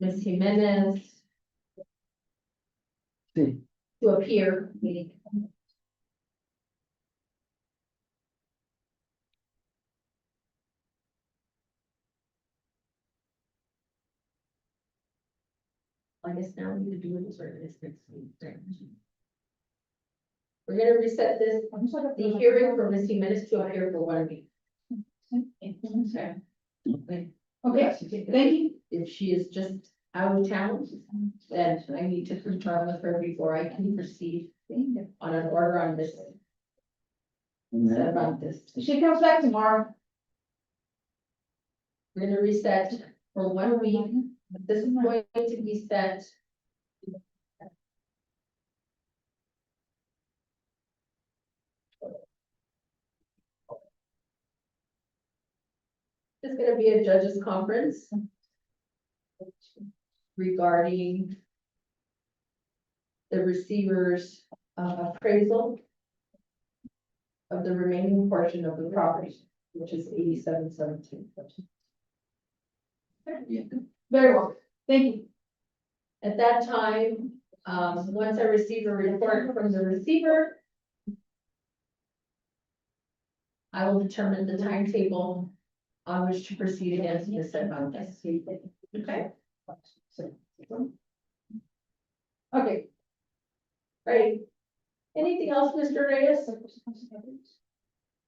Ms. Jimenez Sí. to appear, meeting. I guess now we need to do it sort of this next week. We're gonna reset this, the hearing for Ms. Jimenez to appear for 1 week. Okay, thank you. If she is just out of town, then I need to confirm with her before I can proceed on an order on this. About this. She comes back tomorrow. We're gonna reset for 1 week. This is going to be set. It's gonna be a judges conference regarding the receiver's appraisal of the remaining portion of the property, which is 8717. Very well, thank you. At that time, once I receive a report from the receiver, I will determine the timetable on which to proceed against Ms. Cervantes. Okay. Okay. Right. Anything else, Mr. Reyes?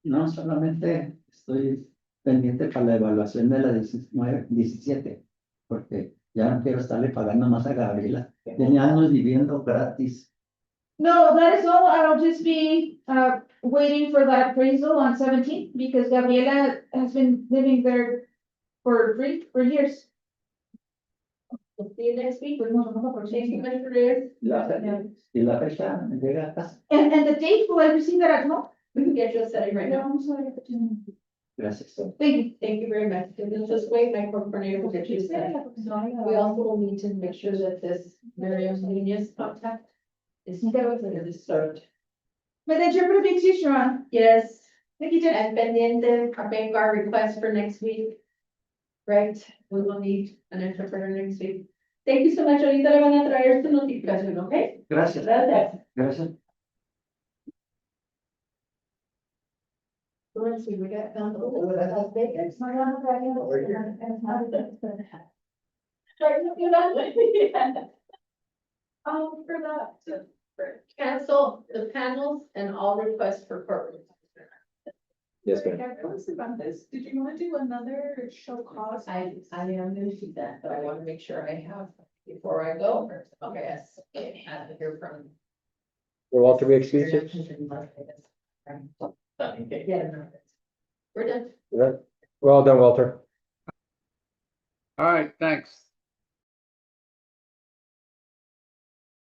No, solamente estoy pendiente para la evaluación de la 17, porque ya no quiero estarle pagando más a Gabriela. Tenía años viviendo gratis. No, that is all. I'll just be waiting for that appraisal on 17 because Gabriela has been living there for years. We'll see you next week. Thank you, Mr. Reyes. Y la fecha me llega a casa. And the date, will I receive that at home? We can get you a setting right now. Gracias. Thank you. Thank you very much. Just wait, my coordinator will get you a setting. We also will need to make sure that this Miriam Nunez contact is served. But then you're pretty big too, Sharon. Yes. Thank you, Jen. And pendiente, make our request for next week. Right, we will need an interpreter next week. Thank you so much. Ahorita le van a traer su notificación, okay? Gracias. Gracias. Gracias. Let's see, we got. For that, cancel the panels and all requests for courtroom. Yes, ma'am. About this, did you want to do another show cause? I am gonna do that, but I want to make sure I have before I go. Okay, yes, I have to hear from. Or Walter, we excuse you? Yeah, we're done. Well done, Walter. All right, thanks.